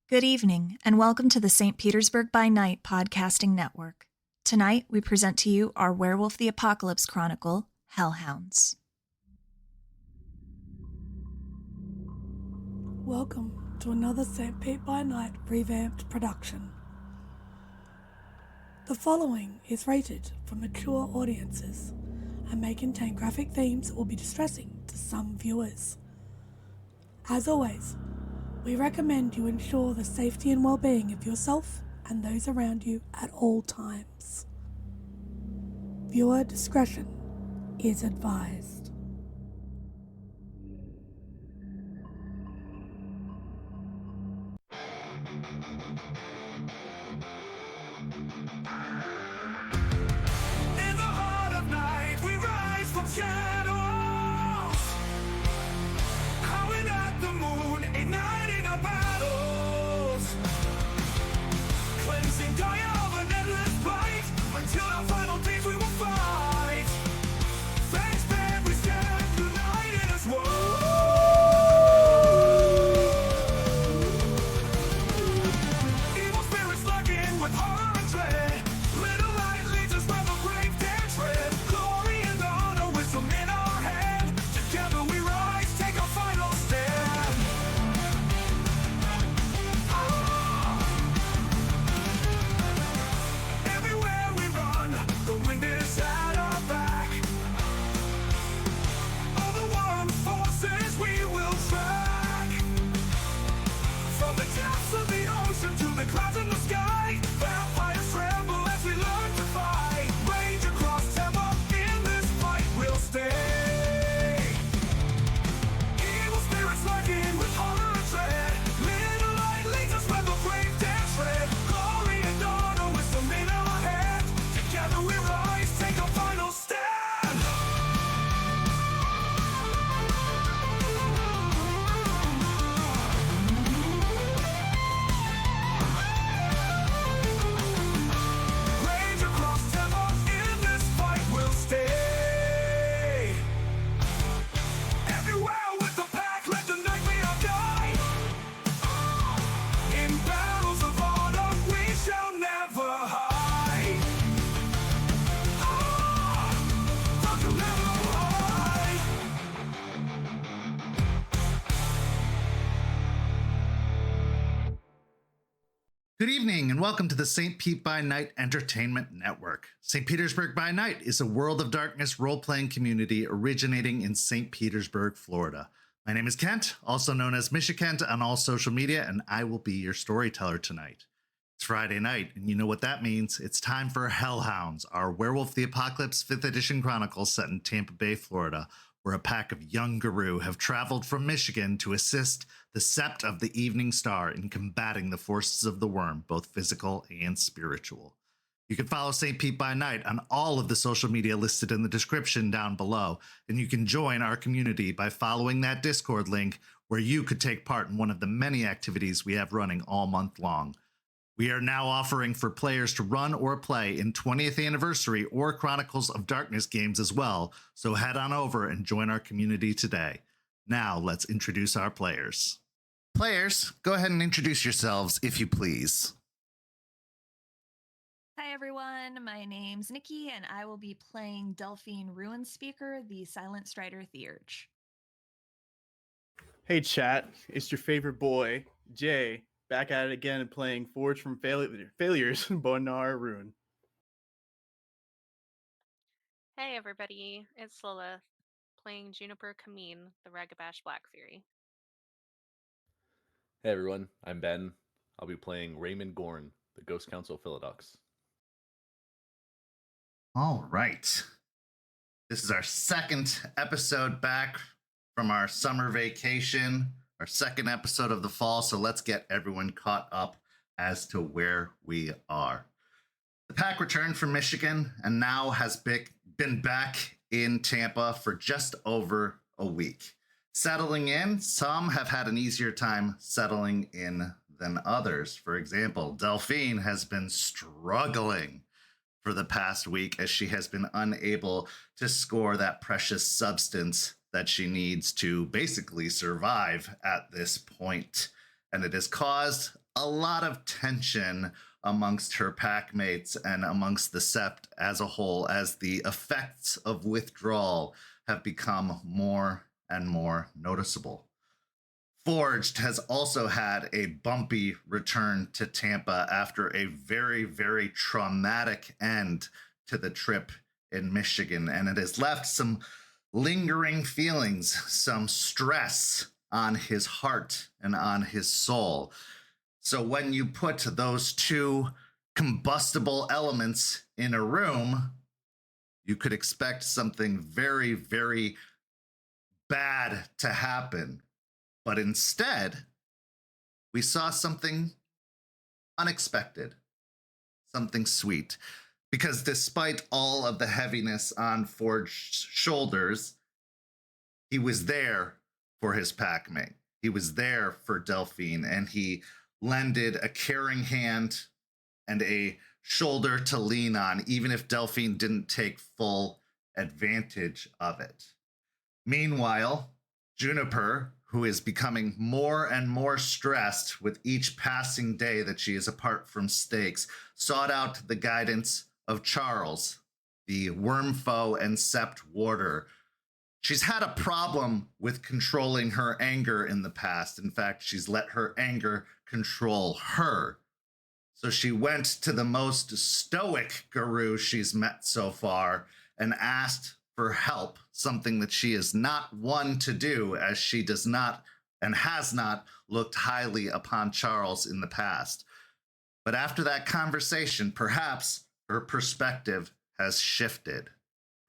Good evening, and welcome to the St. Petersburg by Night podcasting network. Tonight, we present to you our Werewolf the Apocalypse Chronicle, Hounds. Welcome to another St. Pete by Night revamped production. The following is rated for mature audiences and may contain graphic themes that will be distressing to some viewers. As always, we recommend you ensure the safety and well-being of yourself and those around you at all times. Viewer discretion is advised. In the heart of night, we rise from shadows, howling at the moon, igniting our battles, cleansing Gaia of an endless fight, until our final days we will fight. Thanks, man, we stand united as one. Evil spirits lurking with horror and dread. Little light leads us where the grave dare tread. Glory and honor, wisdom in our hand. Together we rise, take our final stand. Everywhere we run, the wind is at our back. All the world forces we will track. From the depths of the ocean to the clouds in the sky, vampires tremble as we learn to fight. Rage across Tampa, in this fight we'll stay. Evil spirits lurking with horror and dread. Little light leads us where the grave dare tread. Glory and honor, wisdom in our hand. Together we rise, take our final stand. Rage across Tampa, in this fight we'll stay. Everywhere with the pack, let the night be our guide. In battles of honor, we shall never hide. Fuck will never hide. Good evening and welcome to the St. Pete by Night Entertainment Network. St. Petersburg by Night is a World of Darkness role-playing community originating in St. Petersburg, Florida. My name is Kent, also known as Kent on all social media, and I will be your storyteller tonight. It's Friday night, and you know what that means. It's time for Hounds, our Werewolf the Apocalypse 5th edition chronicle set in Tampa Bay, Florida, where a pack of young guru have traveled from Michigan to assist the Sept of the Evening Star in combating the forces of the worm, both physical and spiritual. You can follow St. Pete by Night on all of the social media listed in the description down below, and you can join our community by following that Discord link where you could take part in one of the many activities we have running all month long. We are now offering for players to run or play in 20th anniversary or Chronicles of Darkness games as well, so head on over and join our community today. Now let's introduce our players. Players, go ahead and introduce yourselves if you please. Hi everyone, my name's Nikki, and I will be playing Delphine Ruinspeaker, the Silent Strider Theurge. Hey chat, it's your favorite boy, Jay, back at it again and playing Forge from Failures, Bonar Rune. Hey everybody, it's Lilith, playing Juniper Camine, the Ragabash Black Fury. Hey everyone, I'm Ben. I'll be playing Raymond Gorn, the Ghost Council Philodox. All right. This is our second episode back from our summer vacation, our second episode of the fall, so let's get everyone caught up as to where we are. The pack returned from Michigan and now has been back in Tampa for just over a week. Settling in, some have had an easier time settling in than others. For example, Delphine has been struggling for the past week as she has been unable to score that precious substance that she needs to basically survive at this point. And it has caused a lot of tension amongst her packmates and amongst the Sept as a whole, as the effects of withdrawal have become more and more noticeable. Forged has also had a bumpy return to Tampa after a very, very traumatic end to the trip in Michigan, and it has left some lingering feelings, some stress on his heart and on his soul. So when you put those two combustible elements in a room, you could expect something very, very bad to happen. But instead, we saw something unexpected, something sweet. Because despite all of the heaviness on Forged's shoulders, he was there for his packmate. He was there for Delphine, and he lended a caring hand and a shoulder to lean on, even if Delphine didn't take full advantage of it. Meanwhile, Juniper, who is becoming more and more stressed with each passing day that she is apart from stakes, sought out the guidance of Charles, the Wormfoe and Sept warder. She's had a problem with controlling her anger in the past. In fact, she's let her anger control her. So she went to the most stoic guru she's met so far and asked for help, something that she is not one to do, as she does not and has not looked highly upon Charles in the past. But after that conversation, perhaps her perspective has shifted.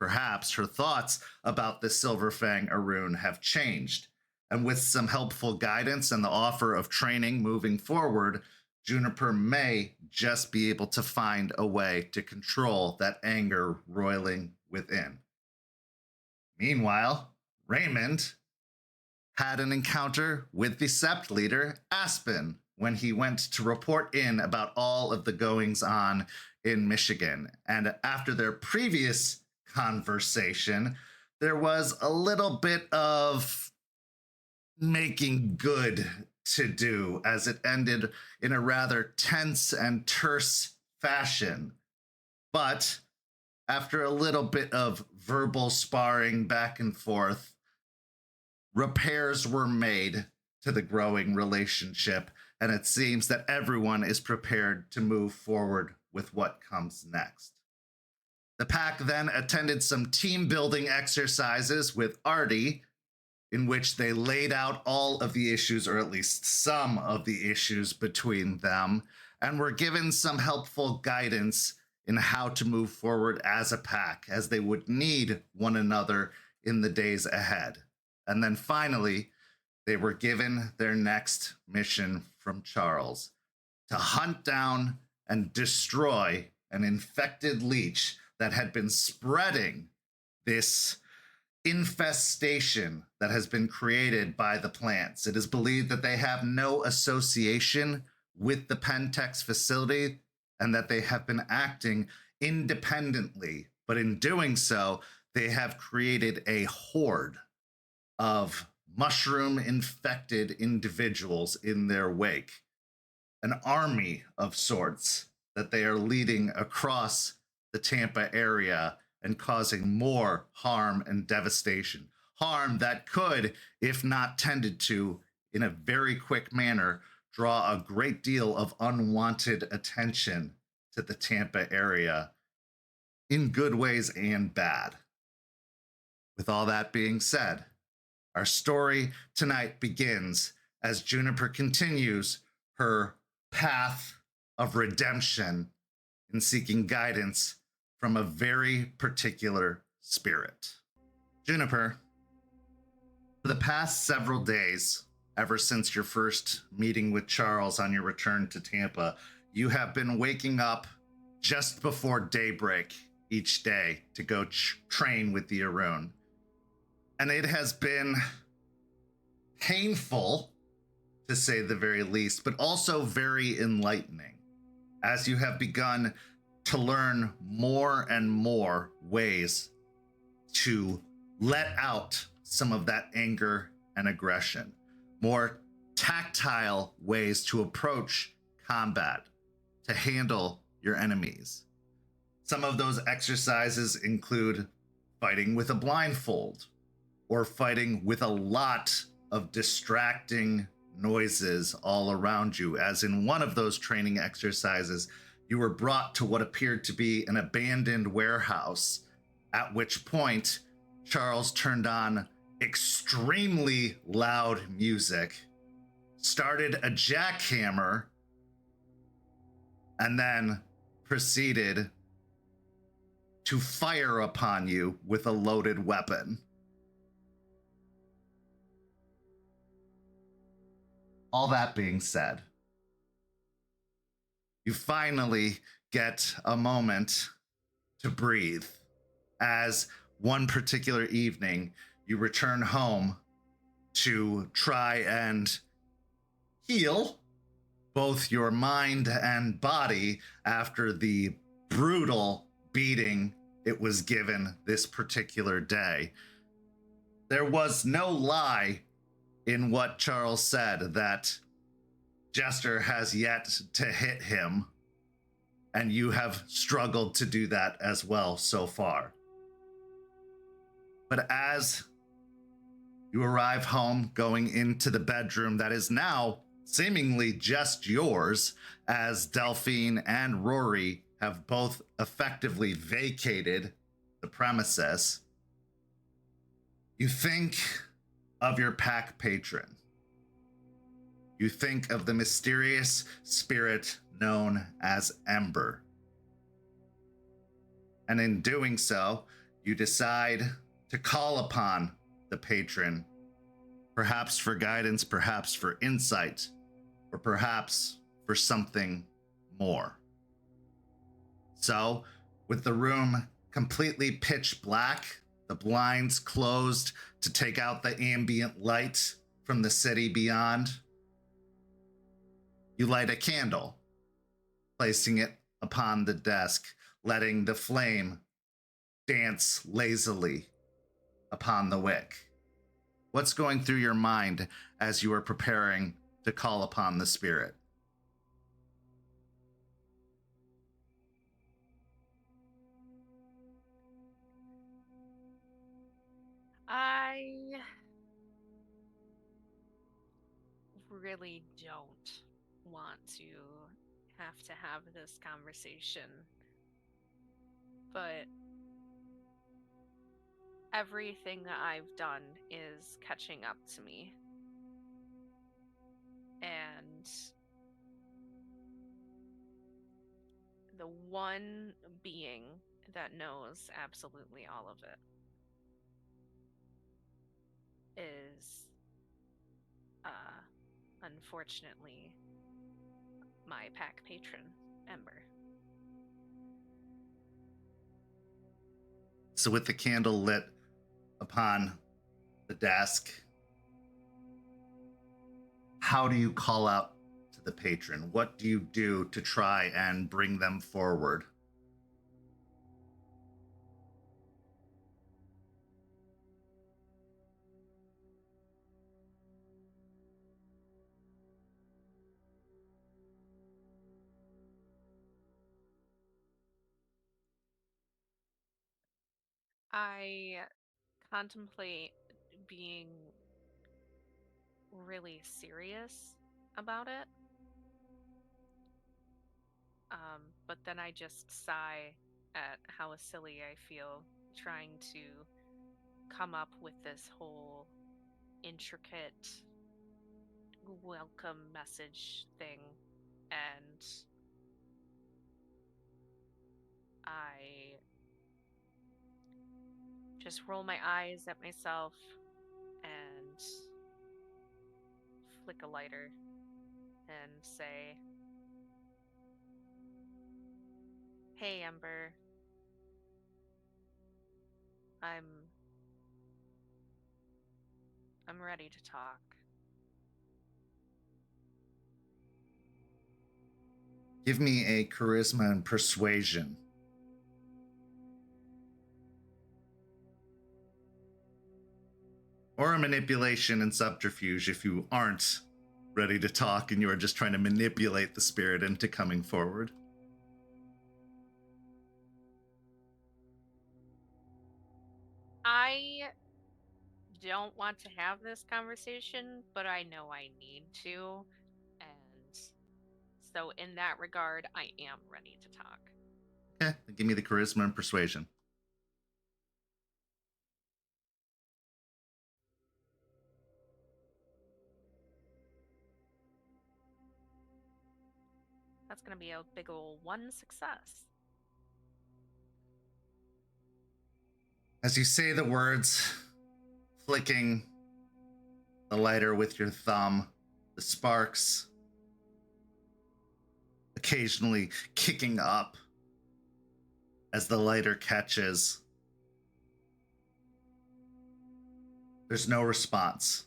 Perhaps her thoughts about the Silverfang Arun have changed. And with some helpful guidance and the offer of training moving forward, Juniper may just be able to find a way to control that anger roiling within. Meanwhile, Raymond had an encounter with the Sept leader, Aspen, when he went to report in about all of the goings-on in Michigan. And after their previous conversation, there was a little bit of making good to do, as it ended in a rather tense and terse fashion. But after a little bit of verbal sparring back and forth, repairs were made to the growing relationship, and it seems that everyone is prepared to move forward with what comes next. The pack then attended some team building exercises with Artie, in which they laid out all of the issues, or at least some of the issues between them, and were given some helpful guidance in how to move forward as a pack, as they would need one another in the days ahead. And then finally, they were given their next mission from Charles, to hunt down and destroy an infected leech that had been spreading this infestation that has been created by the plants. It is believed that they have no association with the Pentex facility and that they have been acting independently. But in doing so, they have created a horde of mushroom-infected individuals in their wake, an army of sorts that they are leading across the Tampa area and causing more harm and devastation. Harm that could, if not tended to in a very quick manner, draw a great deal of unwanted attention to the Tampa area in good ways and bad. With all that being said, our story tonight begins as Juniper continues her path of redemption in seeking guidance from a very particular spirit. Juniper, for the past several days, ever since your first meeting with Charles on your return to Tampa, you have been waking up just before daybreak each day to go train with the Arun. And it has been painful, to say the very least, but also very enlightening, as you have begun to learn more and more ways to let out some of that anger and aggression, more tactile ways to approach combat to handle your enemies. Some of those exercises include fighting with a blindfold or fighting with a lot of distracting noises all around you, as in one of those training exercises, you were brought to what appeared to be an abandoned warehouse, at which point Charles turned on extremely loud music, started a jackhammer, and then proceeded to fire upon you with a loaded weapon. All that being said, you finally get a moment to breathe as one particular evening you return home to try and heal both your mind and body after the brutal beating it was given this particular day. There was no lie in what Charles said that Jester has yet to hit him, and you have struggled to do that as well so far. But as you arrive home, going into the bedroom that is now seemingly just yours, as Delphine and Rory have both effectively vacated the premises, you think of your Pack Patron. You think of the mysterious spirit known as Ember. And in doing so, you decide to call upon the patron, perhaps for guidance, perhaps for insight, or perhaps for something more. So, with the room completely pitch black, the blinds closed to take out the ambient light from the city beyond, you light a candle, placing it upon the desk, letting the flame dance lazily upon the wick. What's going through your mind as you are preparing to call upon the spirit? I really don't want to have this conversation, but everything that I've done is catching up to me. And the one being that knows absolutely all of it is, unfortunately, my Pack Patron, Ember. So with the candle lit upon the desk, how do you call out to the patron? What do you do to try and bring them forward? I contemplate being really serious about it. But then I just sigh at how silly I feel trying to come up with this whole intricate welcome message thing, and I just roll my eyes at myself and flick a lighter and say, "Hey, Ember, I'm ready to talk." Give me a charisma and persuasion. Or a manipulation and subterfuge if you aren't ready to talk, and you are just trying to manipulate the spirit into coming forward. I don't want to have this conversation, but I know I need to. And so in that regard, I am ready to talk. Okay, then give me the charisma and persuasion. That's going to be a big ol' 1 success. As you say the words, flicking the lighter with your thumb, the sparks occasionally kicking up as the lighter catches. There's no response,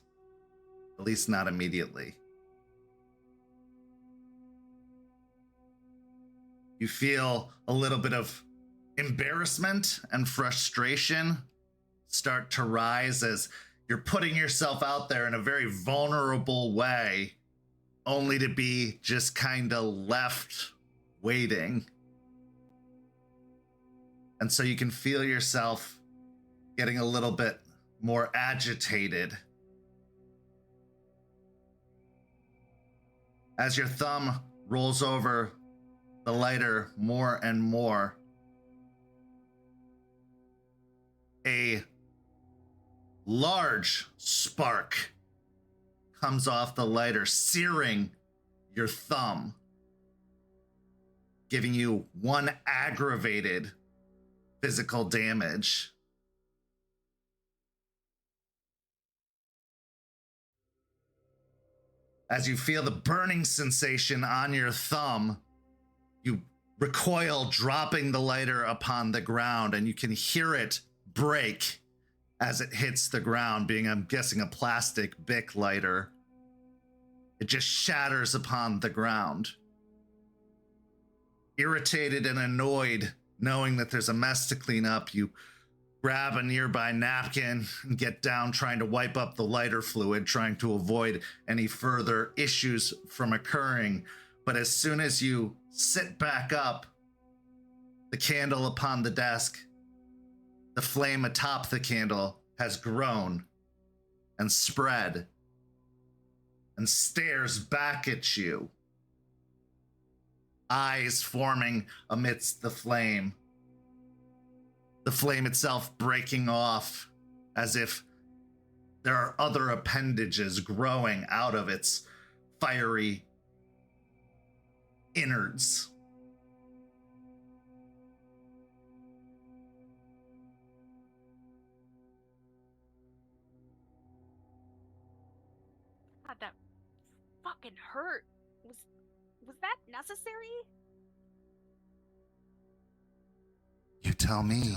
at least not immediately. You feel a little bit of embarrassment and frustration start to rise as you're putting yourself out there in a very vulnerable way, only to be just kind of left waiting. And so you can feel yourself getting a little bit more agitated as your thumb rolls over the lighter more and more. A large spark comes off the lighter, searing your thumb, giving you 1 aggravated physical damage. As you feel the burning sensation on your thumb, you recoil, dropping the lighter upon the ground, and you can hear it break as it hits the ground, being, I'm guessing, a plastic Bic lighter. It just shatters upon the ground. Irritated and annoyed, knowing that there's a mess to clean up, you grab a nearby napkin and get down, trying to wipe up the lighter fluid, trying to avoid any further issues from occurring. But as soon as you sit back up, the candle upon the desk, the flame atop the candle has grown and spread and stares back at you, eyes forming amidst the flame itself breaking off as if there are other appendages growing out of its fiery innards. God, that fucking hurt. Was that necessary? You tell me.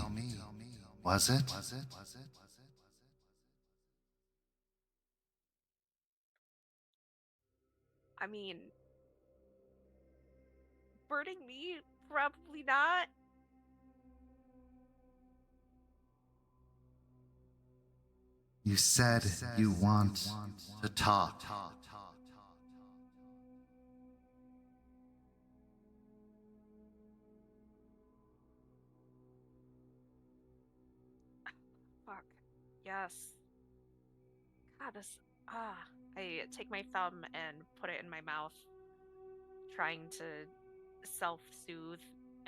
Was it? I mean, burning me? Probably not. You said you want to talk. Fuck. Yes. God, this. I take my thumb and put it in my mouth, trying to self-soothe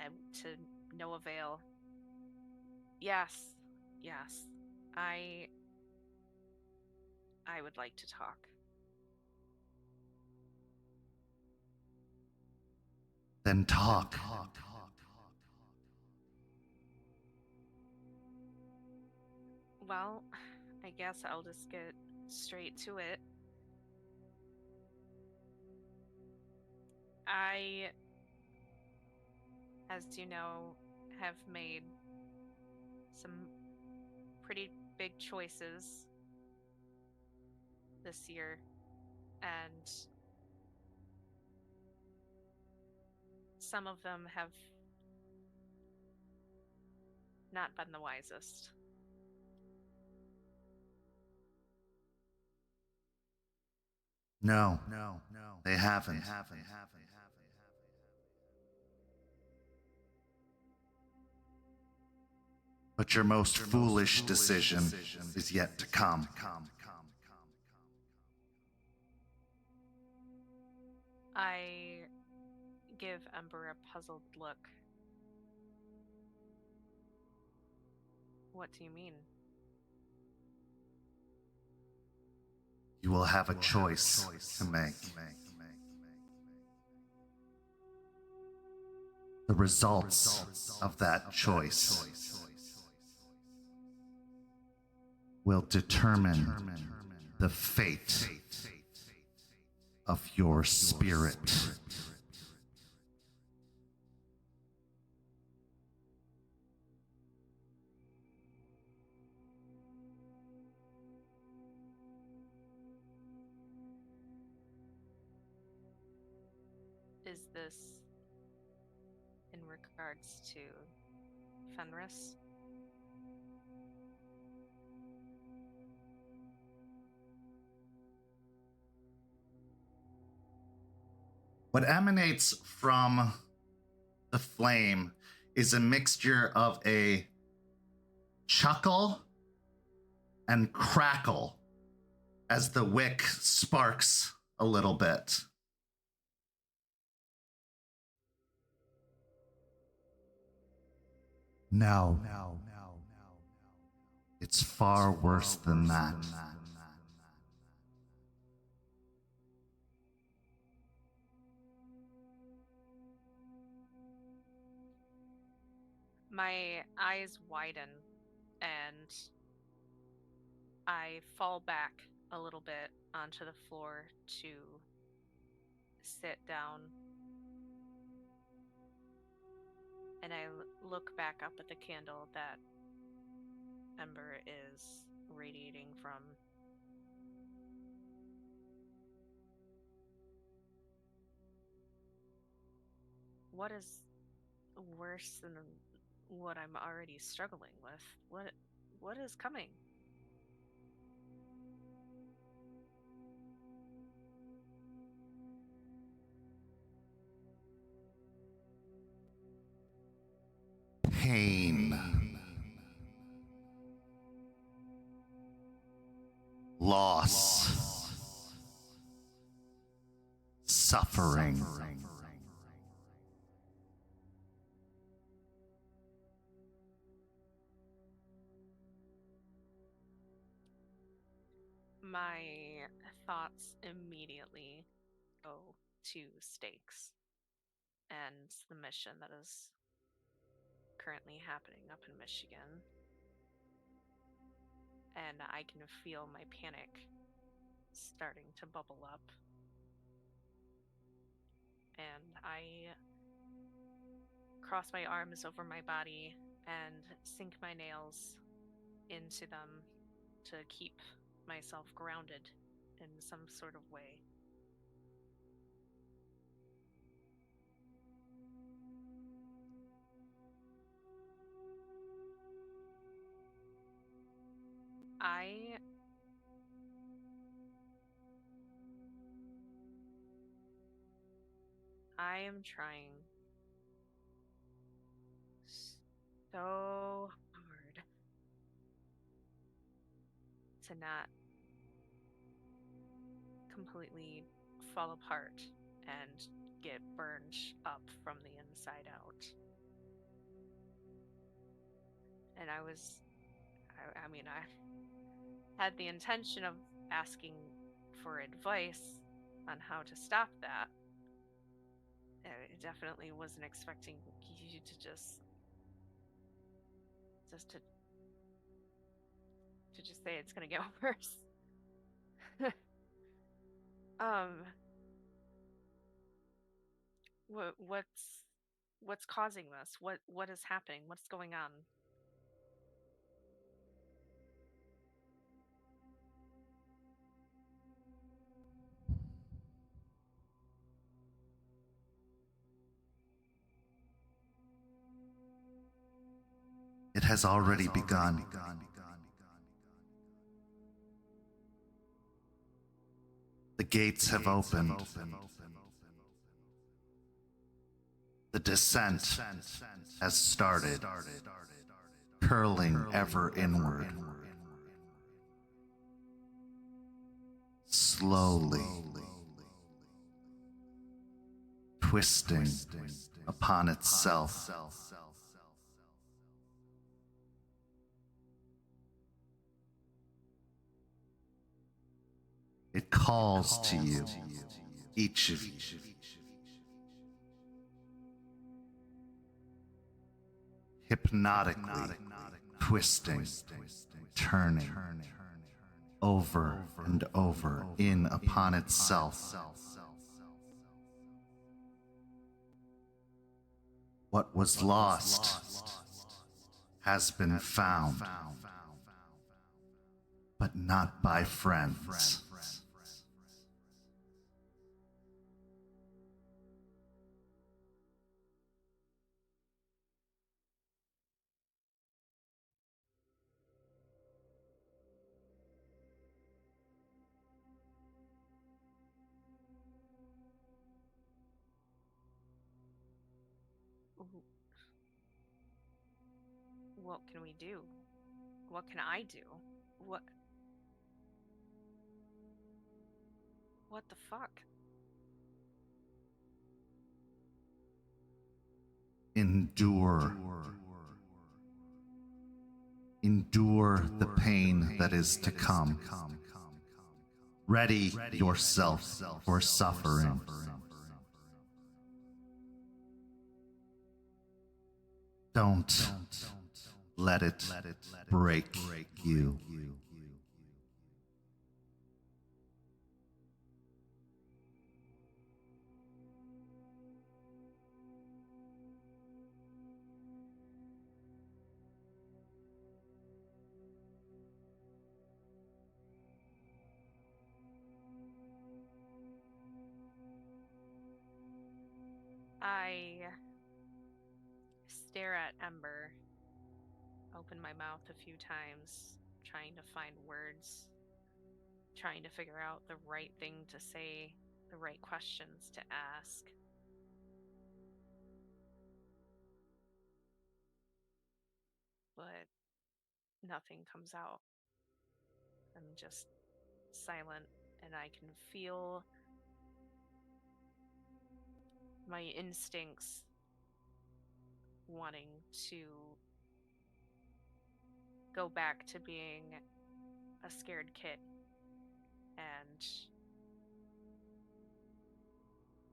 and to no avail. Yes. I would like to talk. Then talk. Well, I guess I'll just get straight to it. I, as you know, have made some pretty big choices this year, and some of them have not been the wisest. No, they haven't. But your most foolish decision is yet to come. I give Ember a puzzled look. What do you mean? You will have a choice to make. The results of that choice will determine the fate of your spirit. Is this in regards to Fenris? What emanates from the flame is a mixture of a chuckle and crackle as the wick sparks a little bit. No. It's far worse than that. My eyes widen and I fall back a little bit onto the floor to sit down. And I look back up at the candle that Ember is radiating from. What is worse than what I'm already struggling with? What is coming? Pain. Loss. Suffering. My thoughts immediately go to stakes and the mission that is currently happening up in Michigan. And I can feel my panic starting to bubble up. And I cross my arms over my body and sink my nails into them to keep myself grounded in some sort of way. I am trying so hard to not completely fall apart and get burned up from the inside out. And I had the intention of asking for advice on how to stop that. I definitely wasn't expecting you to just say it's gonna get worse. What's causing this? What is happening? What's going on? It has already begun. The gates have opened. The descent has started, curling ever inward. Slowly, twisting upon itself. It calls to you, each of you. Hypnotically twisting, turning, over and over in upon itself. What was lost has been found, but not by friends. What can we do? What can I do? What the fuck? Endure. Endure the pain that is to come. Ready yourself for suffering. Don't let it break you. I stare at Ember, open my mouth a few times, trying to find words, trying to figure out the right thing to say, the right questions to ask. But nothing comes out. I'm just silent, and I can feel my instincts wanting to go back to being a scared kid. And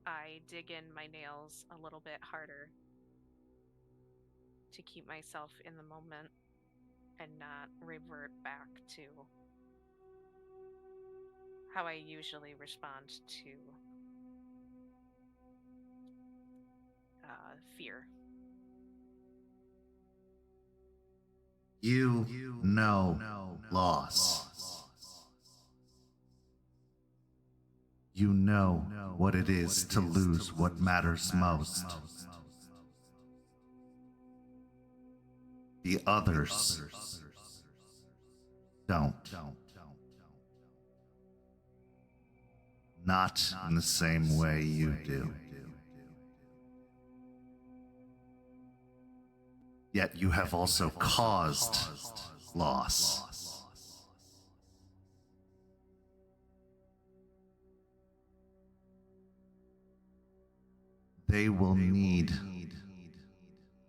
I dig in my nails a little bit harder to keep myself in the moment and not revert back to how I usually respond to fear. You know loss. You know what it is to lose what matters most. The others don't. Not in the same way you do. Yet you have also caused loss. They will need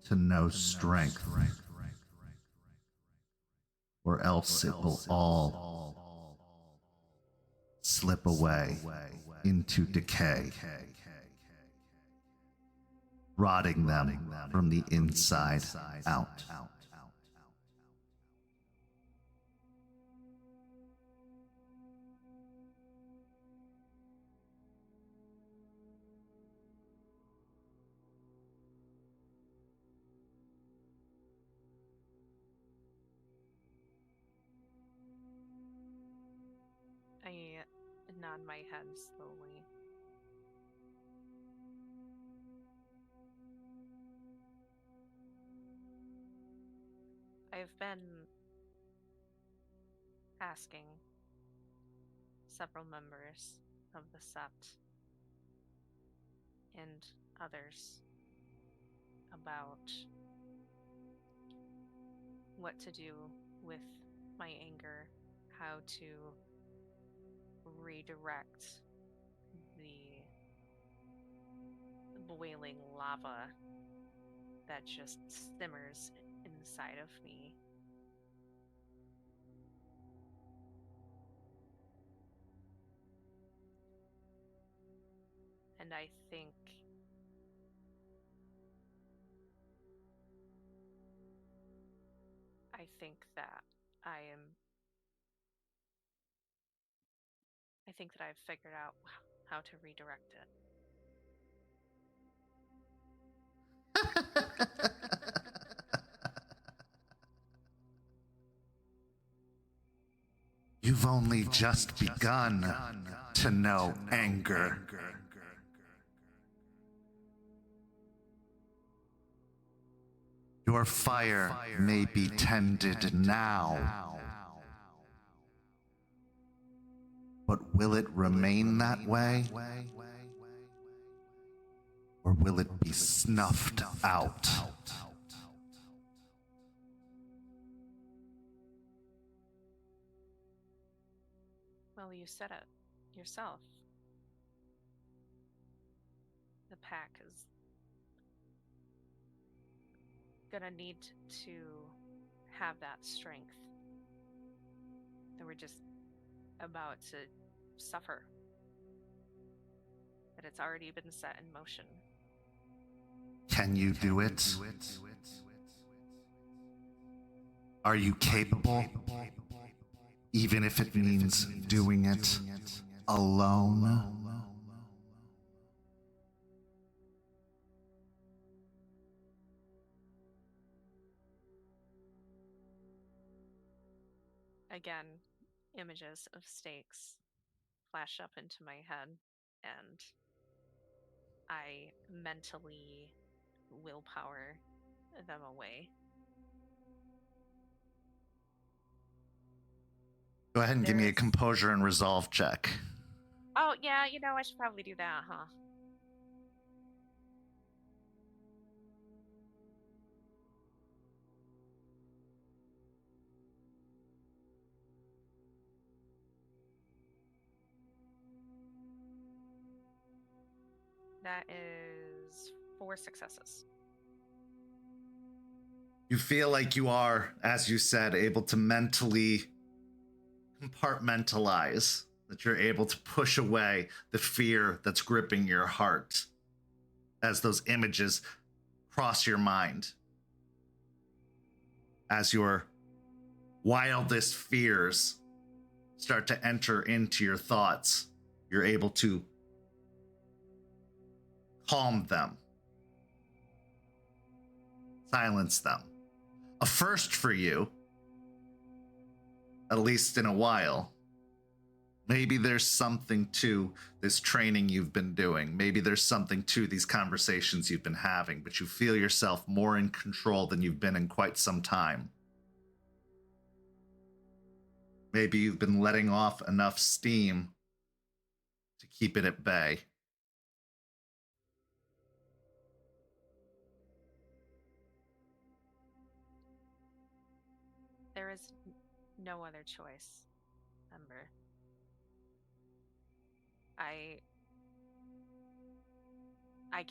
to know strength, or else it will all slip away into decay, rotting them from the inside out. I nod my head slowly. I've been asking several members of the Sept and others about what to do with my anger, how to redirect the boiling lava that just simmers inside of me. And I think that I think that I've figured out how to redirect it. You've only just begun to know anger. Your fire may be tended now, but will it remain that way? Or will it be snuffed out? Well, you said it yourself. The pack is gonna need to have that strength. And we're just about to suffer. But it's already been set in motion. Can you do it? Are you capable? Even if it means doing it alone? Again, images of stakes flash up into my head, and I mentally willpower them away. Go ahead and give me a composure and resolve check. Oh, yeah, I should probably do that, huh? That is 4 successes. You feel like you are, as you said, able to mentally compartmentalize, that you're able to push away the fear that's gripping your heart as those images cross your mind. As your wildest fears start to enter into your thoughts, you're able to calm them, silence them. A first for you, at least in a while. Maybe there's something to this training you've been doing. Maybe there's something to these conversations you've been having, but you feel yourself more in control than you've been in quite some time. Maybe you've been letting off enough steam to keep it at bay. There is no other choice, Ember. I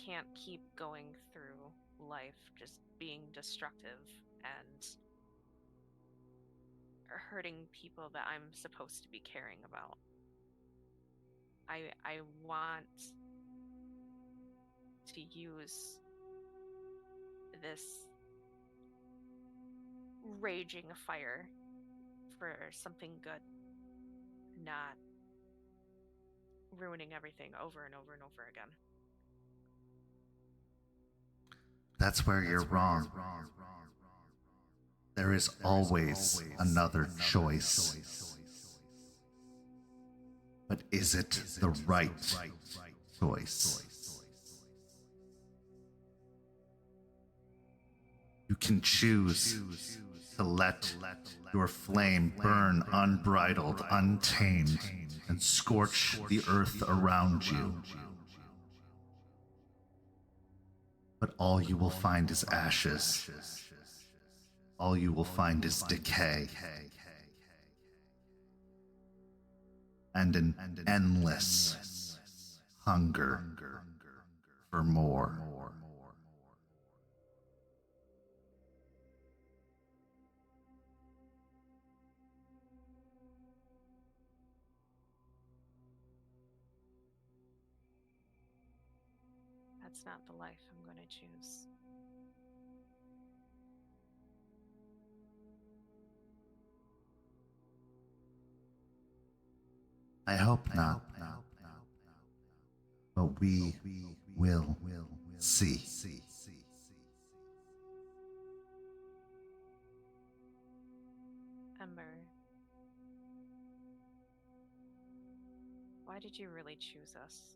can't keep going through life just being destructive and hurting people that I'm supposed to be caring about. I want to use this raging fire for something good, not ruining everything over and over and over again. That's where you're wrong. There is always another choice. But is it the right choice? You can choose to let your flame burn unbridled, untamed, and scorch the earth around you. But all you will find is ashes. All you will find is decay. And an endless hunger for more. That's not the life I'm going to choose. I hope not. But we will see. Ember, why did you really choose us?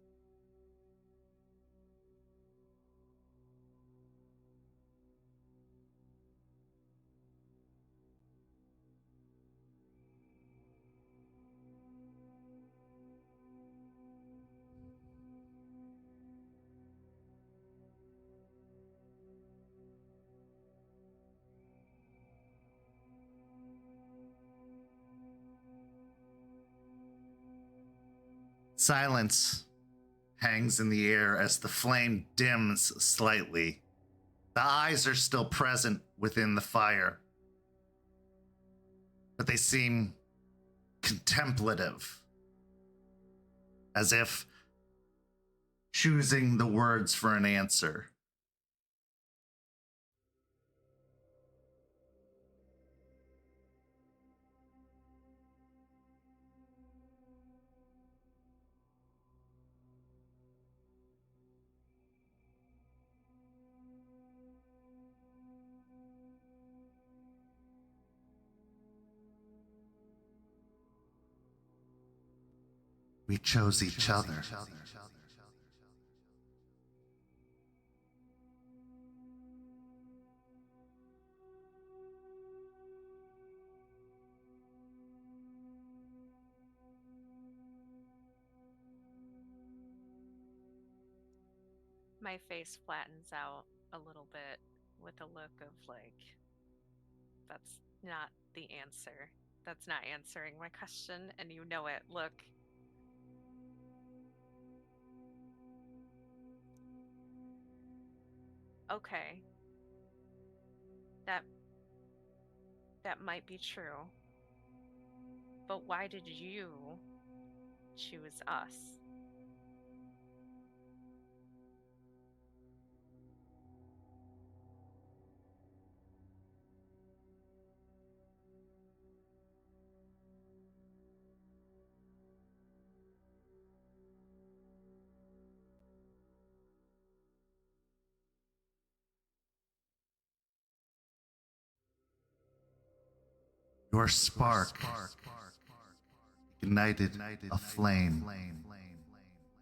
Silence hangs in the air as the flame dims slightly. The eyes are still present within the fire, but they seem contemplative, as if choosing the words for an answer. We chose each other. My face flattens out a little bit with a look of like, that's not the answer. That's not answering my question, and you know it. Look. Okay. That might be true. But why did you choose us? Your spark ignited a flame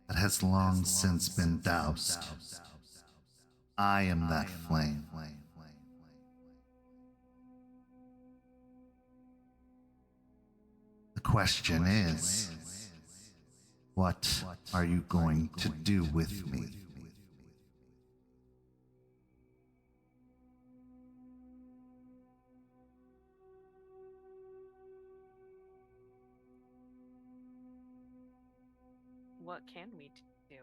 that has long since been doused. I am that flame. The question is, what are you going to do with me? What can we do?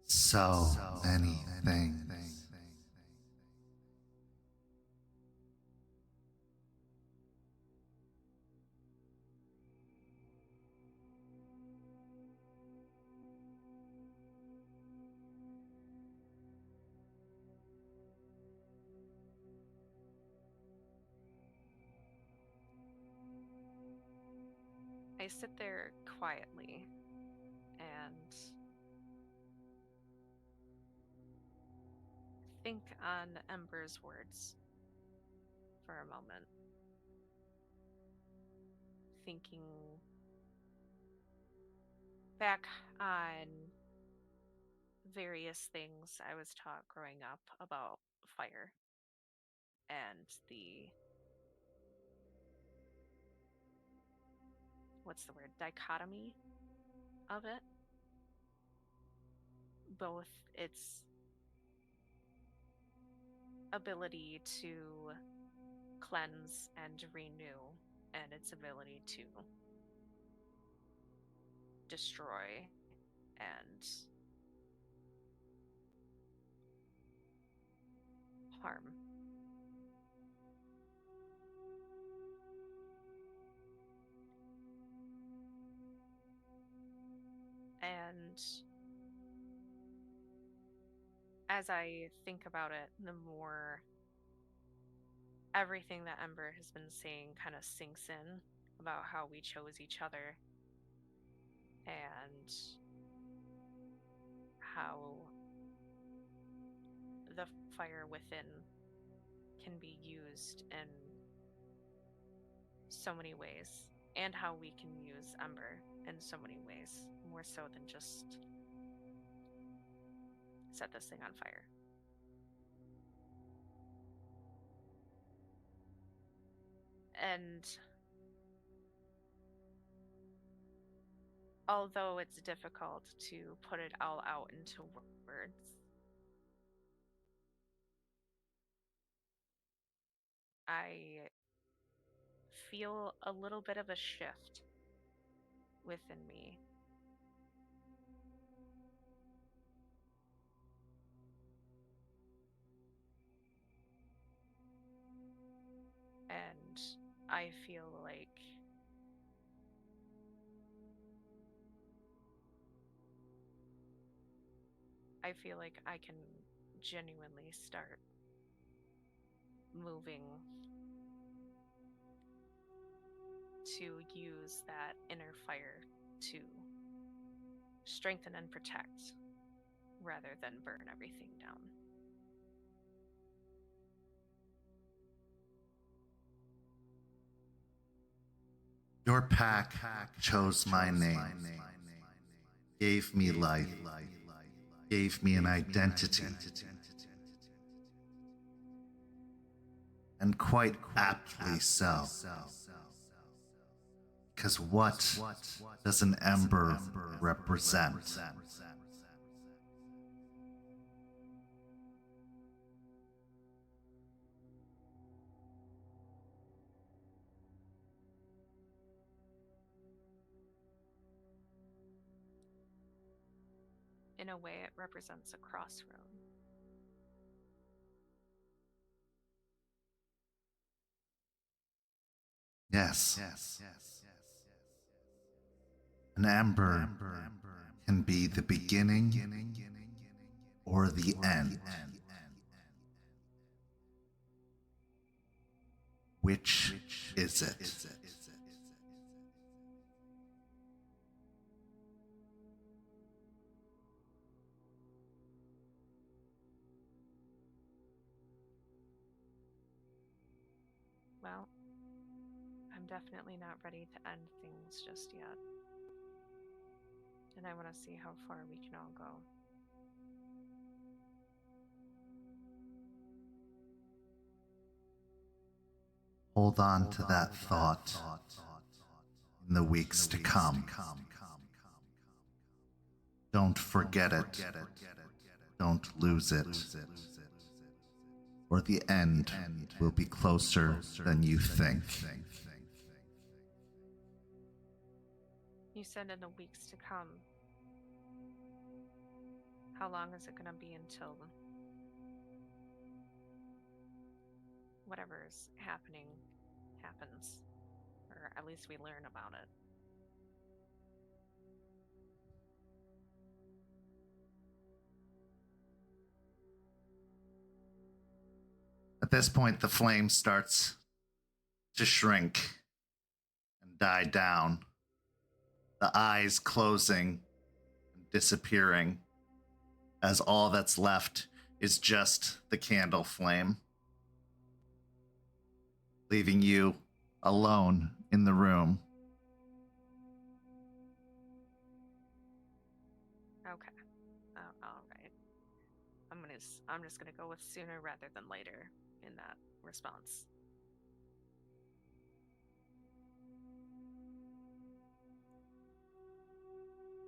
So many things. I sit there quietly and think on Ember's words for a moment. Thinking back on various things I was taught growing up about fire and the, what's the word, dichotomy of it. Both its ability to cleanse and renew, and its ability to destroy and harm. And as I think about it, the more everything that Ember has been saying kind of sinks in about how we chose each other and how the fire within can be used in so many ways, and how we can use Ember in so many ways, more so than just set this thing on fire. And although it's difficult to put it all out into words, I feel a little bit of a shift within me. And I feel like I can genuinely start moving to use that inner fire to strengthen and protect rather than burn everything down. Your pack chose my name, gave me life, gave me an identity, and quite aptly so. Because what does an ember represent? In a way, it represents a crossroad. Yes. An ember can be the beginning or the end. Which is it? Well, I'm definitely not ready to end things just yet. And I want to see how far we can all go. Hold on to that thought in the weeks to come. Don't forget it. Don't lose it. Or the end will be closer than you think. You said in the weeks to come. How long is it going to be until whatever's happening happens? Or at least we learn about it. At this point, the flame starts to shrink and die down, the eyes closing and disappearing, as all that's left is just the candle flame, leaving you alone in the room. Okay. All right. I'm just gonna go with sooner rather than later in that response.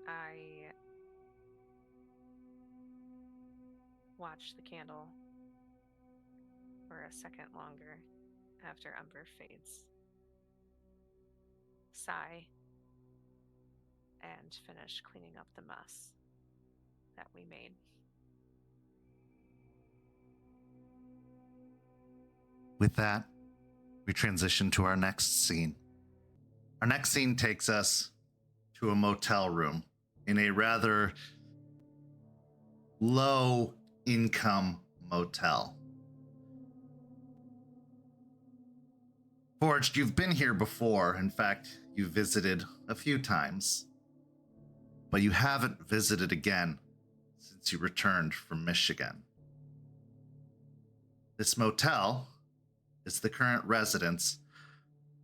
I watch the candle for a second longer after Ember fades. Sigh and finish cleaning up the mess that we made. With that, we transition to our next scene. Our next scene takes us to a motel room in a rather low income motel. Forged, you've been here before. In fact, you've visited a few times, but you haven't visited again since you returned from Michigan. This motel is the current residence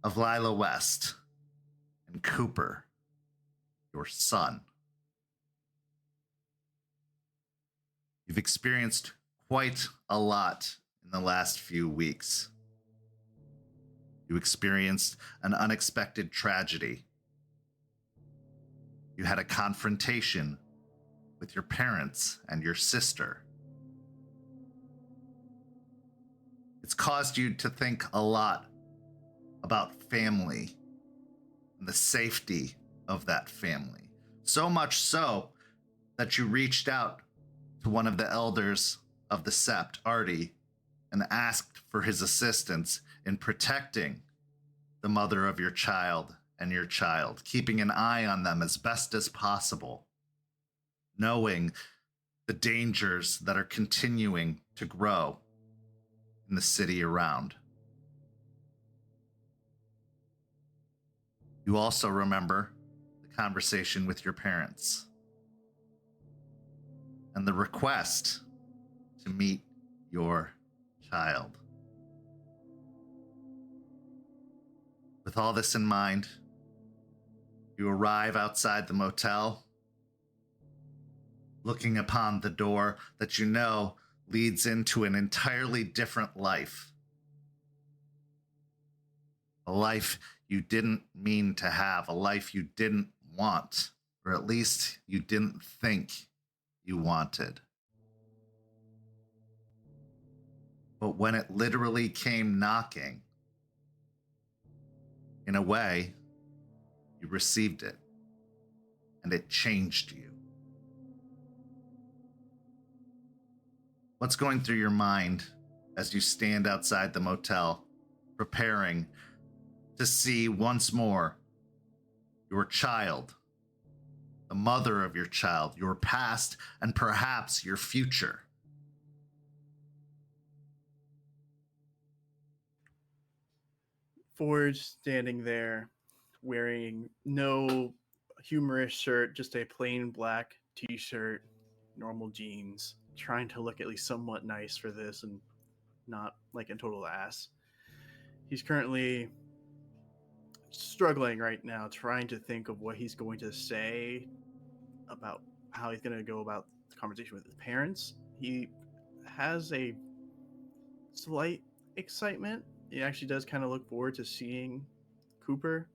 of Lila West and Cooper, your son. You've experienced quite a lot in the last few weeks. You experienced an unexpected tragedy. You had a confrontation with your parents and your sister. It's caused you to think a lot about family and the safety of that family. So much so that you reached out to one of the elders of the Sept, Artie, and asked for his assistance in protecting the mother of your child and your child, keeping an eye on them as best as possible, knowing the dangers that are continuing to grow in the city around. You also remember the conversation with your parents and the request to meet your child. With all this in mind, you arrive outside the motel, looking upon the door that you know leads into an entirely different life. A life you didn't mean to have, a life you didn't want, or at least you didn't think you wanted. But when it literally came knocking, in a way, you received it, and it changed you. What's going through your mind as you stand outside the motel, preparing to see once more your child, the mother of your child, your past, and perhaps your future? Forge standing there wearing no humorous shirt, just a plain black t-shirt, normal jeans, trying to look at least somewhat nice for this and not like a total ass. He's currently struggling right now, trying to think of what he's going to say about how he's going to go about the conversation with his parents. He has a slight excitement. He actually does kind of look forward to seeing Cooper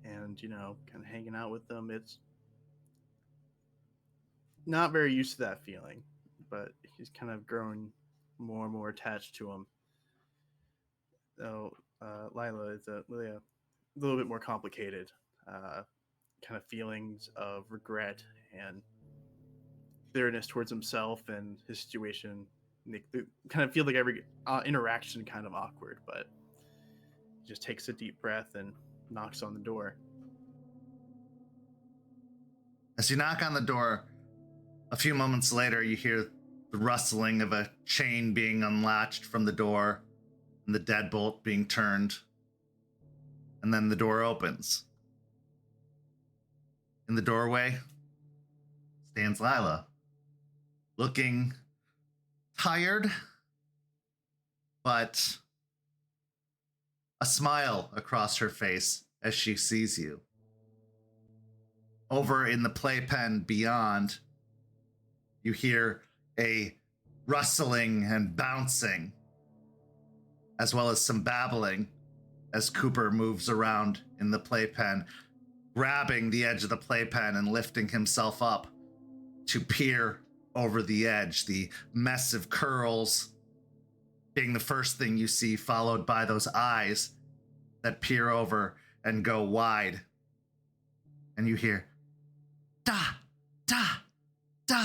and, you know, kind of hanging out with them. It's not very used to that feeling, but he's kind of grown more and more attached to him. So Lilia is a little bit more complicated. Kind of feelings of regret and bitterness towards himself and his situation. They kind of feel like every interaction kind of awkward, but he just takes a deep breath and knocks on the door. As you knock on the door, a few moments later, you hear the rustling of a chain being unlatched from the door and the deadbolt being turned. And then the door opens. In the doorway stands Lila, looking tired, but a smile across her face as she sees you. Over in the playpen beyond, you hear a rustling and bouncing as well as some babbling as Cooper moves around in the playpen, grabbing the edge of the playpen and lifting himself up to peer over the edge, the mess of curls being the first thing you see, followed by those eyes that peer over and go wide. And you hear, da, da, da.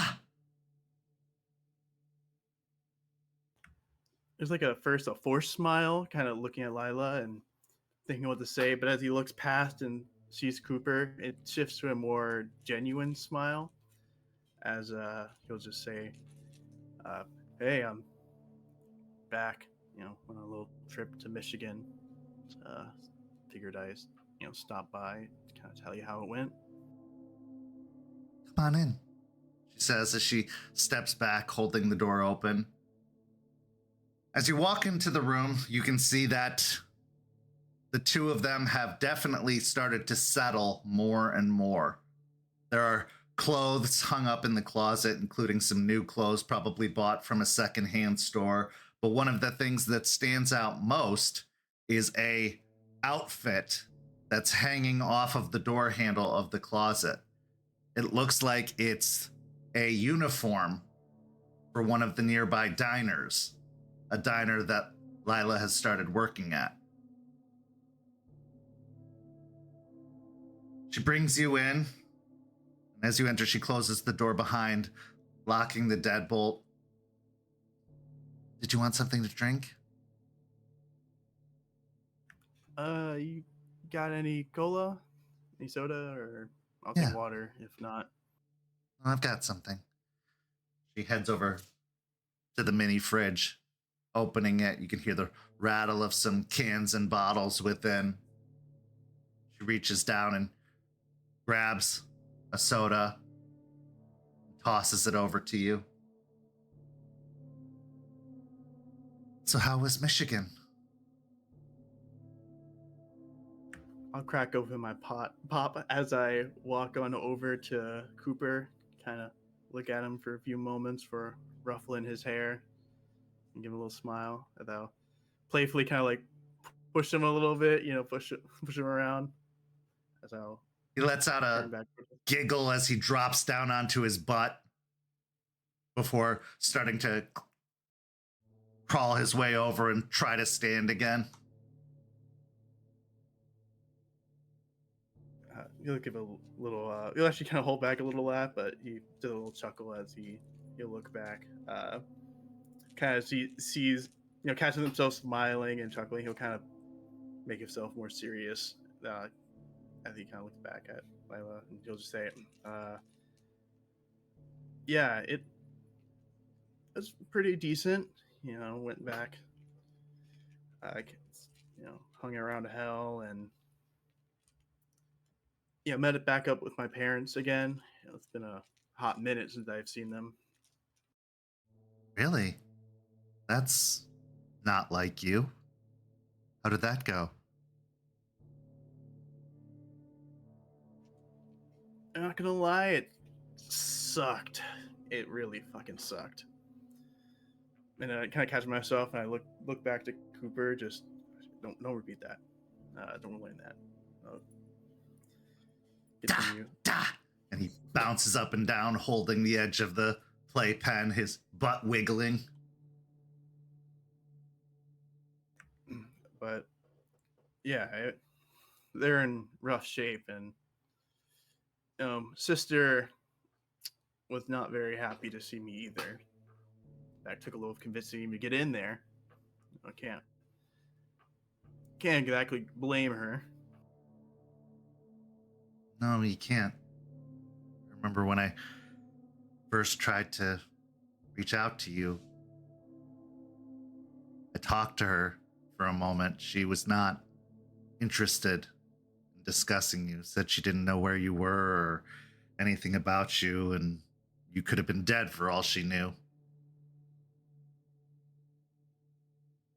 There's like a forced smile, kind of looking at Lila and thinking what to say, but as he looks past and sees Cooper, it shifts to a more genuine smile as he'll just say, hey, I'm back, on a little trip to Michigan. Figured I, stop by to kind of tell you how it went. Come on in, she says as she steps back, holding the door open. As you walk into the room, you can see that the two of them have definitely started to settle more and more. There are clothes hung up in the closet, including some new clothes probably bought from a secondhand store. But one of the things that stands out most is a outfit that's hanging off of the door handle of the closet. It looks like it's a uniform for one of the nearby diners, a diner that Lila has started working at. She brings you in, and as you enter, she closes the door behind, locking the deadbolt. Did you want something to drink? You got any cola? Any soda? Or I'll Yeah. take water if not. I've got something. She heads over to the mini fridge, opening it. You can hear the rattle of some cans and bottles within. She reaches down and grabs a soda, tosses it over to you. So how was Michigan? I'll crack open my pop as I walk on over to Cooper, kind of look at him for a few moments for ruffling his hair and give him a little smile. And I'll playfully kind of like push him a little bit, push him around. He lets out turn a back. giggle as he drops down onto his butt before starting to crawl his way over and try to stand again. He'll give a little, he'll actually kind of hold back a little laugh, but he did a little chuckle as he'll look back. Kind of sees, catching himself smiling and chuckling, he'll kind of make himself more serious as he kind of looks back at Lila, and he'll just say, yeah, it was pretty decent, went back, hung around hell, and met it back up with my parents again. It's been a hot minute since I've seen them. Really? That's not like you. How did that go? I'm not gonna lie, it sucked. It really fucking sucked. And I kind of catch myself, and I look back to Cooper. Just don't repeat that. Don't learn that. Continue. Da! And he bounces up and down, holding the edge of the playpen, his butt wiggling. But yeah, they're in rough shape, and sister was not very happy to see me either. That took a little convincing to get in there. I can't exactly blame her. No, you can't. I remember when I first tried to reach out to you. I talked to her for a moment. She was not interested in discussing you. Said she didn't know where you were or anything about you, and you could have been dead for all she knew.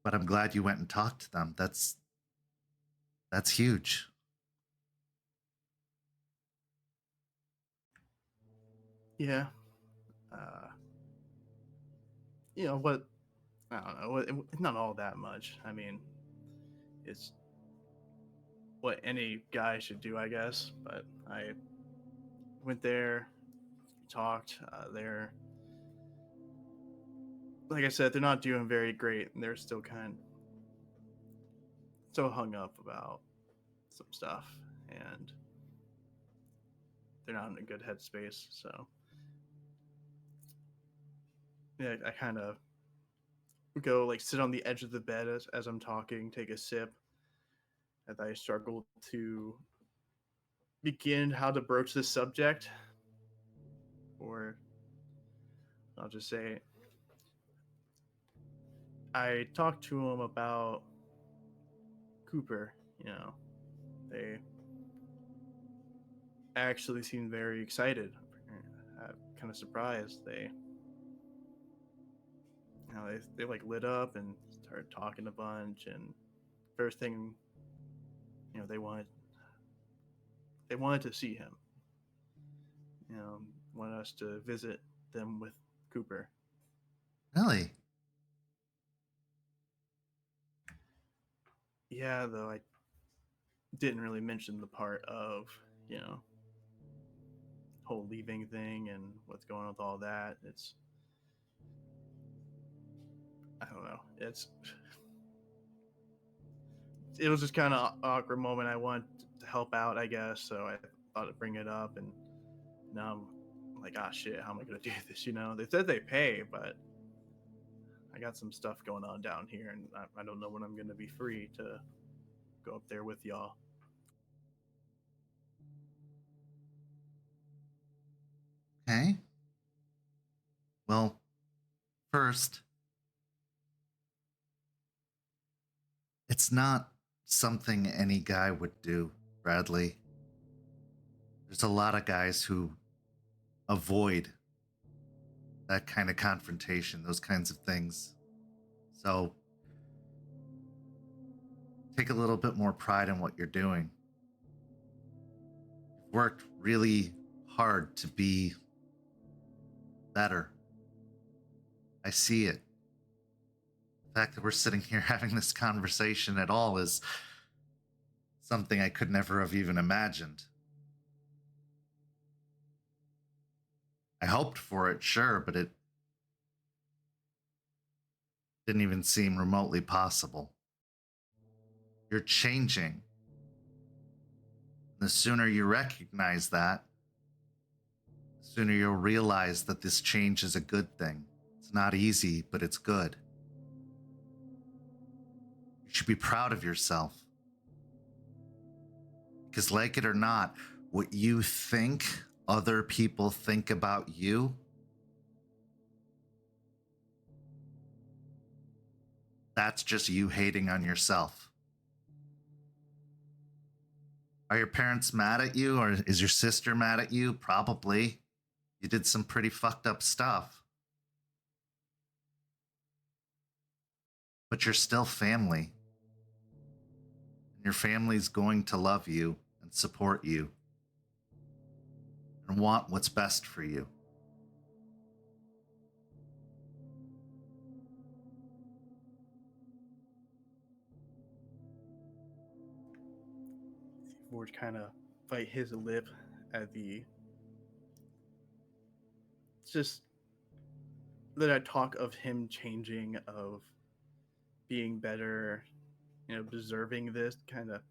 But I'm glad you went and talked to them. That's huge. Yeah. What I don't know. It's not all that much. I mean, it's what any guy should do, I guess. But I went there, talked. They're, like I said, they're not doing very great, and they're still so hung up about some stuff, and they're not in a good headspace. So yeah, I kind of go like sit on the edge of the bed as I'm talking, take a sip, as I struggle to begin how to broach this subject, or I'll just say I talked to him about Cooper. They actually seemed very excited. I'm kind of surprised. They like lit up and started talking a bunch. And first thing, they wanted to see him. Wanted us to visit them with Cooper. Really? Yeah, though I didn't really mention the part of, whole leaving thing and what's going on with all that. I don't know. It was just kind of awkward moment. I want to help out, I guess, so I thought I'd bring it up, and now I'm like, ah, shit, how am I gonna do this? They said they pay, but I got some stuff going on down here, and I don't know when I'm gonna be free to go up there with y'all. Okay. Well, first, it's not something any guy would do, Bradley. There's a lot of guys who avoid that kind of confrontation, those kinds of things. So take a little bit more pride in what you're doing. You've worked really hard to be better. I see it. The fact that we're sitting here having this conversation at all is something I could never have even imagined. I hoped for it, sure, but it didn't even seem remotely possible. You're changing. The sooner you recognize that, the sooner you'll realize that this change is a good thing. It's not easy, but it's good. You should be proud of yourself. Because like it or not, what you think other people think about you, that's just you hating on yourself. Are your parents mad at you, or is your sister mad at you? Probably. You did some pretty fucked up stuff. But you're still family. And your family's going to love you and support you and want what's best for you. Forge kind of bite his lip at the just that I talk of him changing, of being better, deserving this, kind of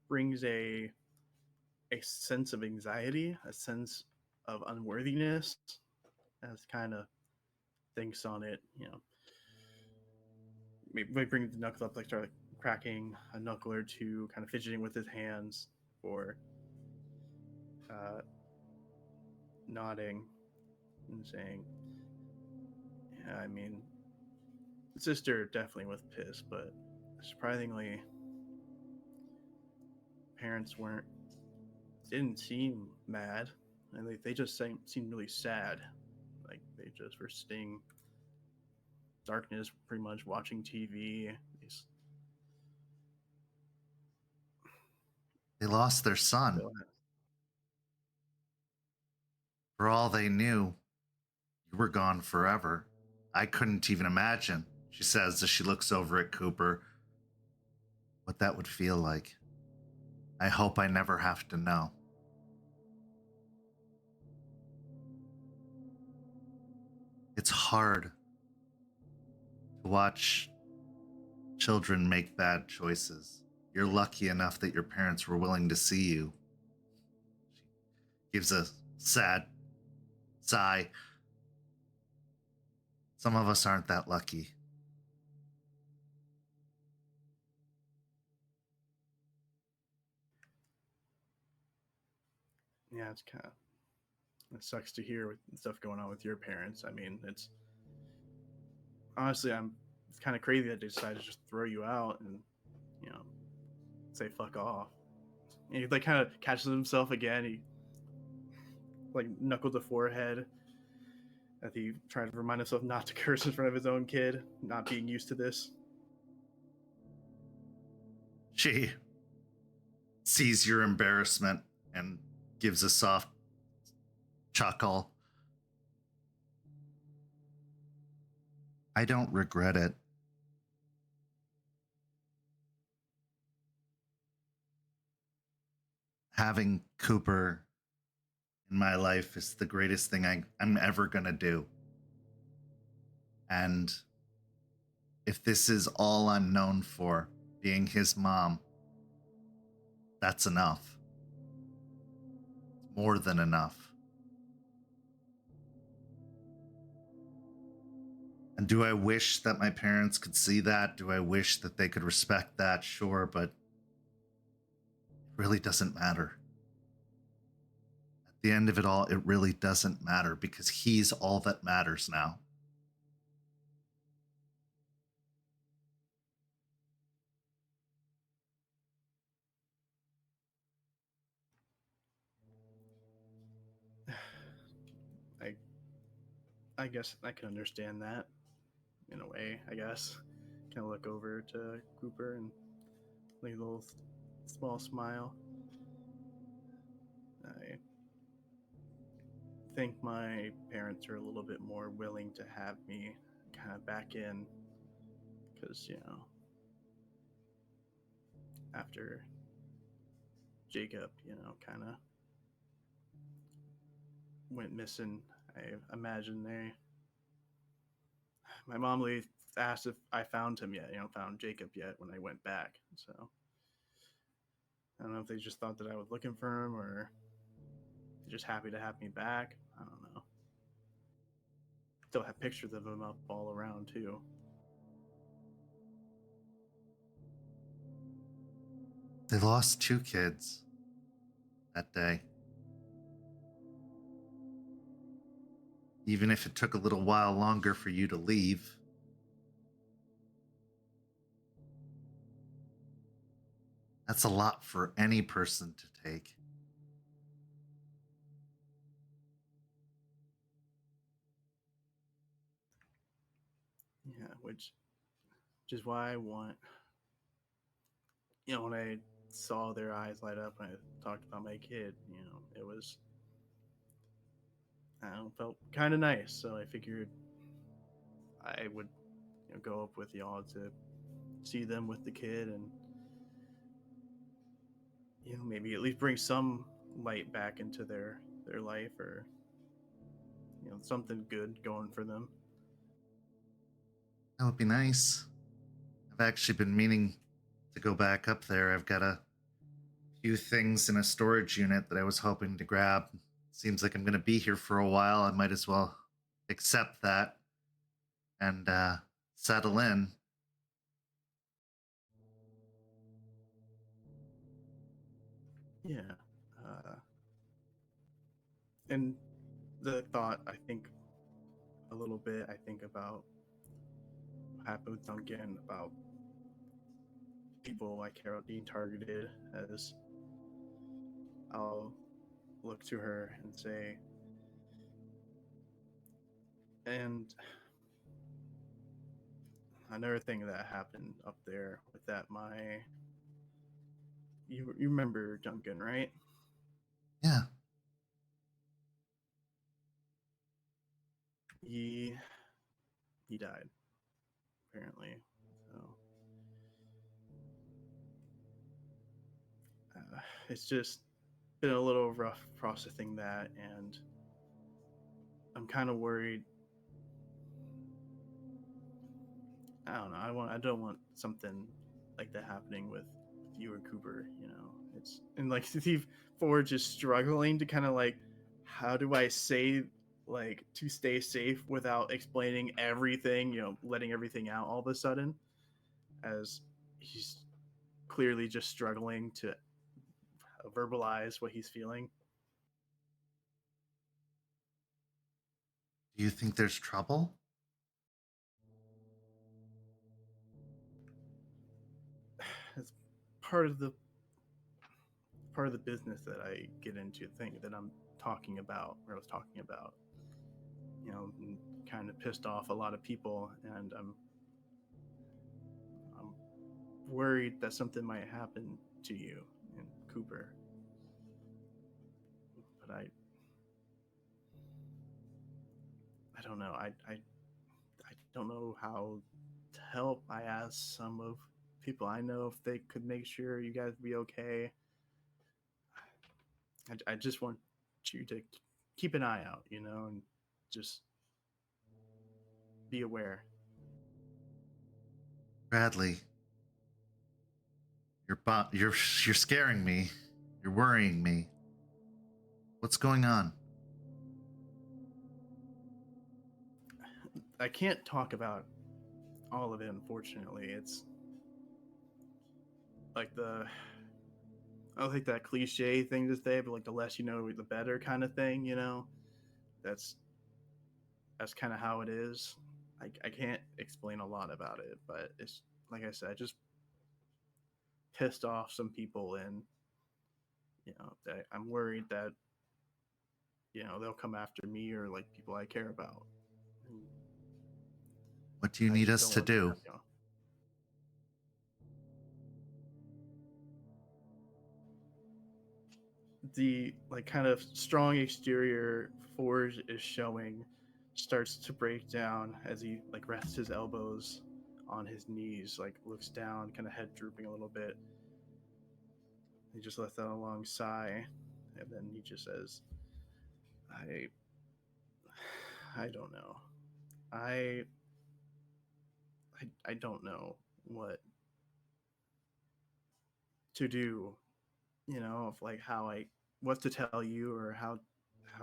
brings a sense of anxiety, a sense of unworthiness, as kind of thinks on it. Maybe bring the knuckle up, like start like cracking a knuckle or two, kind of fidgeting with his hands, or nodding and saying, yeah, I mean, the sister definitely was pissed, but surprisingly, parents didn't seem mad, and they just seemed really sad. Like they just were sitting darkness, pretty much watching TV. They lost their son. For all they knew, you were gone forever. I couldn't even imagine She says as she looks over at Cooper, what that would feel like. I hope I never have to know. It's hard to watch children make bad choices. You're lucky enough that your parents were willing to see you. She gives a sad sigh. Some of us aren't that lucky. Yeah, it's kind of, it sucks to hear with stuff going on with your parents. I mean, it's honestly, it's kind of crazy that they decided to just throw you out and, you know, say fuck off. And he like kind of catches himself again. He like knuckled the forehead as he tried to remind himself not to curse in front of his own kid, not being used to this. She sees your embarrassment and gives a soft chuckle. I don't regret it. Having Cooper in my life is the greatest thing I'm ever going to do. And if this is all I'm known for, being his mom, that's enough. It's more than enough. And do I wish that my parents could see that? Do I wish that they could respect that? Sure, but it really doesn't matter. At the end of it all, it really doesn't matter because he's all that matters now. I guess I can understand that in a way, I guess. Kind of look over to Cooper and leave a little small smile. I think my parents are a little bit more willing to have me kind of back in because, you know, after Jacob, you know, kind of went missing, I imagine my mom asked if I found him yet, you know, found Jacob yet when I went back. So I don't know if they just thought that I was looking for him or they're just happy to have me back. I don't know. Still have pictures of him up all around too. They lost 2 kids that day. Even if it took a little while longer for you to leave. That's a lot for any person to take. Yeah, which is why I want, you know, when I saw their eyes light up when I talked about my kid, you know, it was, I don't know, felt kind of nice. So I figured I would, you know, go up with y'all to see them with the kid and, you know, maybe at least bring some light back into their life or, you know, something good going for them. That would be nice. I've actually been meaning to go back up there. I've got a few things in a storage unit that I was hoping to grab. Seems like I'm going to be here for a while. I might as well accept that and settle in. Yeah. And the thought, I think a little bit, I think about what happened with Duncan, about people like Carol being targeted, as I'll look to her and say, and another thing that happened up there with that, you remember Duncan, right? Yeah. He died. apparently. So it's just been a little rough processing that, and I'm kind of worried. I don't know. I don't want something like that happening with you and Cooper. It's and like Steve Ford just struggling to kind of like, how do I say like to stay safe without explaining everything? Letting everything out all of a sudden, as he's clearly just struggling to verbalize what he's feeling. Do you think there's trouble? It's part of the business that I get into, the thing that I'm talking about, or I was talking about. Kind of pissed off a lot of people, and I'm worried that something might happen to you and Cooper. But I don't know. I don't know how to help. I asked some of people I know if they could make sure you guys be okay. I just want you to keep an eye out, and just be aware. Bradley, you're scaring me. You're worrying me. What's going on? I can't talk about all of it, unfortunately. It's like I don't think that cliche thing to say, but like the less you know, the better kind of thing. That's kind of how it is. I can't explain a lot about it, but it's like I said, I just pissed off some people, and that I'm worried that they'll come after me or like people I care about. And What do you need us to do? The like kind of strong exterior Forge is showing starts to break down as he like rests his elbows on his knees, like looks down, kind of head drooping a little bit. He just lets out a long sigh, and then he just says, I don't know. I don't know what to do, of like what to tell you, or how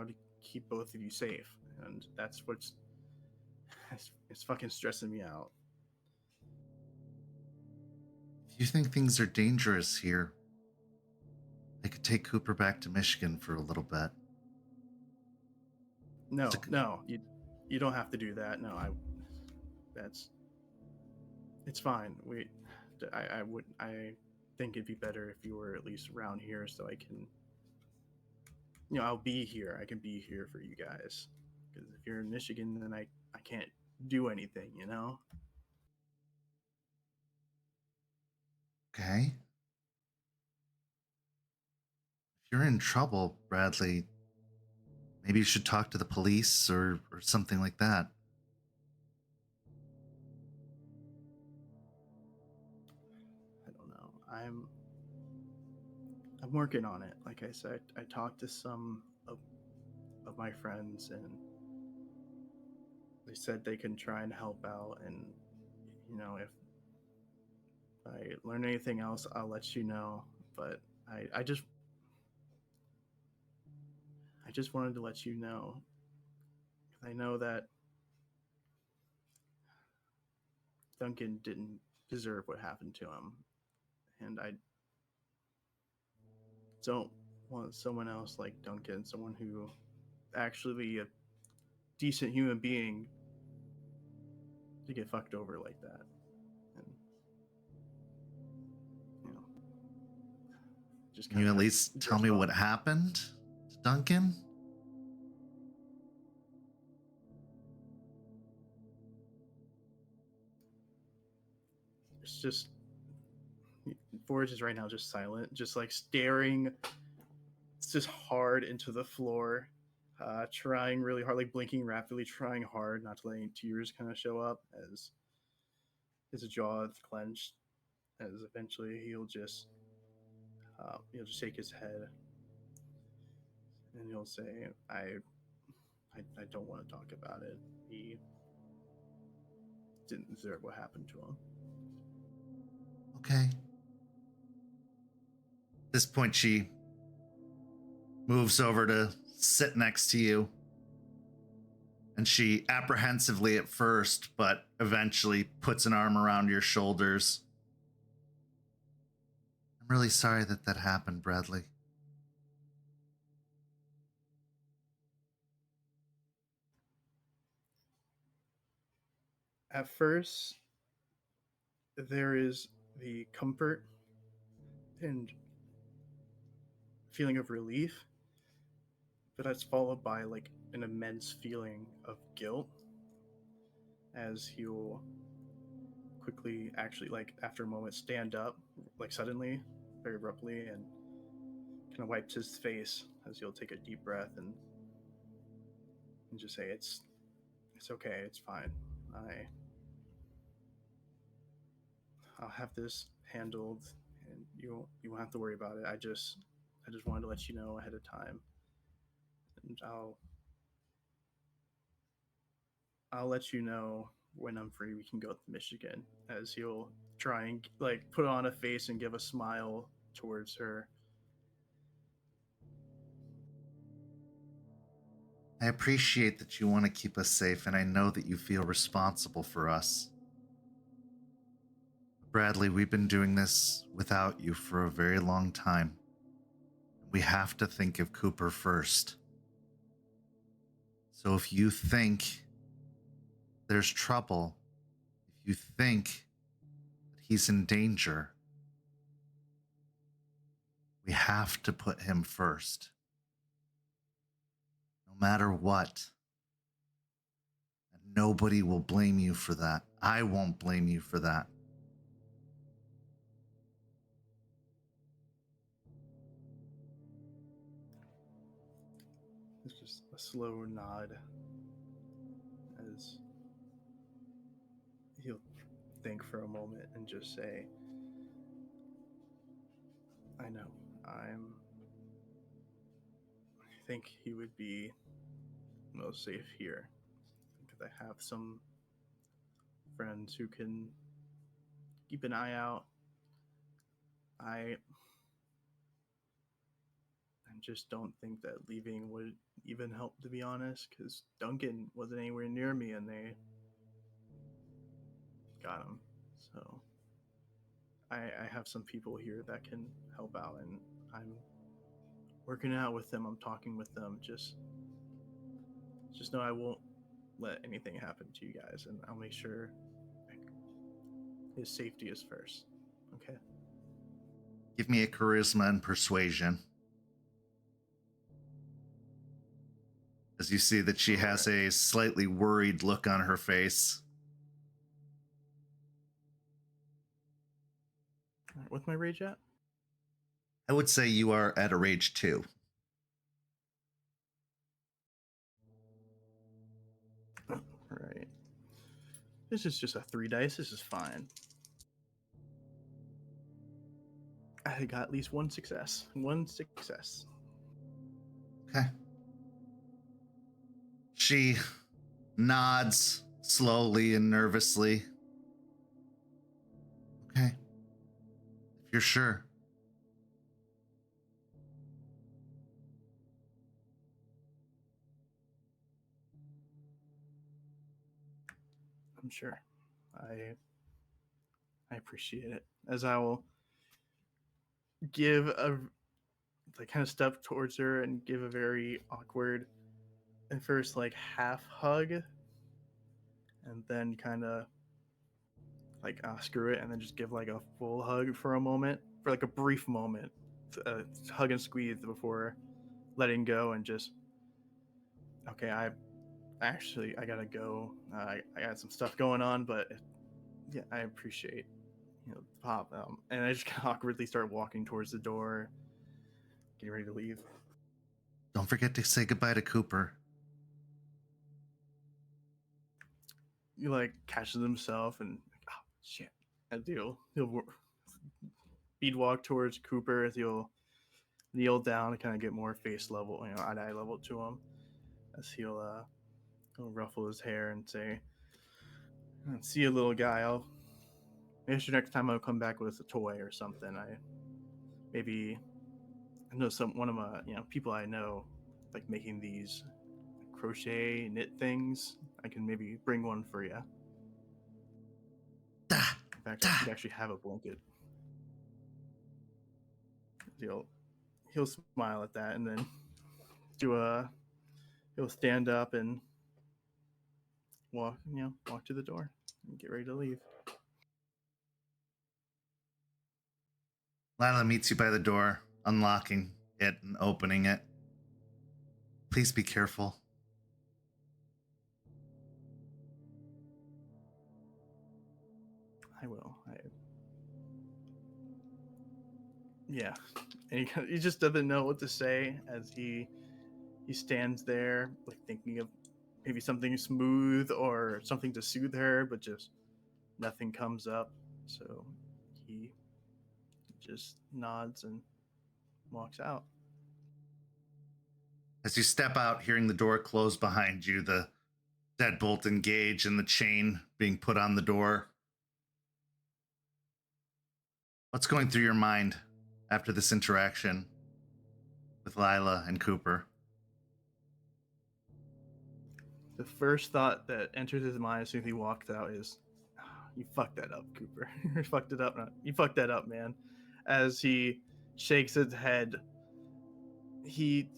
to keep both of you safe. And that's what's it's fucking stressing me out. If you think things are dangerous here, I could take Cooper back to Michigan for a little bit. No, you don't have to do that. No, it's fine. I think it'd be better if you were at least around here, so I can, I'll be here. I can be here for you guys. Because if you're in Michigan, then I can't do anything, Okay. If you're in trouble, Bradley, maybe you should talk to the police or something like that. I don't know. I'm working on it. Like I said, I talked to some of my friends, and they said they can try and help out. And if I learn anything else, I'll let you know. But I just wanted to let you know. I know that Duncan didn't deserve what happened to him, and I don't want someone else like Duncan, someone who actually a decent human being, to get fucked over like that. And just Can you at least tell me what happened to Duncan? It's just Forge is right now just silent, just like staring just hard into the floor, trying really hard, like blinking rapidly, trying hard not to let any tears kind of show up, as his jaw is clenched, as eventually he'll just shake his head, and he'll say, I don't want to talk about it. He didn't deserve what happened to him. Okay. At this point, she moves over to sit next to you. And she apprehensively at first, but eventually puts an arm around your shoulders. I'm really sorry that happened, Bradley. At first, there is the comfort and feeling of relief, but that's followed by like an immense feeling of guilt, as he'll quickly, actually, like after a moment, stand up, like suddenly, very abruptly, and kind of wipes his face as he'll take a deep breath and just say, it's okay, it's fine. I'll have this handled, and you won't have to worry about it. I just wanted to let you know ahead of time, and I'll let you know when I'm free. We can go to Michigan. As he'll try and like put on a face and give a smile towards her. I appreciate that you want to keep us safe, and I know that you feel responsible for us. Bradley, we've been doing this without you for a very long time. We have to think of Cooper first. So if you think there's trouble, if you think that he's in danger, we have to put him first. No matter what. And nobody will blame you for that. I won't blame you for that. It's just a slow nod as he'll think for a moment and just say, I know, I think he would be most safe here, because I have some friends who can keep an eye out. I just don't think that leaving would even help, to be honest, because Duncan wasn't anywhere near me and they got him. So I have some people here that can help out, and I'm working out with them. I'm talking with them. Just know I won't let anything happen to you guys, and I'll make sure his safety is first. Okay? Give me a charisma and persuasion. As you see that she has a slightly worried look on her face. All right, what's my rage at? I would say you are at a rage 2. All right. This is just a 3 dice. This is fine. I got at least one success. One success. Okay. She nods slowly and nervously. Okay. If you're sure. I'm sure. I appreciate it. As I will give a kind of step towards her and give a very awkward and first like half hug, and then kind of like screw it, and then just give like a full hug for a moment, for like a brief moment, hug and squeeze before letting go, and just okay, I gotta go. I got some stuff going on, but yeah, I appreciate pop. And I just kind of awkwardly start walking towards the door, getting ready to leave. Don't forget to say goodbye to Cooper. He like catches himself and Shit. As he'll speed walk towards Cooper as he'll kneel down and kind of get more face level, eye level to him. As he'll ruffle his hair and say, "See you, little guy. Maybe next time I'll come back with a toy or something. I know one of my people I know like making these crochet knit things. I can maybe bring one for you. In fact, I could actually have a blanket." He'll smile at that and then he'll stand up and walk to the door and get ready to leave. Lila meets you by the door, unlocking it and opening it. Please be careful. I will. Yeah. And he just doesn't know what to say as he stands there, like thinking of maybe something smooth or something to soothe her, but just nothing comes up. So he just nods and walks out. As you step out, hearing the door close behind you, the deadbolt engage and the chain being put on the door, what's going through your mind after this interaction with Lila and Cooper? The first thought that enters his mind as soon as he walks out is, "You fucked that up, Cooper. You fucked it up. You fucked that up, man." As he shakes his head, he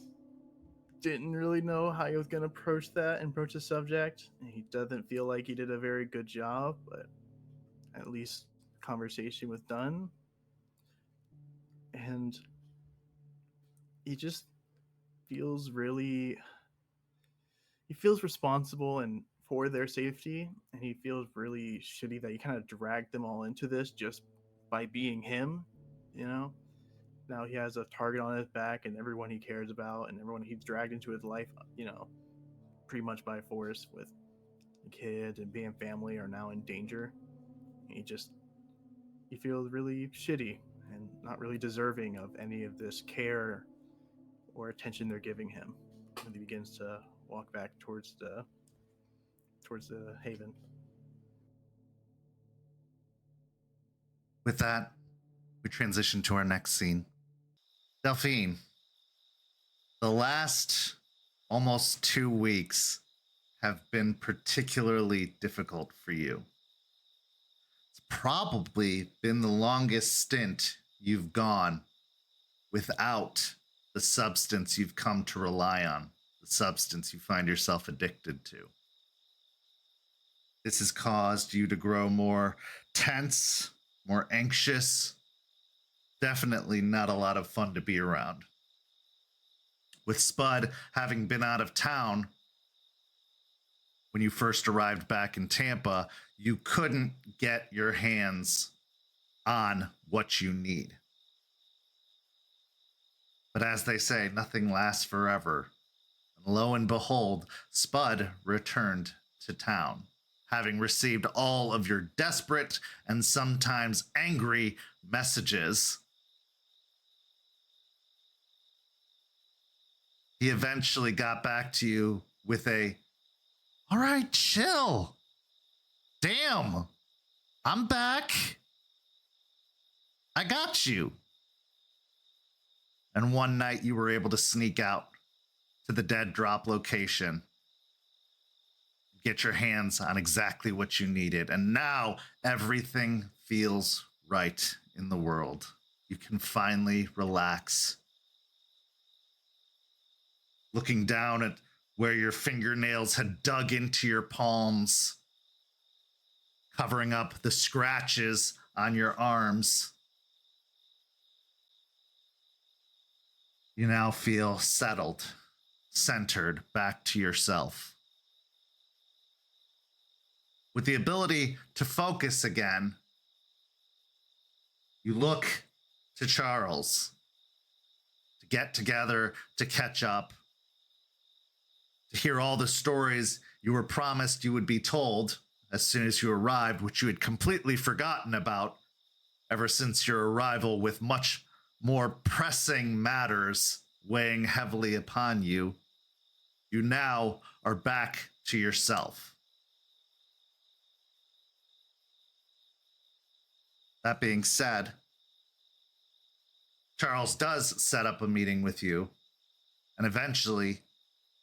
didn't really know how he was going to approach the subject. He doesn't feel like he did a very good job, but at least conversation was done. And he just feels responsible and for their safety, and he feels really shitty that he kind of dragged them all into this just by being him. Now he has a target on his back, and everyone he cares about and everyone he's dragged into his life, pretty much by force, with the kids and being family, are now in danger. He feels really shitty and not really deserving of any of this care or attention they're giving him. And he begins to walk back towards the haven. With that, we transition to our next scene. Delphine, the last almost 2 weeks have been particularly difficult for you. It's probably been the longest stint you've gone without the substance you've come to rely on, the substance you find yourself addicted to. This has caused you to grow more tense, more anxious. Definitely not a lot of fun to be around. With Spud having been out of town when you first arrived back in Tampa, you couldn't get your hands on what you need. But as they say, nothing lasts forever. And lo and behold, Spud returned to town, having received all of your desperate and sometimes angry messages. He eventually got back to you with "All right, chill. Damn, I'm back. I got you." And one night you were able to sneak out to the dead drop location, get your hands on exactly what you needed. And now everything feels right in the world. You can finally relax. Looking down at where your fingernails had dug into your palms, covering up the scratches on your arms. You now feel settled, centered, back to yourself. With the ability to focus again, you look to Charles to get together, to catch up, to hear all the stories you were promised you would be told as soon as you arrived, which you had completely forgotten about ever since your arrival with much more pressing matters weighing heavily upon you. You now are back to yourself. That being said, Charles does set up a meeting with you and eventually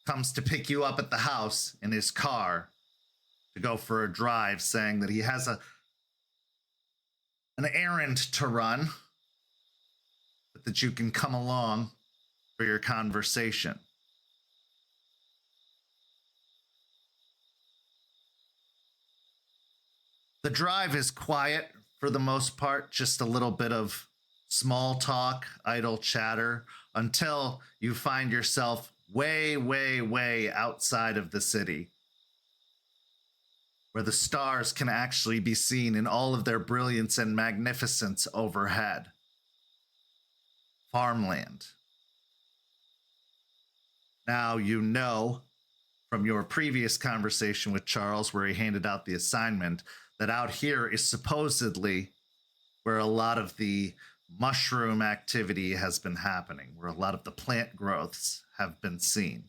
comes to pick you up at the house in his car to go for a drive, saying that he has an errand to run, but that you can come along for your conversation. The drive is quiet for the most part, just a little bit of small talk, idle chatter, until you find yourself way, way, way outside of the city, where the stars can actually be seen in all of their brilliance and magnificence overhead. Farmland. Now you know from your previous conversation with Charles, where he handed out the assignment, that out here is supposedly where a lot of the mushroom activity has been happening, where a lot of the plant growths have been seen.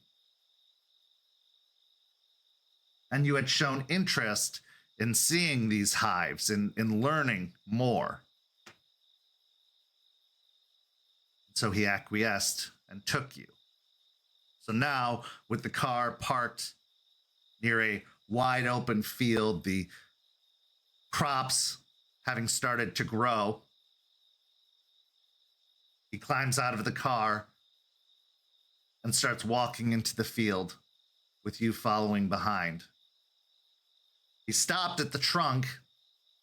And you had shown interest in seeing these hives, in learning more. So he acquiesced and took you. So now, with the car parked near a wide open field, the crops having started to grow, he climbs out of the car and starts walking into the field with you following behind. He stopped at the trunk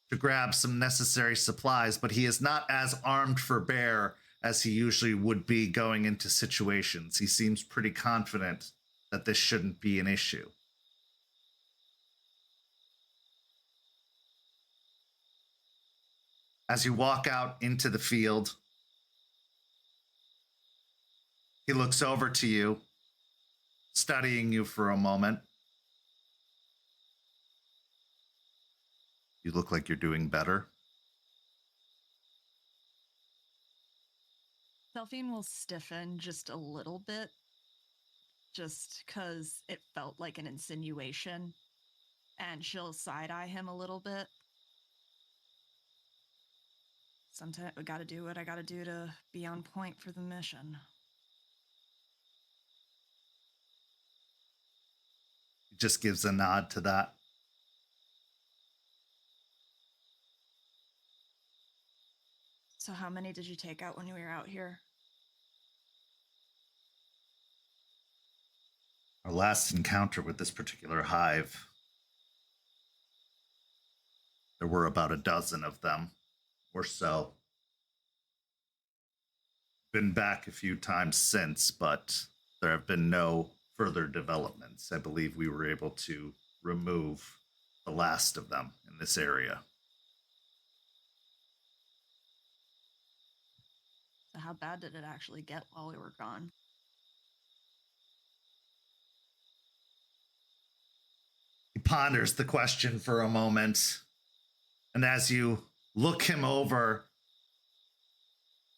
to grab some necessary supplies, but he is not as armed for bear as he usually would be going into situations. He seems pretty confident that this shouldn't be an issue. As you walk out into the field, he looks over to you, studying you for a moment. You look like you're doing better. Delphine will stiffen just a little bit, just because it felt like an insinuation, and she'll side-eye him a little bit. Sometimes I gotta do what I gotta do to be on point for the mission. He just gives a nod to that. So how many did you take out when you were out here? Our last encounter with this particular hive, there were about a dozen of them or so. Been back a few times since, but there have been no further developments. I believe we were able to remove the last of them in this area. So how bad did it actually get while we were gone? He ponders the question for a moment, and as you look him over,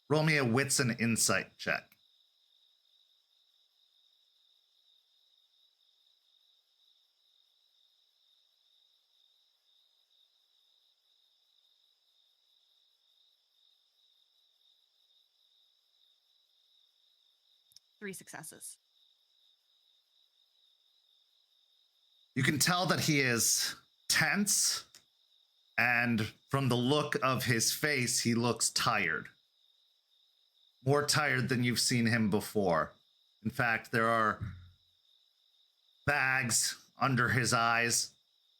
roll me a wits and insight check. Three successes. You can tell that he is tense, and from the look of his face, he looks tired. More tired than you've seen him before. In fact, there are bags under his eyes,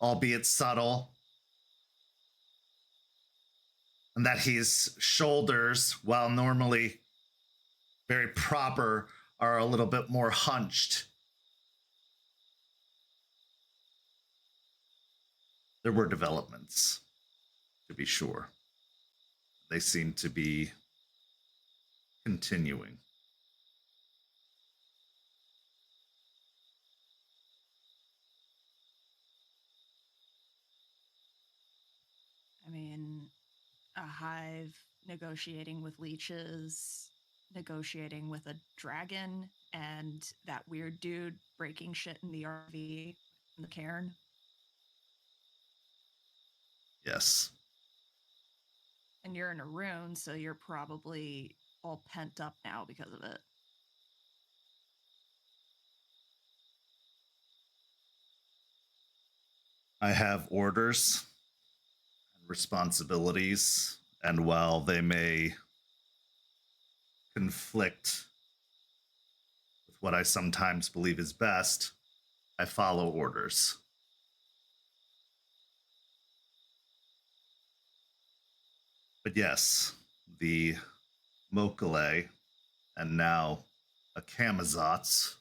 albeit subtle. And that his shoulders, while normally very proper, are a little bit more hunched. There were developments, to be sure. They seem to be continuing. hive, negotiating with leeches, negotiating with a dragon, and that weird dude breaking shit in the RV in the cairn. Yes. And you're in a rune, so you're probably all pent up now because of it. I have orders and responsibilities, and while they may conflict with what I sometimes believe is best, I follow orders. But yes, the Mokale and now a Kamazotz,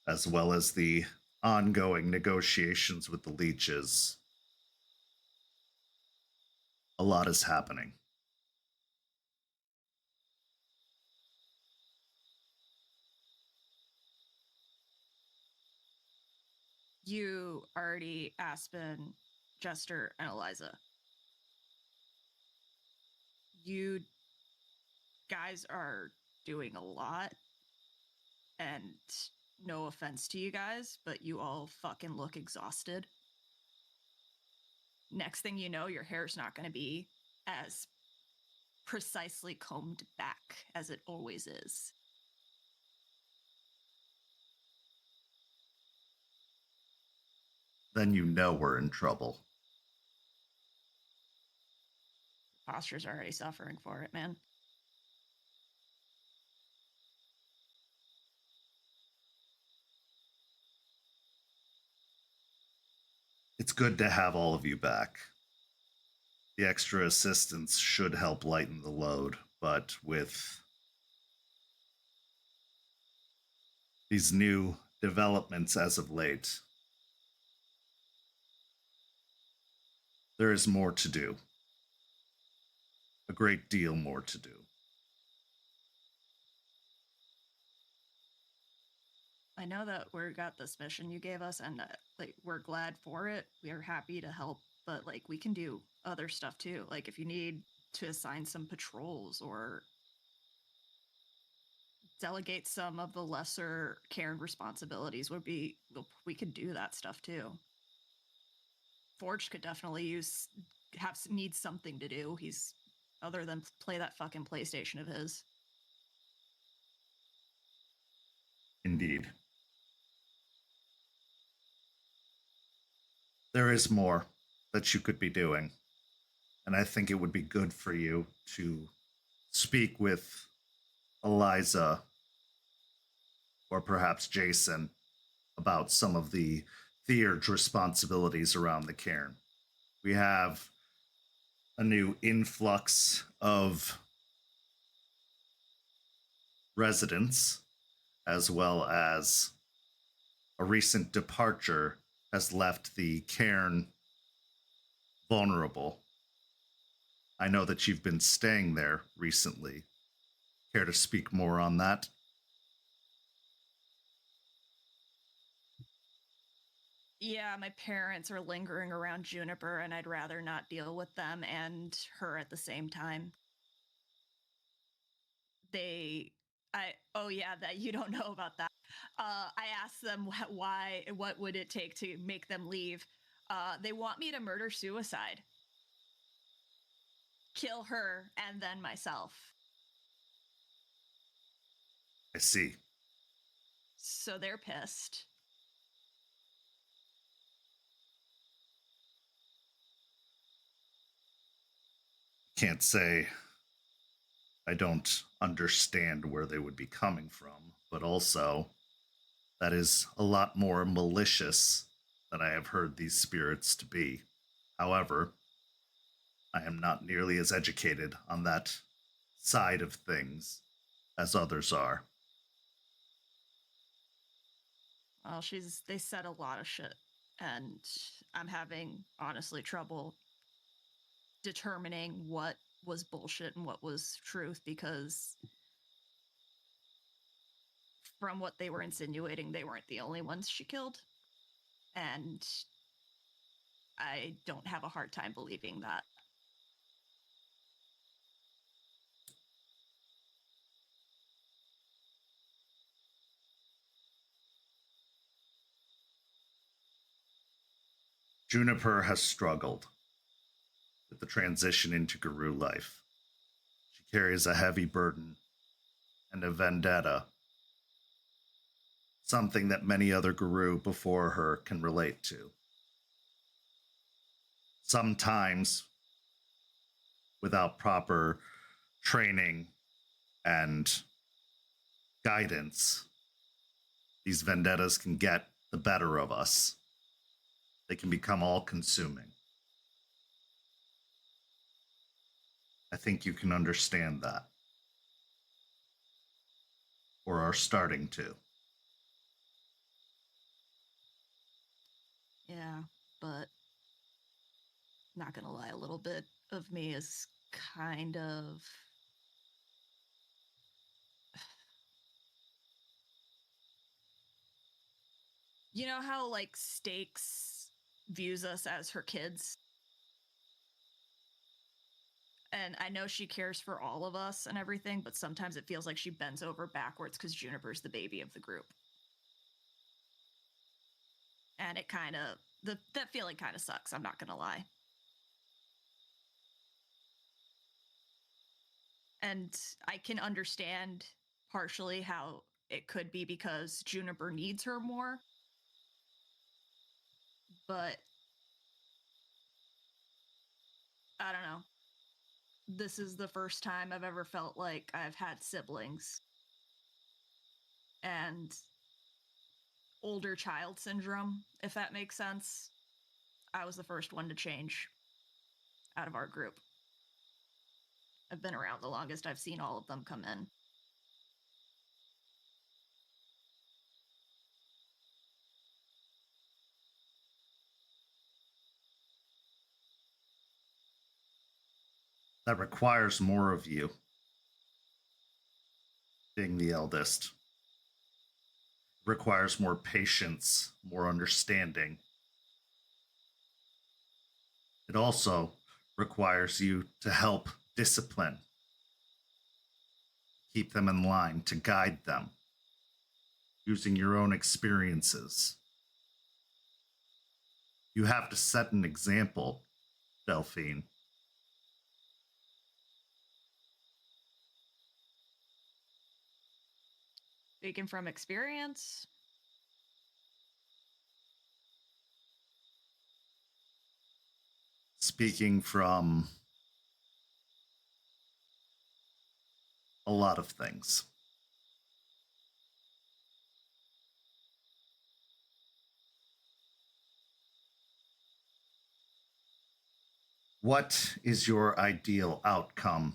as well as the ongoing negotiations with the leeches. A lot is happening. You already Aspen, Jester, and Eliza. You guys are doing a lot, and no offense to you guys, but you all fucking look exhausted. Next thing you know, your hair's not going to be as precisely combed back as it always is. Then you know we're in trouble. Posture's already suffering for it, man. It's good to have all of you back. The extra assistance should help lighten the load, but with these new developments as of late, there is more to do. A great deal more to do. I know that we got this mission you gave us, and like we're glad for it. We are happy to help, but like we can do other stuff too. Like if you need to assign some patrols or delegate some of the lesser care and responsibilities, we could do that stuff too. Forge could definitely need something to do. He's other than play that fucking PlayStation of his. Indeed. There is more that you could be doing, and I think it would be good for you to speak with Eliza or perhaps Jason about some of the theurge responsibilities around the cairn. We have a new influx of residents, as well as a recent departure has left the cairn vulnerable. I know that you've been staying there recently. Care to speak more on that? Yeah, my parents are lingering around Juniper, and I'd rather not deal with them and her at the same time. Oh yeah, that you don't know about that. I asked them what would it take to make them leave. They want me to murder suicide. Kill her and then myself. I see. So they're pissed. Can't say I don't understand where they would be coming from, but also that is a lot more malicious than I have heard these spirits to be. However, I am not nearly as educated on that side of things as others are. Well, they said a lot of shit, and I'm having, honestly, trouble determining what was bullshit and what was truth, because from what they were insinuating, they weren't the only ones she killed. And I don't have a hard time believing that. Juniper has struggled with the transition into Guru life. She carries a heavy burden and a vendetta, something that many other Guru before her can relate to. Sometimes, without proper training and guidance, these vendettas can get the better of us. They can become all-consuming. I think you can understand that. Or are starting to. Yeah, but not gonna lie, a little bit of me is kind of you know how like Stakes views us as her kids? And I know she cares for all of us and everything, but sometimes it feels like she bends over backwards because Juniper's the baby of the group. And it kind of, that feeling kind of sucks, I'm not gonna lie. And I can understand partially how it could be because Juniper needs her more. But I don't know. This is the first time I've ever felt like I've had siblings. And older child syndrome, if that makes sense. I was the first one to change out of our group. I've been around the longest. I've seen all of them come in. That requires more of you, being the eldest. It requires more patience, more understanding. It also requires you to help discipline, keep them in line, to guide them, using your own experiences. You have to set an example, Delphine. Speaking from experience, Speaking from a lot of things. What is your ideal outcome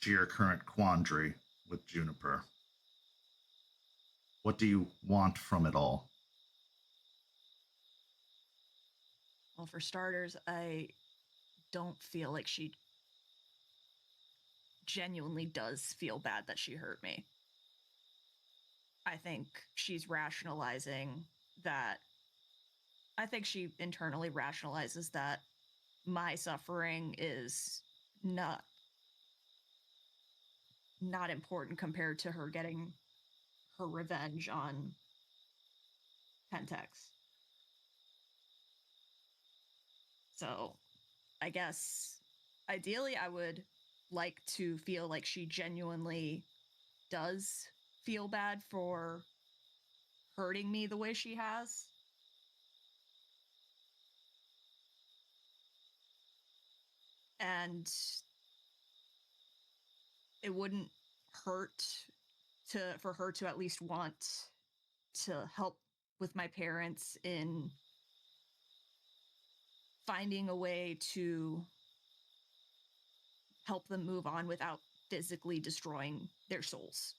to your current quandary with Juniper? What do you want from it all? well, for starters, I don't feel like she genuinely does feel bad that she hurt me. I think she's rationalizing that. I think she internally rationalizes that my suffering is not important compared to her getting her revenge on Pentex. So I guess ideally I would like to feel like she genuinely does feel bad for hurting me the way she has. And it wouldn't hurt for her to at least want to help with my parents in finding a way to help them move on without physically destroying their souls.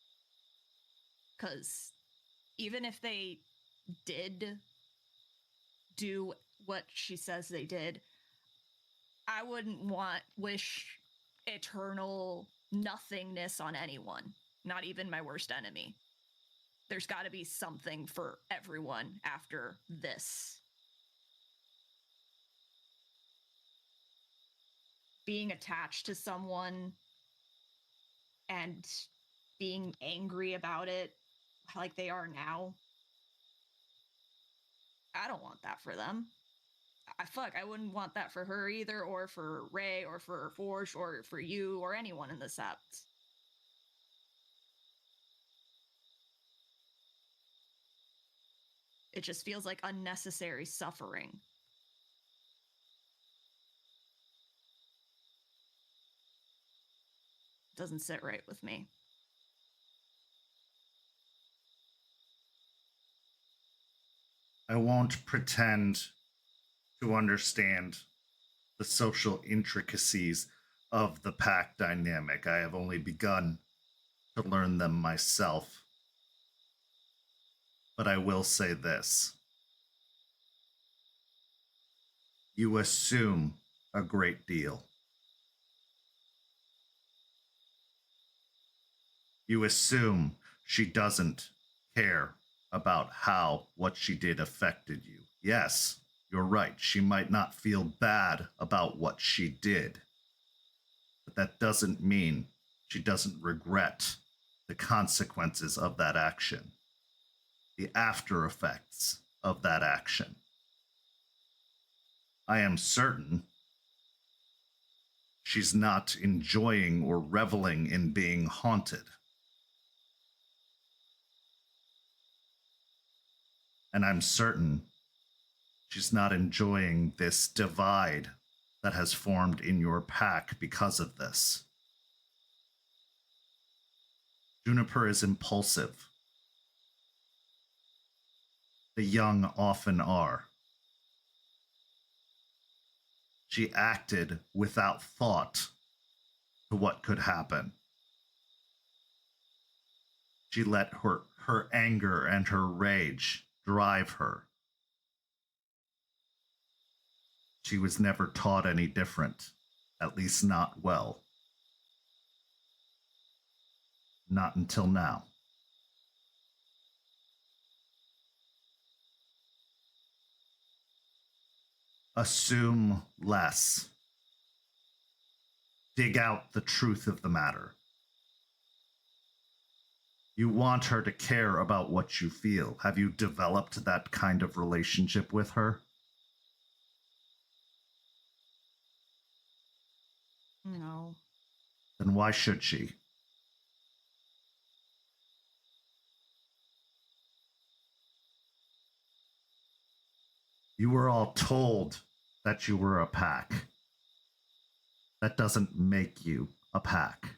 Because even if they did do what she says they did, I wouldn't wish eternal nothingness on anyone, not even my worst enemy. There's got to be something for everyone after this. being attached to someone and being angry about it like they are now. I don't want that for them. I wouldn't want that for her either, or for Ray, or for Forge, or for you, or anyone in the Sept. It just feels like unnecessary suffering. Doesn't sit right with me. I won't pretend to understand the social intricacies of the pack dynamic. I have only begun to learn them myself. But I will say this. You assume a great deal. You assume she doesn't care about how what she did affected you. Yes, you're right. She might not feel bad about what she did. But that doesn't mean she doesn't regret the consequences of that action, the after effects of that action. I am certain she's not enjoying or reveling in being haunted. And I'm certain she's not enjoying this divide that has formed in your pack because of this. Juniper is impulsive. The young often are. She acted without thought to what could happen. She let her anger and her rage drive her. She was never taught any different, at least not well. Not until now. Assume less. Dig out the truth of the matter. You want her to care about what you feel. Have you developed that kind of relationship with her? No. Then why should she? You were all told that you were a pack. That doesn't make you a pack.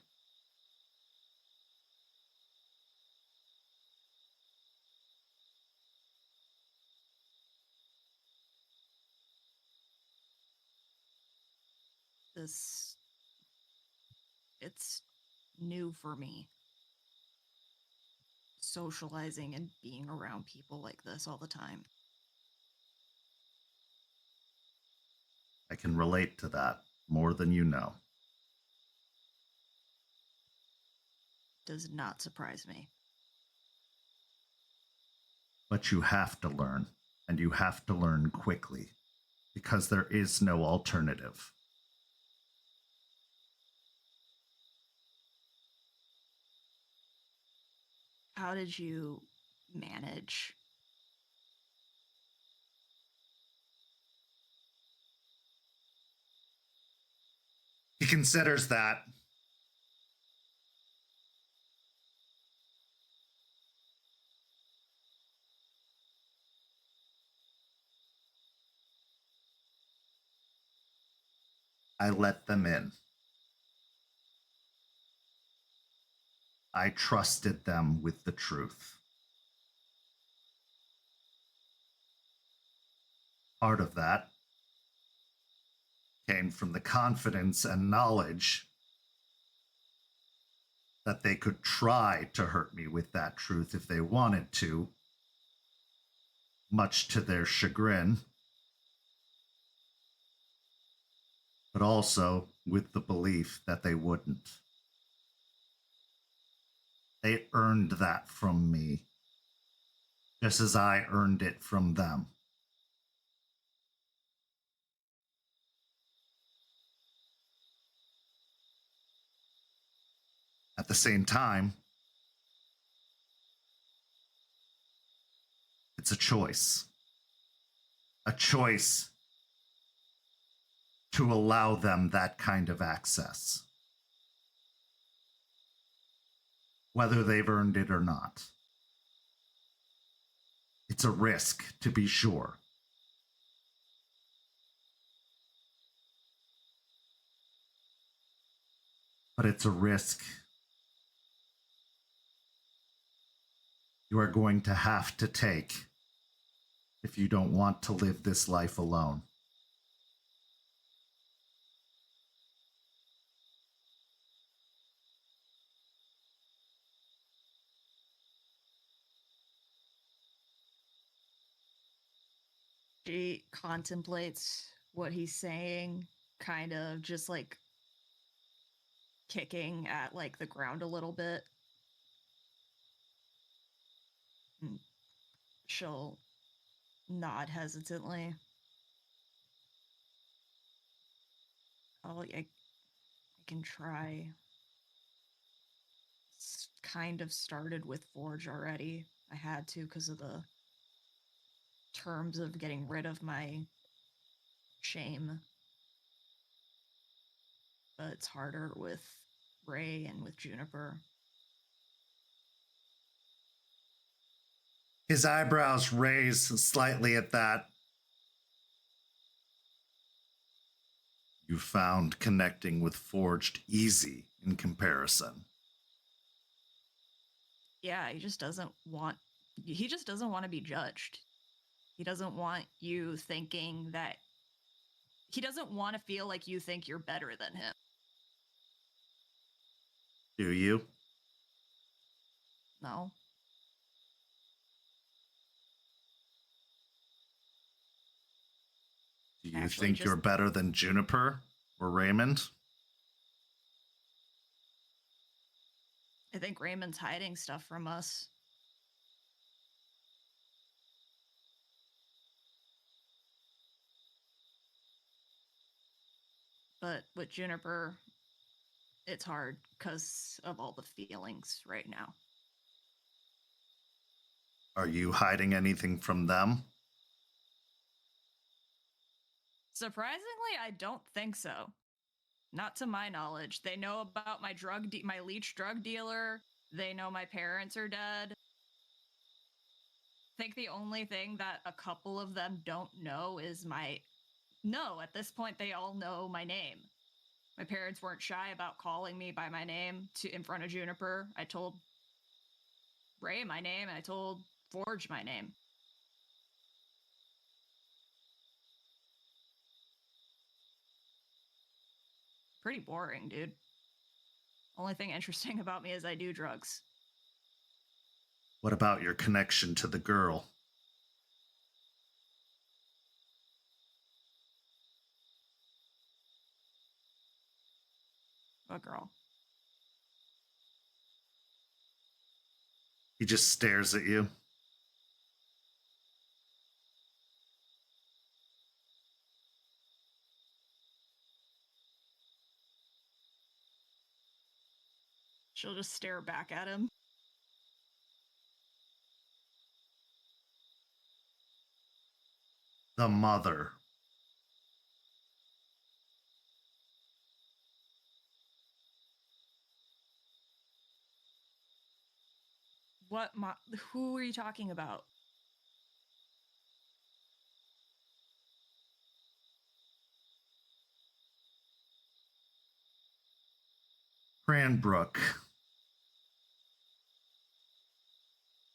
It's new for me. Socializing and being around people like this all the time. I can relate to that more than you know. Does not surprise me. But you have to learn, and you have to learn quickly, because there is no alternative. How did you manage? He considers that. I let them in. I trusted them with the truth. Part of that came from the confidence and knowledge that they could try to hurt me with that truth if they wanted to, much to their chagrin, but also with the belief that they wouldn't. They earned that from me, just as I earned it from them. At the same time, it's a choice. A choice to allow them that kind of access, whether they've earned it or not. It's a risk, to be sure. But it's a risk you are going to have to take if you don't want to live this life alone. She contemplates what he's saying, kind of just like kicking at like the ground a little bit. And she'll nod hesitantly. I can try. It's kind of started with Forge already. I had to because of the terms of getting rid of my shame. But it's harder with Ray and with Juniper. His eyebrows raise slightly at that. You found connecting with Forged easy in comparison. Yeah, he just doesn't want to be judged. He doesn't want you thinking that he doesn't want to feel like you think you're better than him. Do you? No. Do you Actually, think you're better than Juniper or Raymond? I think Raymond's hiding stuff from us. But with Juniper, it's hard because of all the feelings right now. Are you hiding anything from them? Surprisingly, I don't think so. Not to my knowledge. They know about my my leech drug dealer. They know my parents are dead. I think the only thing that a couple of them don't know is No, at this point, they all know my name. My parents weren't shy about calling me by my name in front of Juniper. I told Ray my name, and I told Forge my name. Pretty boring, dude. Only thing interesting about me is I do drugs. What about your connection to the girl? What girl? He just stares at you. She'll just stare back at him. The mother. Who are you talking about? Cranbrook.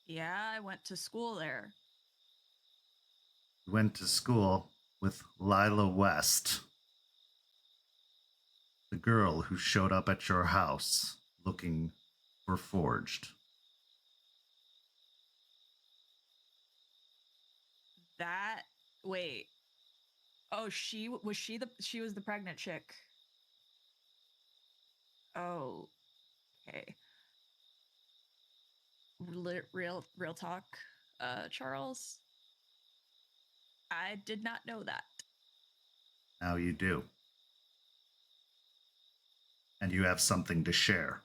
Yeah, I went to school there. You went to school with Lila West, the girl who showed up at your house looking for Forged. Wait. Oh, she was the pregnant chick. Oh, okay. Real talk, Charles. I did not know that. Now you do. And you have something to share.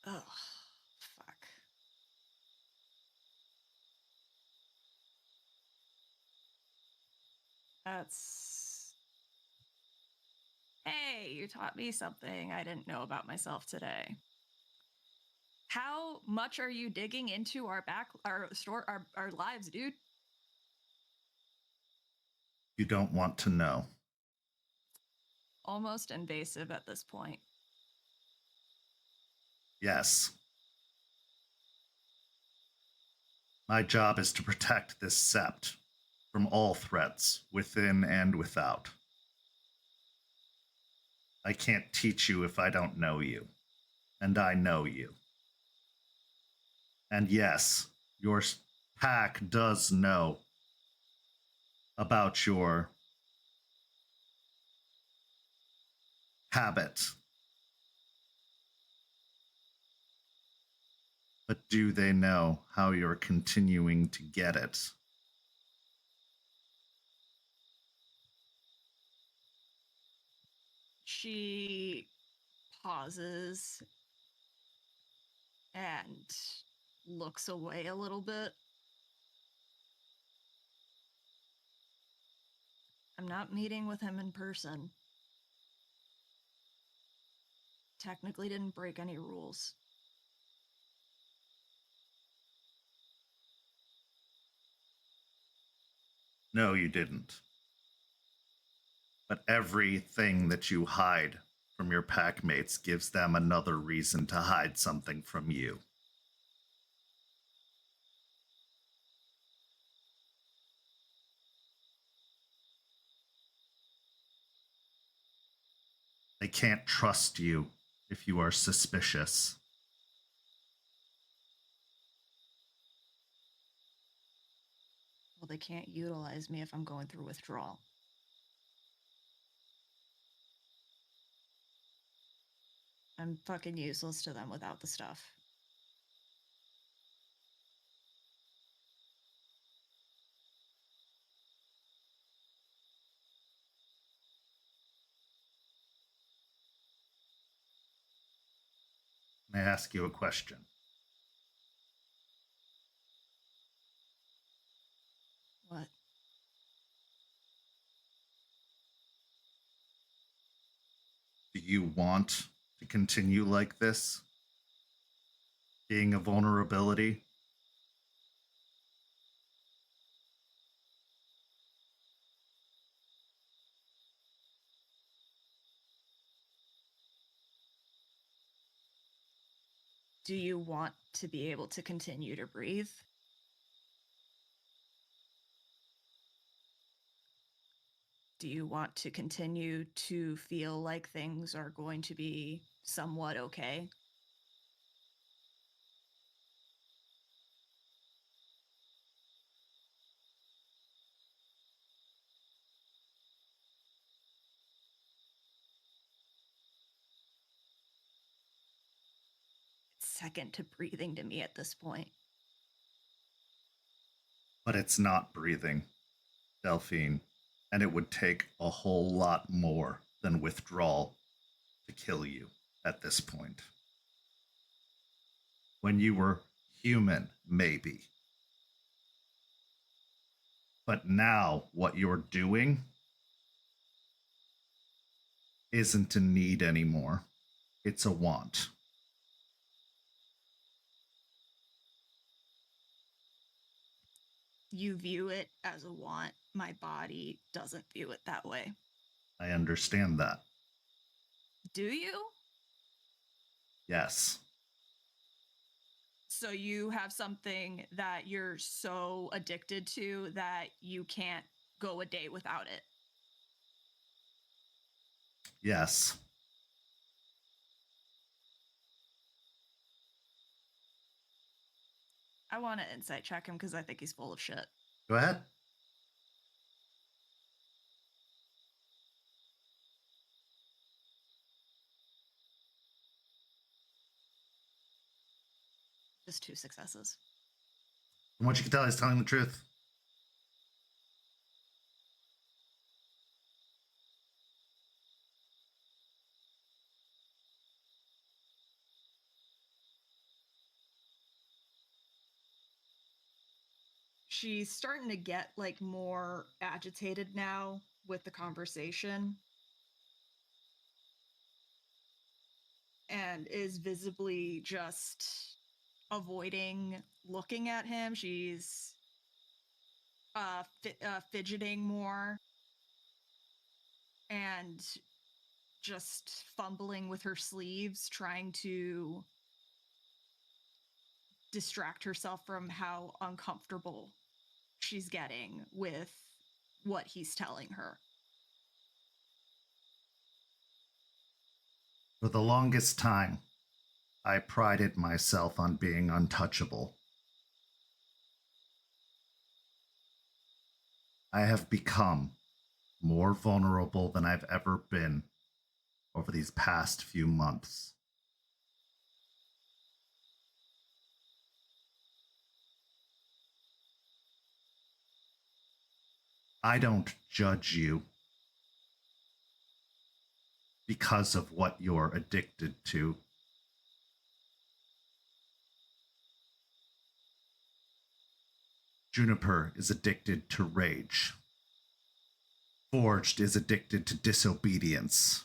Oh, fuck. That's... Hey, you taught me something I didn't know about myself today. How much are you digging into our lives, dude? You don't want to know. Almost invasive at this point. Yes. My job is to protect this sept from all threats, within and without. I can't teach you if I don't know you, and I know you. And yes, your pack does know about your habit. But do they know how you're continuing to get it? She pauses and looks away a little bit. I'm not meeting with him in person. Technically didn't break any rules. No, you didn't. But everything that you hide from your packmates gives them another reason to hide something from you. They can't trust you if you are suspicious. Well, they can't utilize me if I'm going through withdrawal. I'm fucking useless to them without the stuff. May I ask you a question? What? Do you want to continue like this? Being a vulnerability? Do you want to be able to continue to breathe? Do you want to continue to feel like things are going to be somewhat okay? It's second to breathing to me at this point. But it's not breathing, Delphine, and it would take a whole lot more than withdrawal to kill you at this point. When you were human, maybe. But now what you're doing isn't a need anymore. It's a want. You view it as a want. My body doesn't view it that way. I understand that. Do you? Yes. So you have something that you're so addicted to that you can't go a day without it. Yes. I want to insight check him because I think he's full of shit. Go ahead. Just 2 successes. From what you can tell, he's telling the truth. she's starting to get like more agitated now with the conversation and is visibly just avoiding looking at him. She's fidgeting more and just fumbling with her sleeves, trying to distract herself from how uncomfortable she's getting with what he's telling her. For the longest time, I prided myself on being untouchable. I have become more vulnerable than I've ever been over these past few months. I don't judge you because of what you're addicted to. Juniper is addicted to rage. Forged is addicted to disobedience.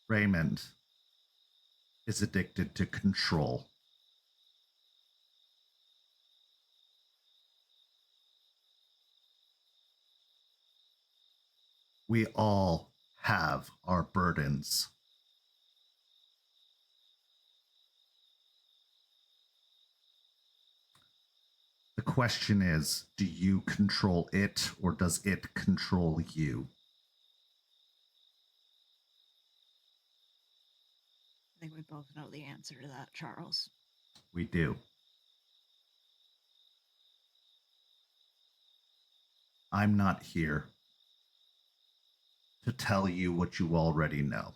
Raymond is addicted to control. We all have our burdens. The question is, do you control it or does it control you? I think we both know the answer to that, Charles. We do. I'm not here to tell you what you already know.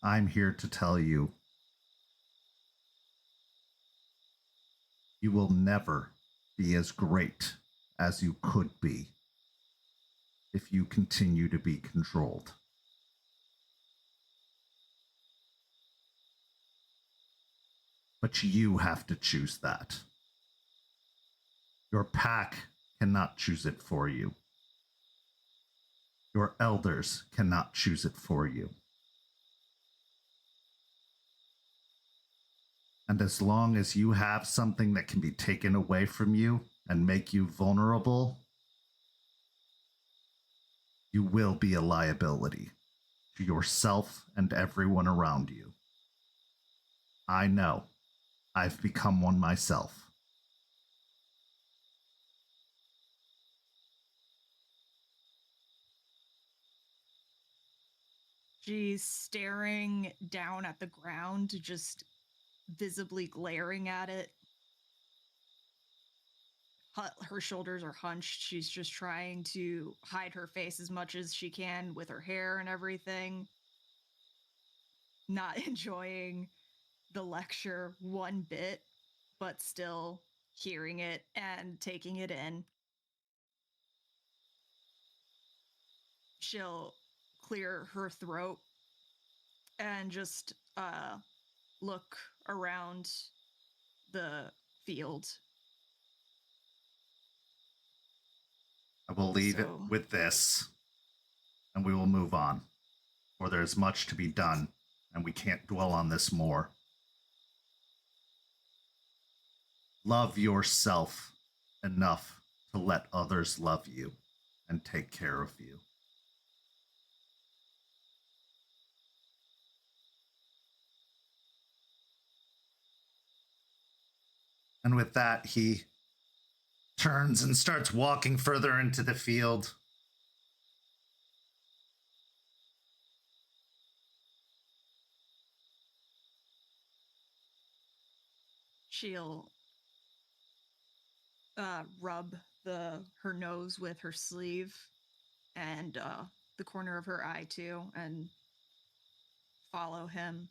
I'm here to tell you you will never be as great as you could be if you continue to be controlled. But you have to choose that. Your pack cannot choose it for you. Your elders cannot choose it for you. And as long as you have something that can be taken away from you and make you vulnerable, you will be a liability to yourself and everyone around you. I know. I've become one myself. She's staring down at the ground, just visibly glaring at it. Her shoulders are hunched. She's just trying to hide her face as much as she can with her hair and everything. Not enjoying the lecture one bit, but still hearing it and taking it in. She'll clear her throat and just look around the field. I will leave it with this, and we will move on, for there's much to be done, and we can't dwell on this more. Love yourself enough to let others love you and take care of you. And with that, he turns and starts walking further into the field. She'll rub her nose with her sleeve and the corner of her eye too, and follow him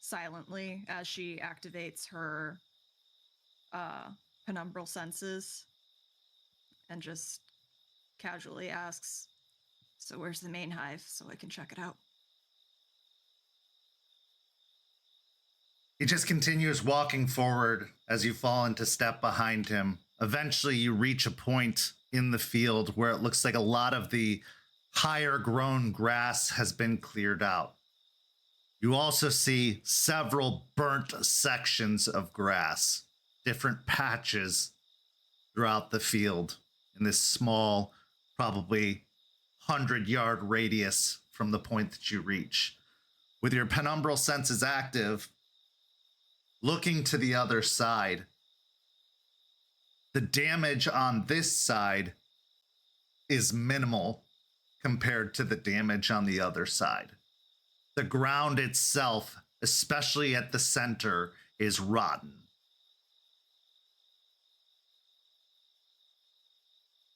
silently as she activates her penumbral senses and just casually asks, So where's the main hive so I can check it out? He just continues walking forward as you fall into step behind him. Eventually, you reach a point in the field where it looks like a lot of the higher grown grass has been cleared out. You also see several burnt sections of grass, different patches throughout the field in this small, probably 100-yard radius from the point that you reach. With your penumbral senses active, looking to the other side, the damage on this side is minimal compared to the damage on the other side. The ground itself, especially at the center, is rotten.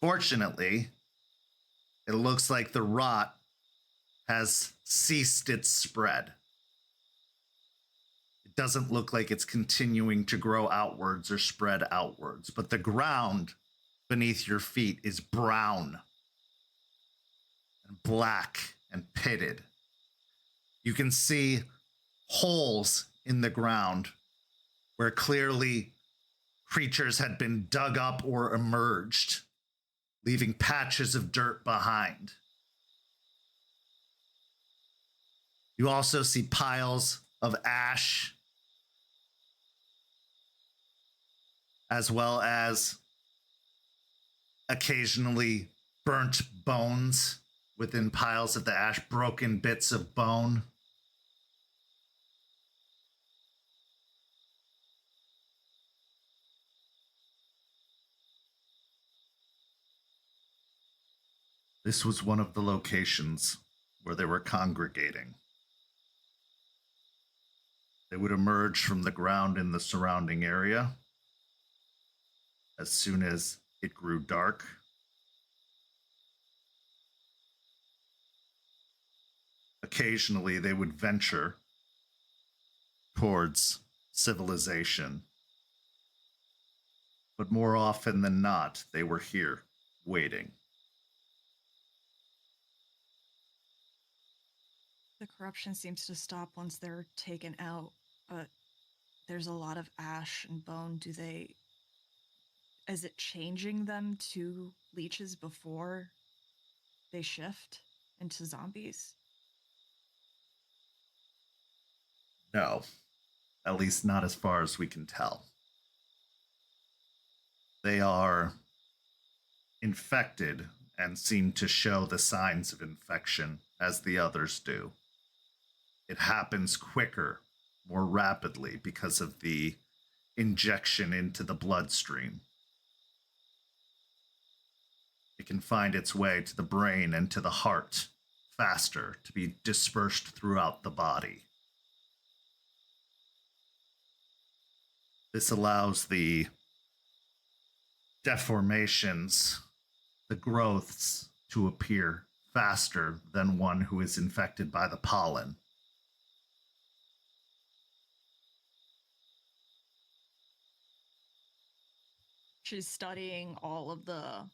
Fortunately, it looks like the rot has ceased its spread. It doesn't look like it's continuing to grow outwards or spread outwards, but the ground beneath your feet is brown and black and pitted. You can see holes in the ground where clearly creatures had been dug up or emerged, leaving patches of dirt behind. You also see piles of ash, as well as occasionally burnt bones within piles of the ash, broken bits of bone. This was one of the locations where they were congregating. They would emerge from the ground in the surrounding area as soon as it grew dark. Occasionally, they would venture towards civilization. But more often than not, they were here, waiting. The corruption seems to stop once they're taken out, but there's a lot of ash and bone. Is it changing them to leeches before they shift into zombies? No, at least not as far as we can tell. They are infected and seem to show the signs of infection as the others do. It happens quicker, more rapidly because of the injection into the bloodstream. It can find its way to the brain and to the heart faster to be dispersed throughout the body. This allows the deformations, the growths, to appear faster than one who is infected by the pollen. She's studying all of the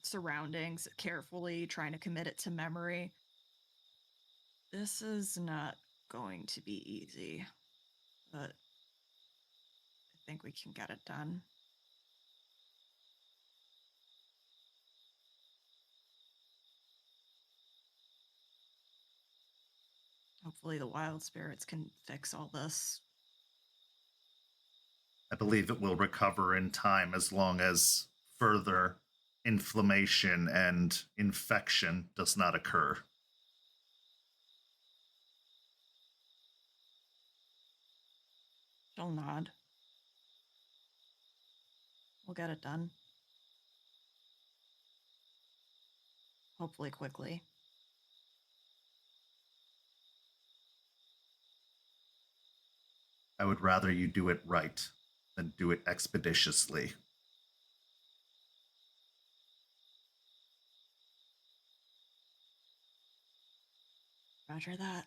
surroundings carefully, trying to commit it to memory. This is not going to be easy, but I think we can get it done. Hopefully the wild spirits can fix all this. I believe it will recover in time as long as further inflammation and infection does not occur. She'll nod. We'll get it done. Hopefully quickly. I would rather you do it right than do it expeditiously. Roger that.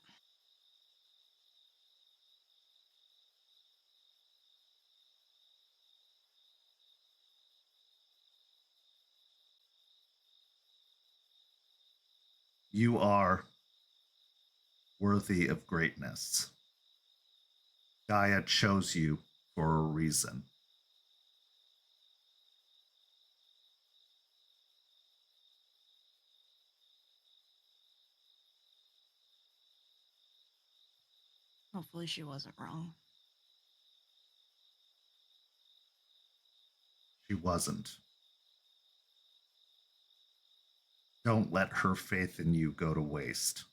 You are worthy of greatness. Gaia chose you for a reason. Hopefully she wasn't wrong. She wasn't. Don't let her faith in you go to waste.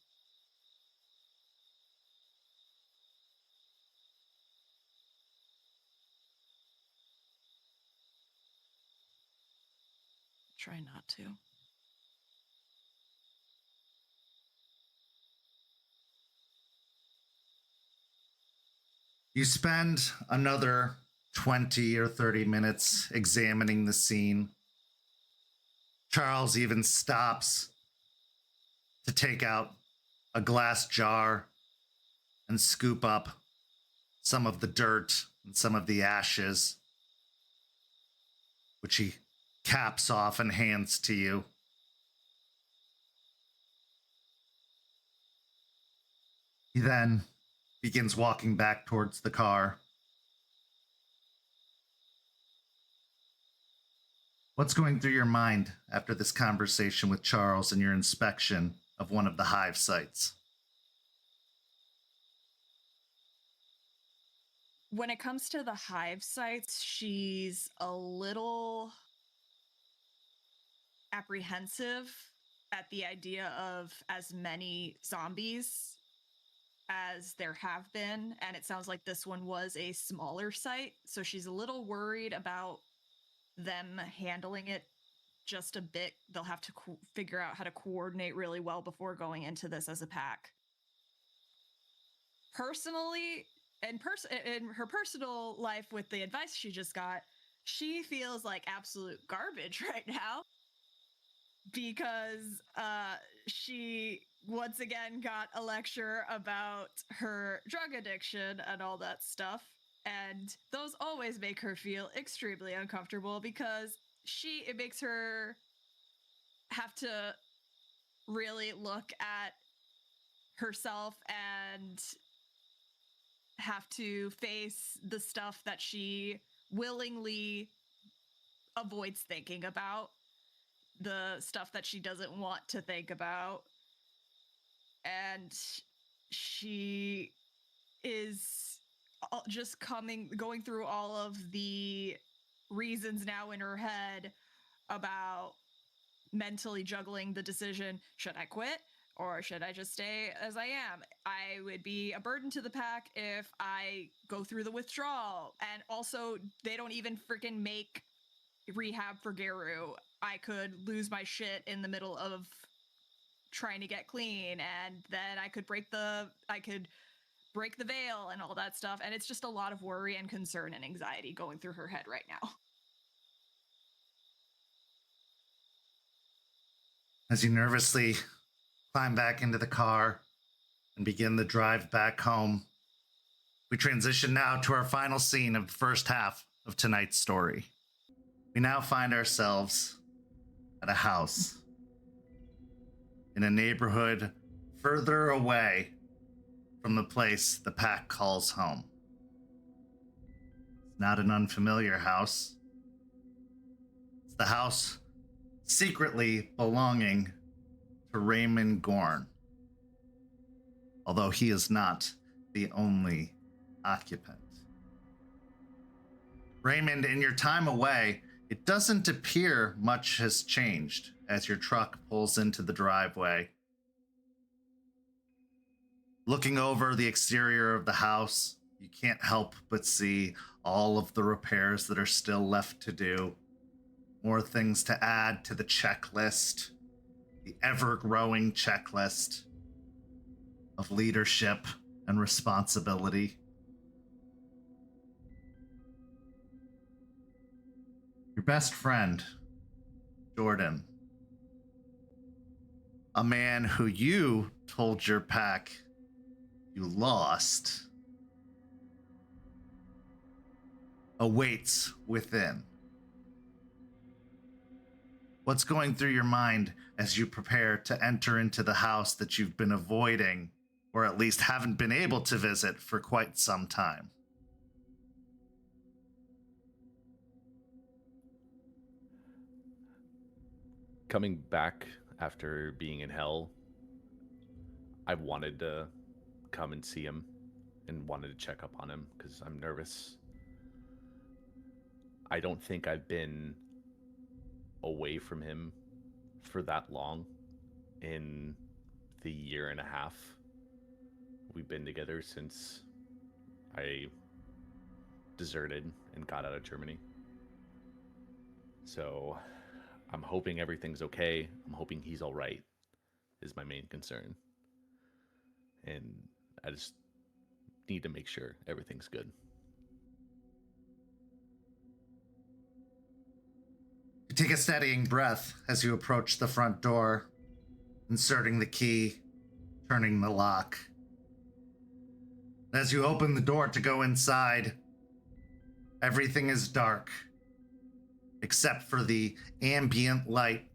Try not to. You spend another 20 or 30 minutes examining the scene. Charles even stops to take out a glass jar and scoop up some of the dirt and some of the ashes, which he caps off and hands to you. He then begins walking back towards the car. What's going through your mind after this conversation with Charles and your inspection of one of the hive sites? When it comes to the hive sites, she's a little apprehensive at the idea of as many zombies as there have been, and it sounds like this one was a smaller site, so she's a little worried about them handling it just a bit. They'll have to figure out how to coordinate really well before going into this as a pack. Personally, in her personal life, with the advice she just got, she feels like absolute garbage right now because she once again got a lecture about her drug addiction and all that stuff. And those always make her feel extremely uncomfortable because it makes her have to really look at herself and have to face the stuff that she willingly avoids thinking about, the stuff that she doesn't want to think about. And she is just going through all of the reasons now in her head about mentally juggling the decision, should I quit or should I just stay as I am? I would be a burden to the pack if I go through the withdrawal. And also, they don't even freaking make rehab for Geru. I could lose my shit in the middle of trying to get clean, and then I could break the veil and all that stuff. And it's just a lot of worry and concern and anxiety going through her head right now. As you nervously climb back into the car and begin the drive back home, we transition now to our final scene of the first half of tonight's story. We now find ourselves at a house in a neighborhood further away from the place the pack calls home. It's not an unfamiliar house. It's the house secretly belonging to Raymond Gorn, although he is not the only occupant. Raymond, in your time away, it doesn't appear much has changed as your truck pulls into the driveway. Looking over the exterior of the house, you can't help but see all of the repairs that are still left to do. More things to add to the checklist, the ever-growing checklist of leadership and responsibility. Your best friend, Jordan, a man who you told your pack you lost, awaits within. What's going through your mind as you prepare to enter into the house that you've been avoiding, or at least haven't been able to visit for quite some time. Coming back after being in hell, I wanted to come and see him and wanted to check up on him because I'm nervous. I don't think I've been away from him for that long in the year and a half we've been together since I deserted and got out of Germany. So I'm hoping everything's okay. I'm hoping he's all right is my main concern. And I just need to make sure everything's good. You take a steadying breath as you approach the front door, inserting the key, turning the lock. As you open the door to go inside, everything is dark, except for the ambient light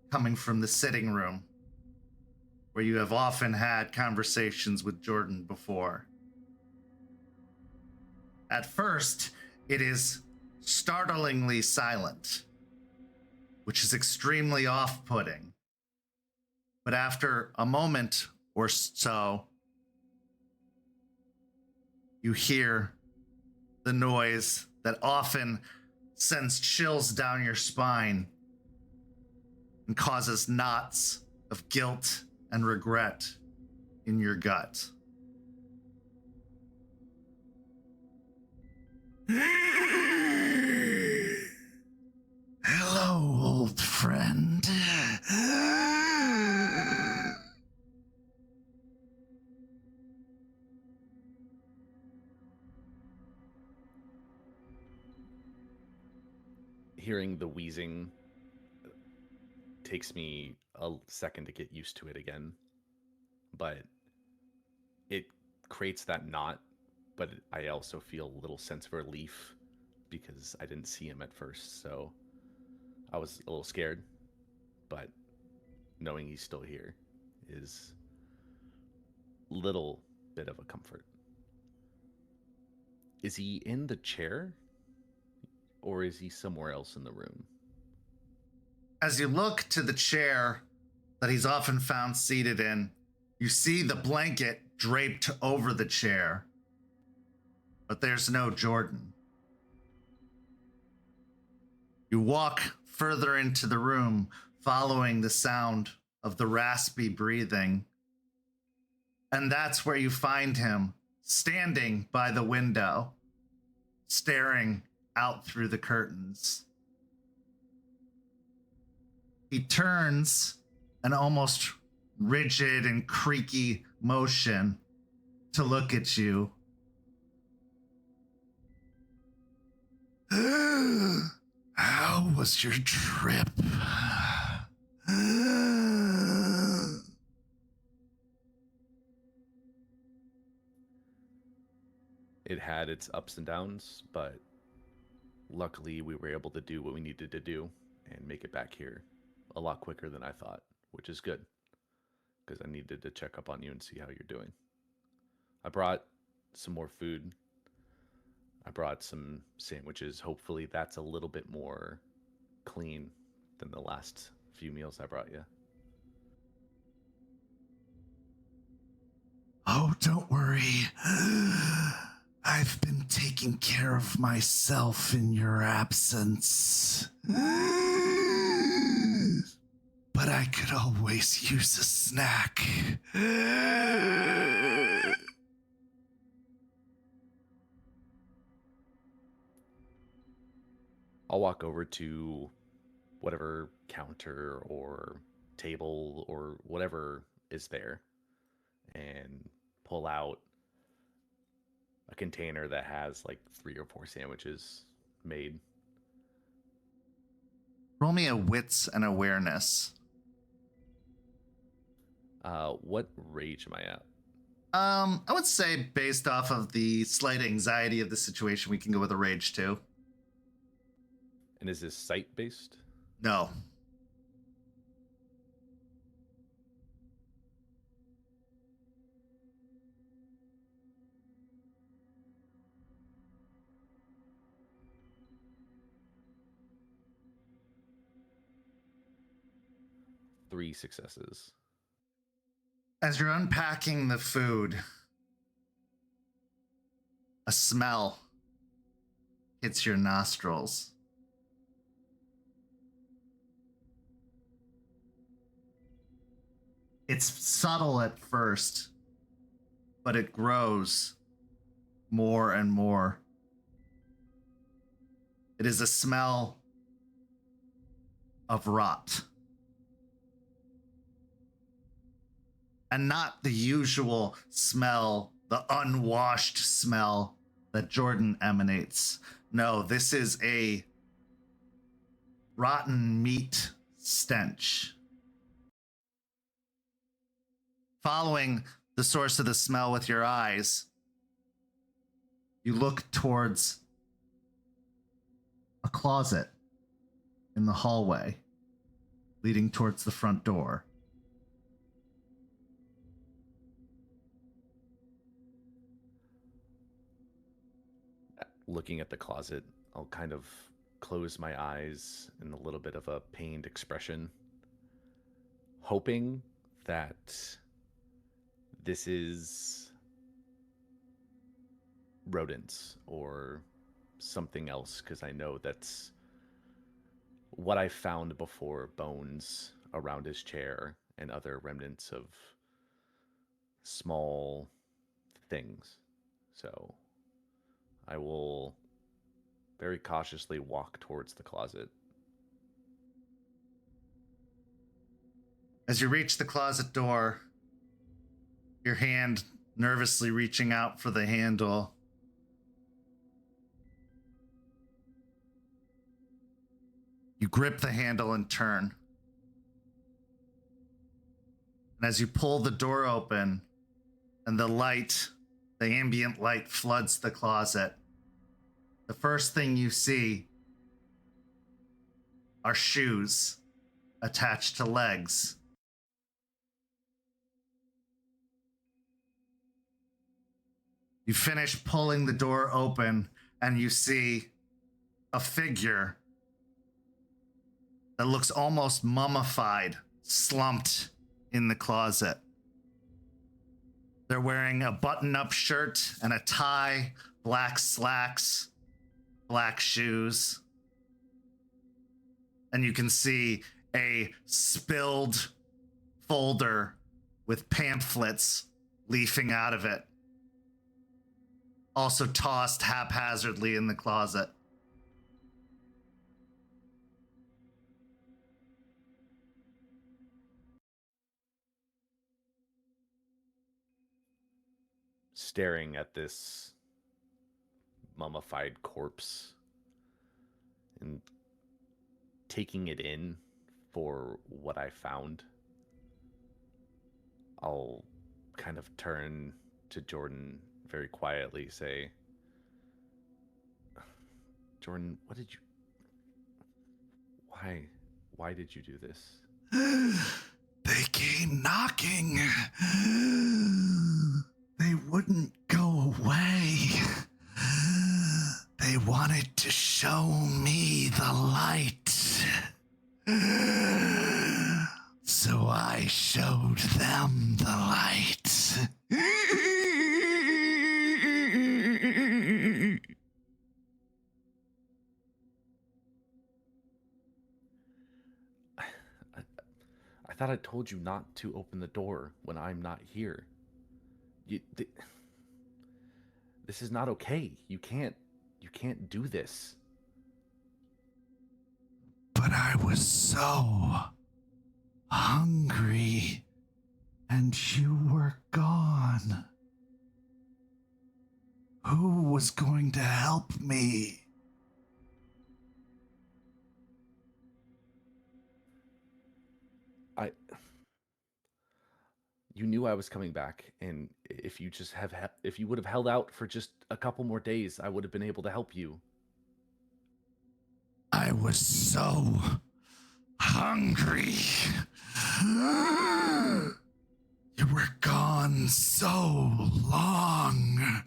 coming from the sitting room, where you have often had conversations with Jordan before. At first, it is startlingly silent, which is extremely off-putting. But after a moment or so, you hear the noise that often sends chills down your spine and causes knots of guilt and regret in your gut. Hello, old friend. Hearing the wheezing takes me a second to get used to it again, but it creates that knot, but I also feel a little sense of relief because I didn't see him at first, so I was a little scared, but knowing he's still here is a little bit of a comfort. Is he in the chair? Or is he somewhere else in the room? As you look to the chair that he's often found seated in, you see the blanket draped over the chair, but there's no Jordan. You walk further into the room, following the sound of the raspy breathing, and that's where you find him, standing by the window, staring out through the curtains. He turns an almost rigid and creaky motion to look at you. How was your trip? It had its ups and downs, but luckily we were able to do what we needed to do and make it back here a lot quicker than I thought, which is good because I needed to check up on you and see how you're doing. I brought some more food. I brought some sandwiches. Hopefully that's a little bit more clean than the last few meals I brought you. Oh, don't worry. I've been taking care of myself in your absence. But I could always use a snack. I'll walk over to whatever counter or table or whatever is there and pull out a container that has like 3 or 4 sandwiches made. Roll me a wits and awareness. What rage am I at? I would say based off of the slight anxiety of the situation, we can go with a rage too. And is this sight based? No. 3 successes. As you're unpacking the food, a smell hits your nostrils. It's subtle at first, but it grows more and more. It is a smell of rot. And not the usual smell, the unwashed smell that Jordan emanates. No, this is a rotten meat stench. Following the source of the smell with your eyes, you look towards a closet in the hallway leading towards the front door. Looking at the closet, I'll kind of close my eyes in a little bit of a pained expression, hoping that this is rodents or something else, because I know that's what I found before: bones around his chair and other remnants of small things. So I will very cautiously walk towards the closet. As you reach the closet door, your hand nervously reaching out for the handle, you grip the handle and turn. And as you pull the door open and the ambient light floods the closet, the first thing you see are shoes attached to legs. You finish pulling the door open and you see a figure that looks almost mummified, slumped in the closet. They're wearing a button-up shirt and a tie, black slacks, black shoes. And you can see a spilled folder with pamphlets leafing out of it, also tossed haphazardly in the closet. Staring at this mummified corpse and taking it in for what I found, I'll kind of turn to Jordan very quietly, say, Jordan, why did you do this? They came knocking. They wouldn't go away. They wanted to show me the light. So I showed them the light. I thought I told you not to open the door when I'm not here. This is not okay. You can't do this. But I was so hungry, and you were gone. Who was going to help me? You knew I was coming back, and if you would have held out for just a couple more days, I would have been able to help you. I was so hungry. You were gone so long.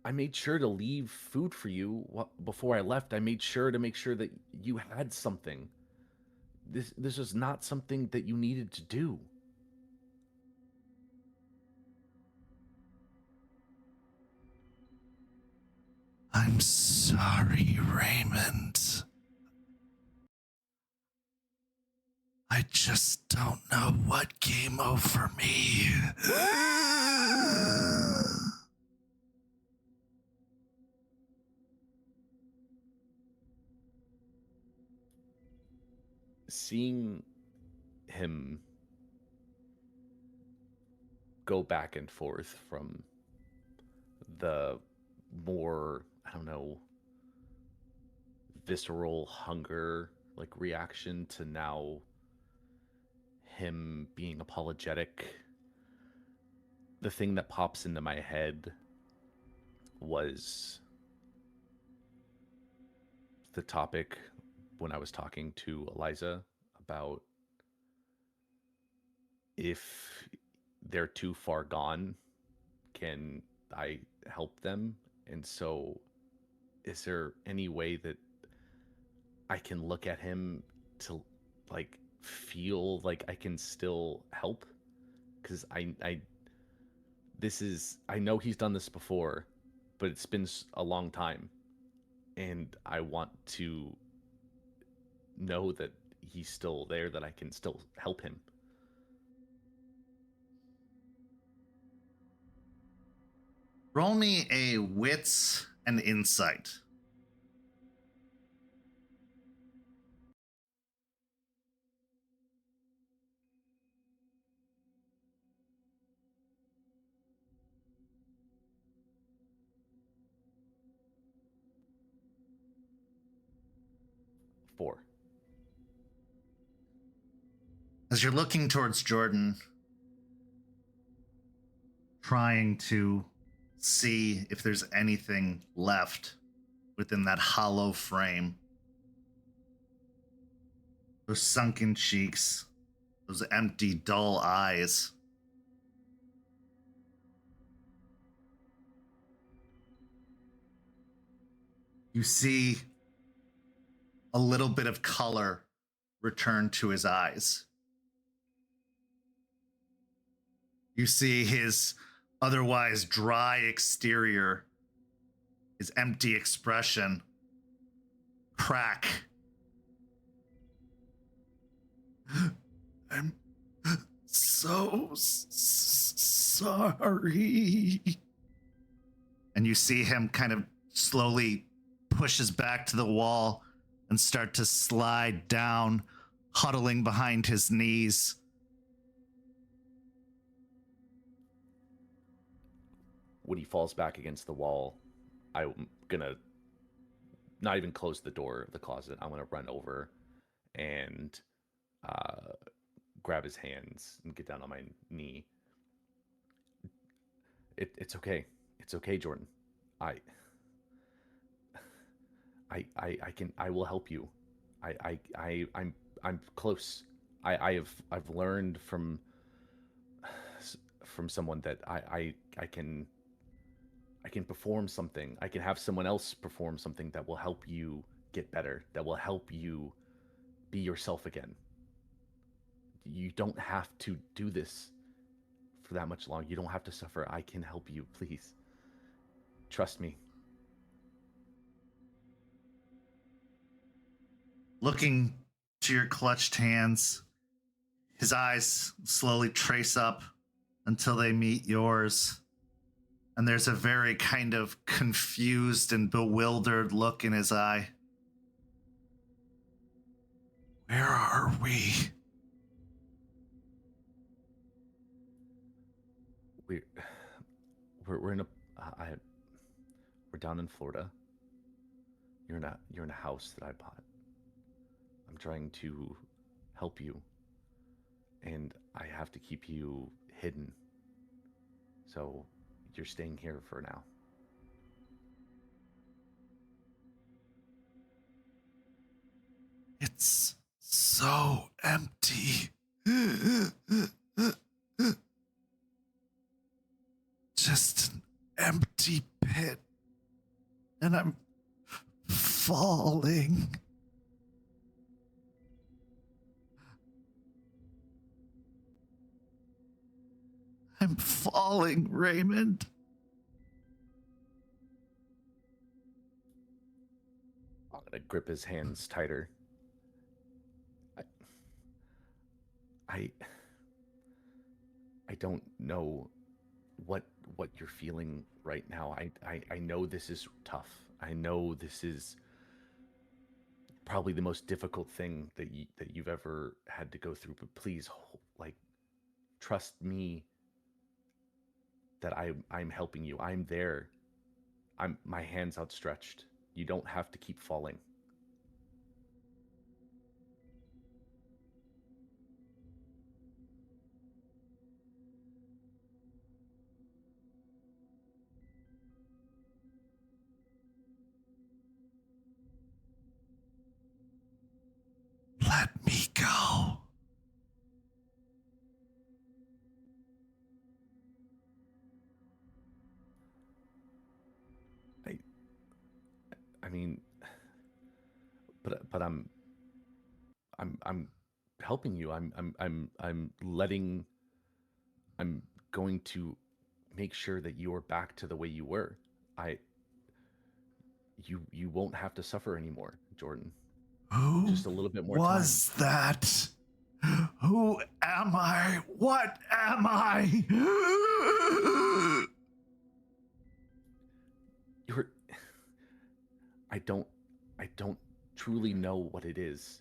I made sure to leave food for you before I left. I made sure to make sure that you had something. This is not something that you needed to do. I'm sorry, Raymond. I just don't know what came over me. Seeing him go back and forth from the more, I don't know, visceral hunger like reaction to now him being apologetic, the thing that pops into my head was the topic when I was talking to Eliza about if they're too far gone, can I help them? And so is there any way that I can look at him to like feel like I can still help? Because I know he's done this before, but it's been a long time, and I want to know that he's still there, that I can still help him. Roll me a wits and insight. Four. As you're looking towards Jordan, trying to see if there's anything left within that hollow frame, those sunken cheeks, those empty, dull eyes, you see a little bit of color return to his eyes. You see his otherwise dry exterior, his empty expression crack. I'm so sorry. And you see him kind of slowly push his back to the wall and start to slide down, huddling behind his knees. When he falls back against the wall, I'm gonna not even close the door of the closet. I'm gonna run over and grab his hands and get down on my knee. It's okay. It's okay, Jordan. I will help you. I'm close. I've learned from someone that I can perform something. I can have someone else perform something that will help you get better, that will help you be yourself again. You don't have to do this for that much longer. You don't have to suffer. I can help you, please. Trust me. Looking to your clutched hands, his eyes slowly trace up until they meet yours. And there's a very kind of confused and bewildered look in his eye. Where are we? We're in a we're down in Florida. You're in a house that I bought. I'm trying to help you, and I have to keep you hidden. So you're staying here for now. It's so empty. Just an empty pit and I'm falling. I'm falling, Raymond. I'm gonna grip his hands tighter. I don't know what you're feeling right now. I know this is tough. I know this is probably the most difficult thing that you've ever had to go through. But please, like, trust me that I'm helping you. I'm there. My hands outstretched. You don't have to keep falling. Let me go. I mean, but I'm helping you. I'm going to make sure that you are back to the way you were. You won't have to suffer anymore, Jordan. Who Just a little bit more was time. that? Who am I? What am I? I don't truly know what it is,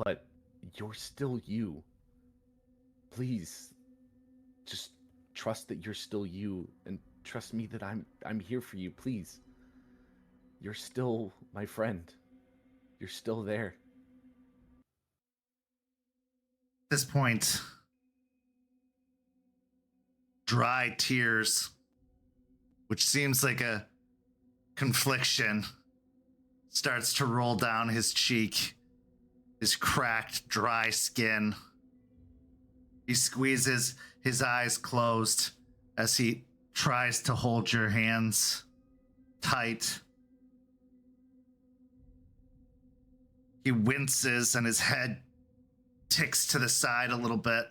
but you're still you. Please, just trust that you're still you, and trust me that I'm here for you. Please, you're still my friend. You're still there. At this point, dry tears, which seems like a confliction, starts to roll down his cheek, his cracked, dry skin. He squeezes his eyes closed as he tries to hold your hands tight. He winces and his head ticks to the side a little bit.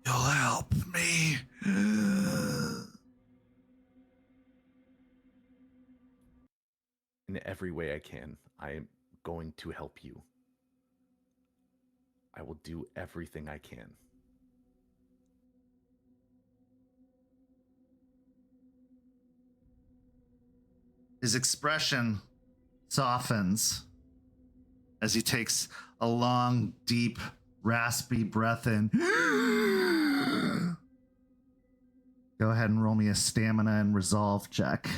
You'll help me. In every way I can, I am going to help you. I will do everything I can. His expression softens as he takes a long, deep, raspy breath in. Go ahead and roll me a stamina and resolve check.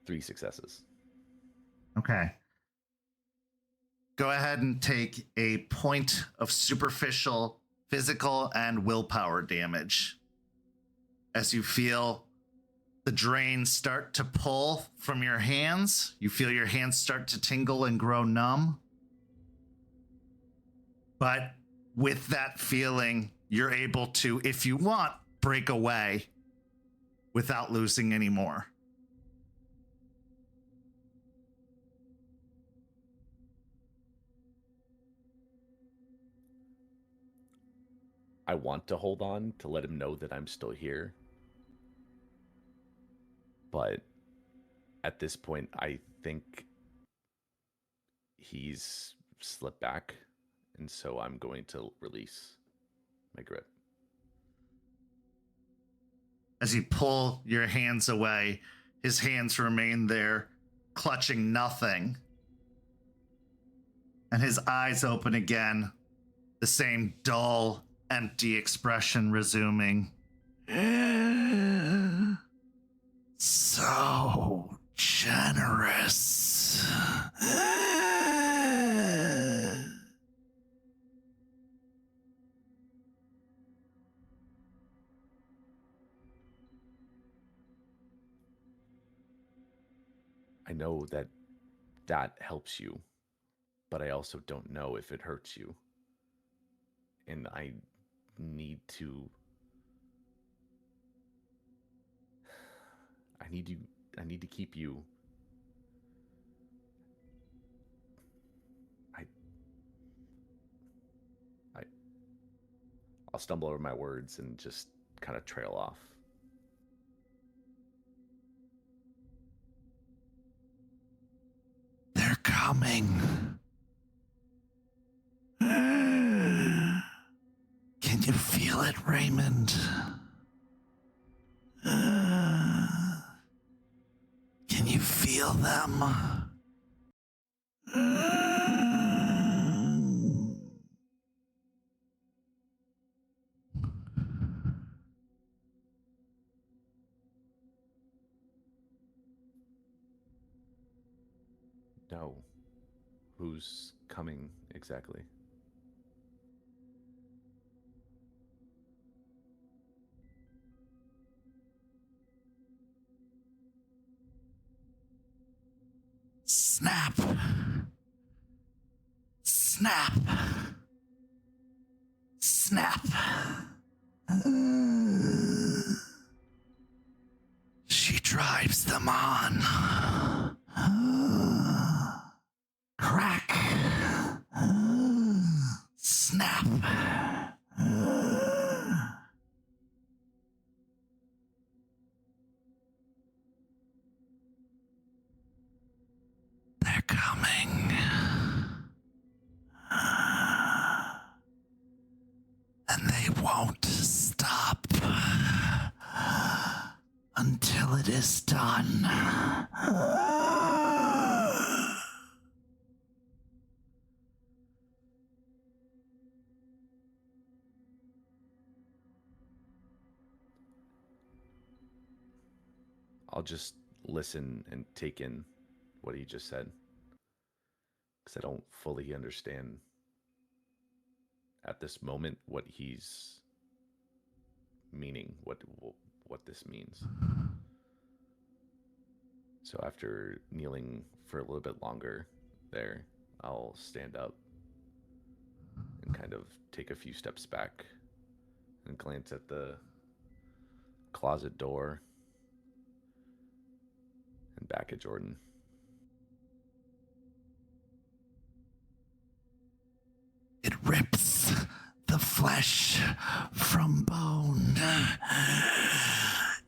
Three successes. Okay. Go ahead and take a point of superficial physical and willpower damage as you feel the drain start to pull from your hands. You feel your hands start to tingle and grow numb. But with that feeling, you're able to, if you want, break away without losing any more. I want to hold on to let him know that I'm still here. But at this point, I think he's slipped back. And so I'm going to release my grip. As you pull your hands away, his hands remain there, clutching nothing. And his eyes open again, the same dull, empty expression resuming. So generous. I know that that helps you, but I also don't know if it hurts you. And I need to keep you. I'll stumble over my words and just kind of trail off. They're coming. Can you feel it, Raymond? Can you feel them? No. Who's coming exactly? Snap. Snap. Snap. She drives them on. Crack. Snap. They're coming. And they won't stop until it is done. I'll just listen and take in what he just said, because I don't fully understand at this moment what he's meaning, what this means. So after kneeling for a little bit longer there, I'll stand up and kind of take a few steps back and glance at the closet door and back at Jordan. It rips the flesh from bone.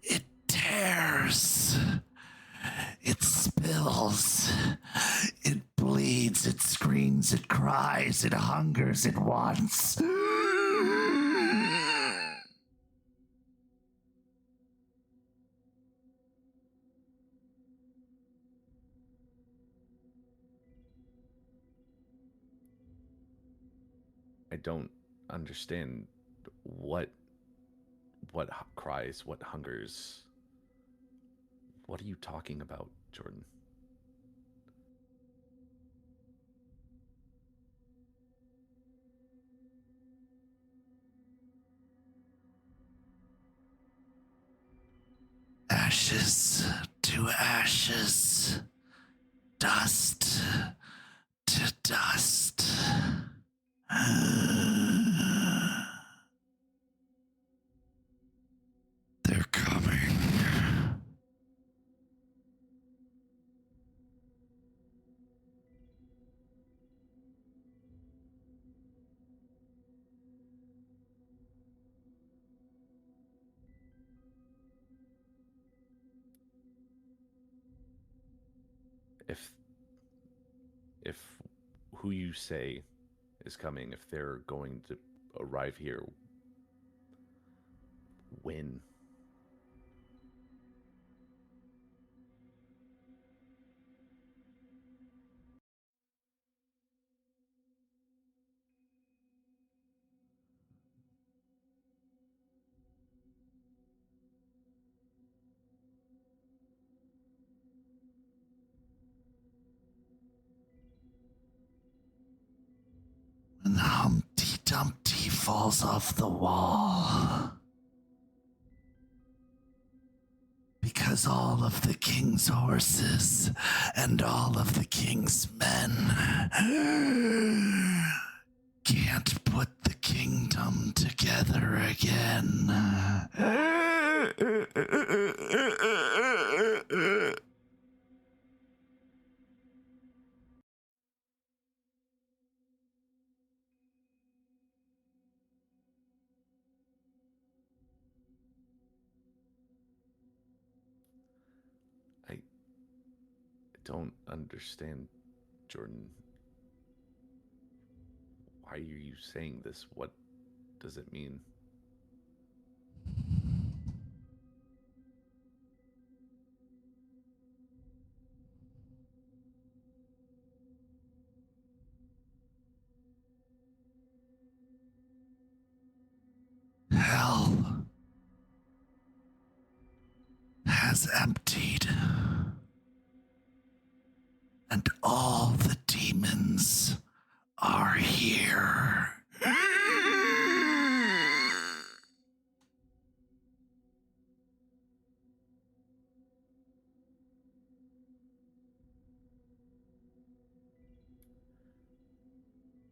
It tears. It spills. It bleeds. It screams. It cries. It hungers. It wants. I don't understand what cries, what hungers. What are you talking about, Jordan? Ashes to ashes. Dust to dust. They're coming. If who you say is coming, if they're going to arrive here, when? When Humpty Dumpty falls off the wall. Because Because all of the king's horses and all of the king's men can't put the kingdom together again. I don't understand, Jordan. Why are you saying this? What does it mean? Hell has emptied, and all the demons are here.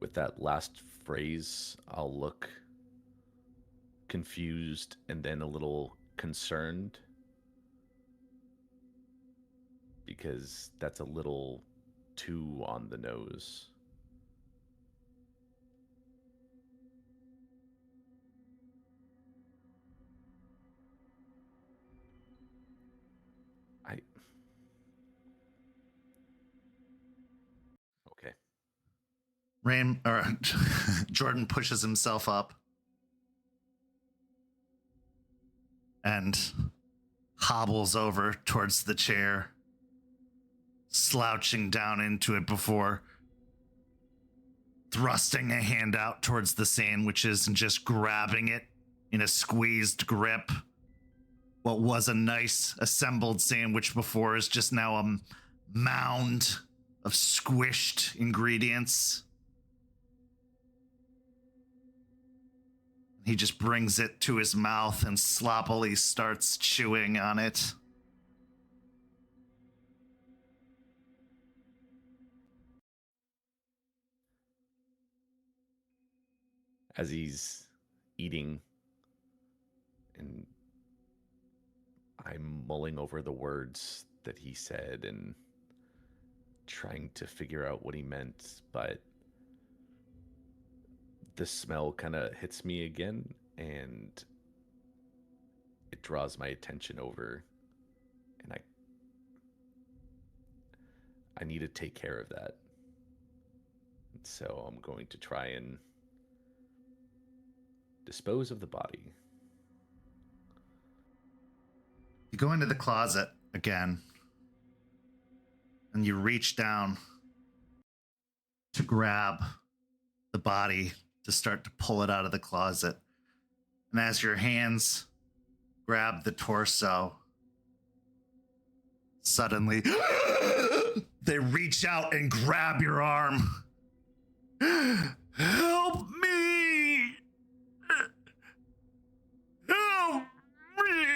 With that last phrase, I'll look confused and then a little concerned, because that's a little too on the nose. Okay. Jordan pushes himself up and hobbles over towards the chair, slouching down into it before thrusting a hand out towards the sandwiches and just grabbing it in a squeezed grip. What was a nice assembled sandwich before is just now a mound of squished ingredients. He just brings it to his mouth and sloppily starts chewing on it. As he's eating, and I'm mulling over the words that he said and trying to figure out what he meant, but the smell kind of hits me again, and it draws my attention over, and I need to take care of that. And so I'm going to try and dispose of the body. You go into the closet again, and you reach down to grab the body to start to pull it out of the closet. And as your hands grab the torso, suddenly they reach out and grab your arm. Help me! Help me!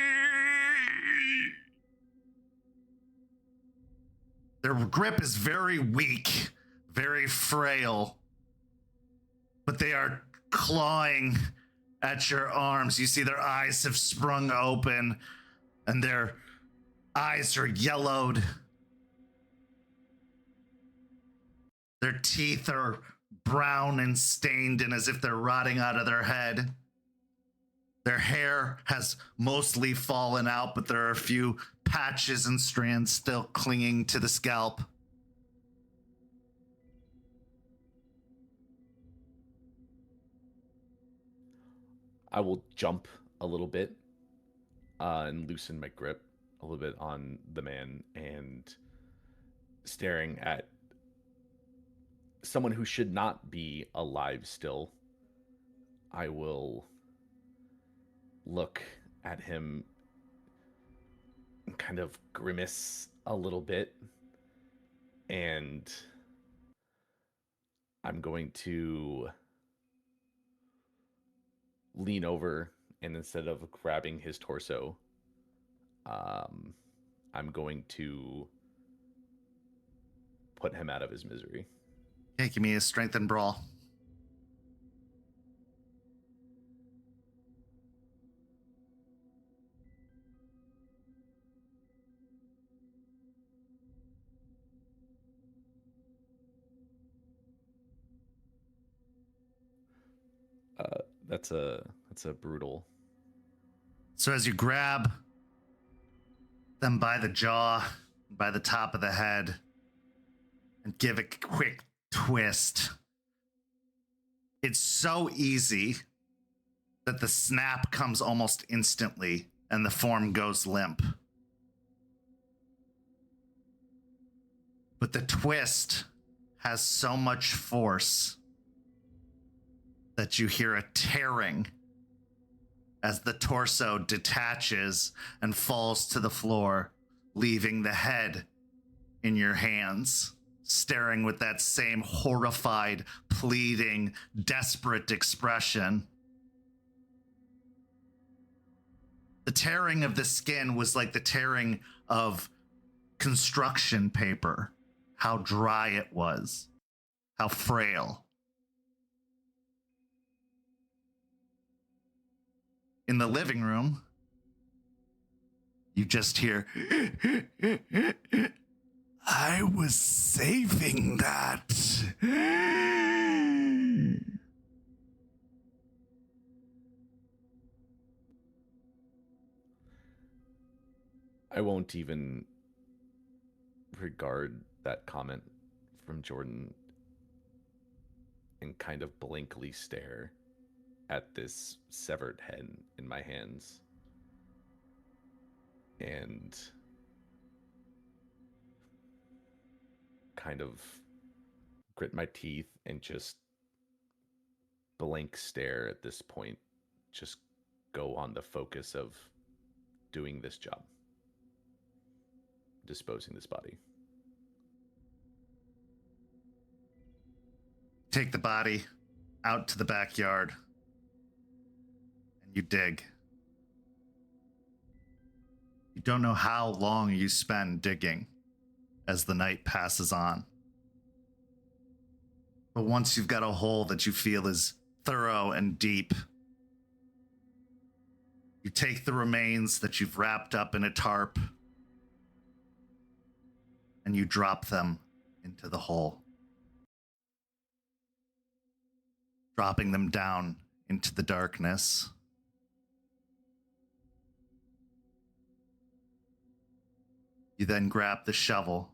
Their grip is very weak, very frail, but they are clawing at your arms. You see their eyes have sprung open, and their eyes are yellowed. Their teeth are brown and stained and as if they're rotting out of their head. Their hair has mostly fallen out, but there are a few patches and strands still clinging to the scalp. I will jump a little bit and loosen my grip a little bit on the man, and staring at someone who should not be alive still, I will look at him and kind of grimace a little bit, and I'm going to lean over, and instead of grabbing his torso, I'm going to put him out of his misery. Okay, give me a strength and brawl. That's a brutal. So as you grab them by the jaw, by the top of the head, and give a quick twist, it's so easy that the snap comes almost instantly and the form goes limp. But the twist has so much force that you hear a tearing as the torso detaches and falls to the floor, leaving the head in your hands, staring with that same horrified, pleading, desperate expression. The tearing of the skin was like the tearing of construction paper, how dry it was, how frail. In the living room, you just hear, I was saving that. I won't even regard that comment from Jordan and kind of blankly stare at this severed head in my hands. And kind of grit my teeth and just blank stare at this point. Just go on the focus of doing this job. Disposing this body. Take the body out to the backyard and you dig. You don't know how long you spend digging as the night passes on. But once you've got a hole that you feel is thorough and deep, you take the remains that you've wrapped up in a tarp and you drop them into the hole, dropping them down into the darkness. You then grab the shovel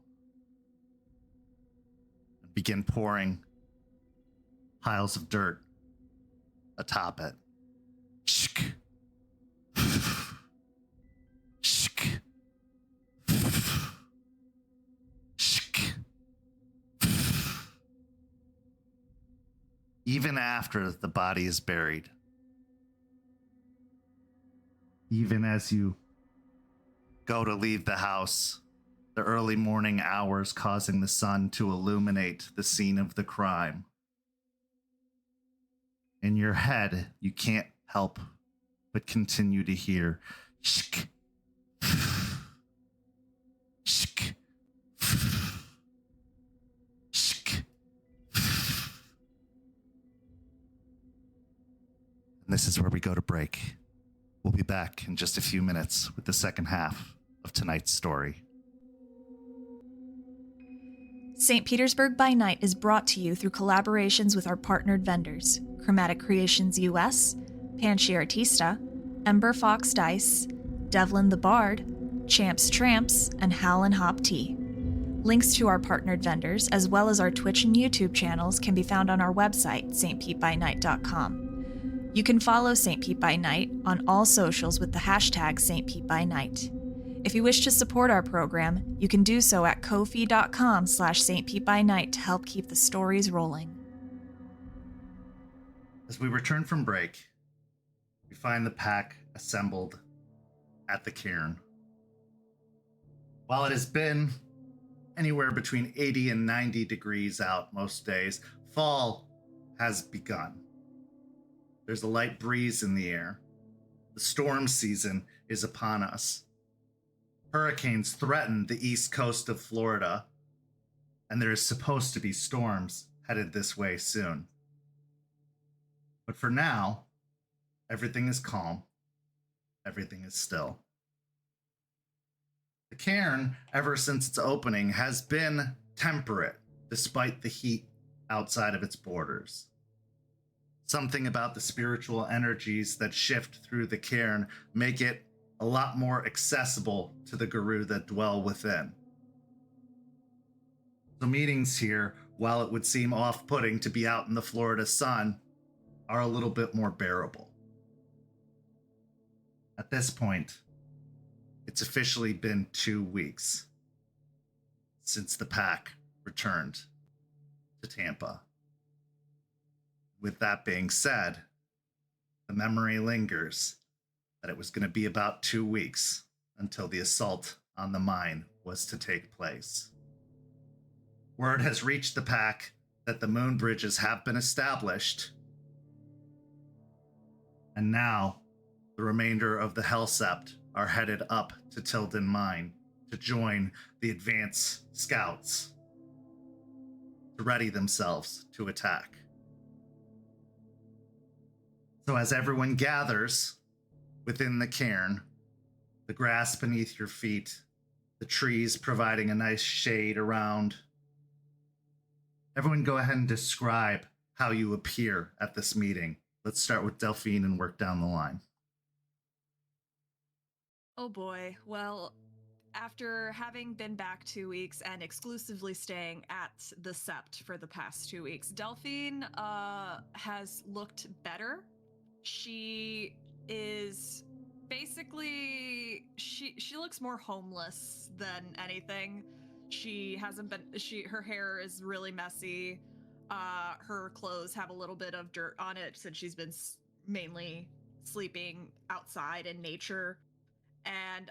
and begin pouring piles of dirt atop it. Shk. Shk. Shk. Even after the body is buried, even as you go to leave the house, the early morning hours causing the sun to illuminate the scene of the crime, in your head, you can't help but continue to hear shk, shk, shk. And this is where we go to break. We'll be back in just a few minutes with the second half of tonight's story. St. Petersburg by Night is brought to you through collaborations with our partnered vendors, Chromatic Creations US, Panchi Artista, Ember Fox Dice, Devlin the Bard, Champs Tramps, and Hal and Hop Tea. Links to our partnered vendors, as well as our Twitch and YouTube channels, can be found on our website, stpetebynight.com. You can follow St. Pete by Night on all socials with the hashtag St. Pete by Night. If you wish to support our program, you can do so at ko-fi.com/St. Pete by Night to help keep the stories rolling. As we return from break, we find the pack assembled at the cairn. While it has been anywhere between 80 and 90 degrees out most days, fall has begun. There's a light breeze in the air. The storm season is upon us. Hurricanes threaten the east coast of Florida, and there is supposed to be storms headed this way soon. But for now, everything is calm. Everything is still. The cairn, ever since its opening, has been temperate despite the heat outside of its borders. Something about the spiritual energies that shift through the cairn make it a lot more accessible to the guru that dwell within. So meetings here, while it would seem off-putting to be out in the Florida sun, are a little bit more bearable. At this point, it's officially been 2 weeks since the pack returned to Tampa. With that being said, the memory lingers that it was going to be about 2 weeks until the assault on the mine was to take place. Word has reached the pack that the moon bridges have been established, and now the remainder of the Hellsept are headed up to Tilden Mine to join the advance scouts to ready themselves to attack. So as everyone gathers within the cairn, the grass beneath your feet, the trees providing a nice shade around, everyone go ahead and describe how you appear at this meeting. Let's start with Delphine and work down the line. Oh boy. Well, after having been back 2 weeks and exclusively staying at the Sept for the past 2 weeks, Delphine has looked better. She is basically she looks more homeless than anything. She hasn't been her hair is really messy. Her clothes have a little bit of dirt on it since she's been mainly sleeping outside in nature. And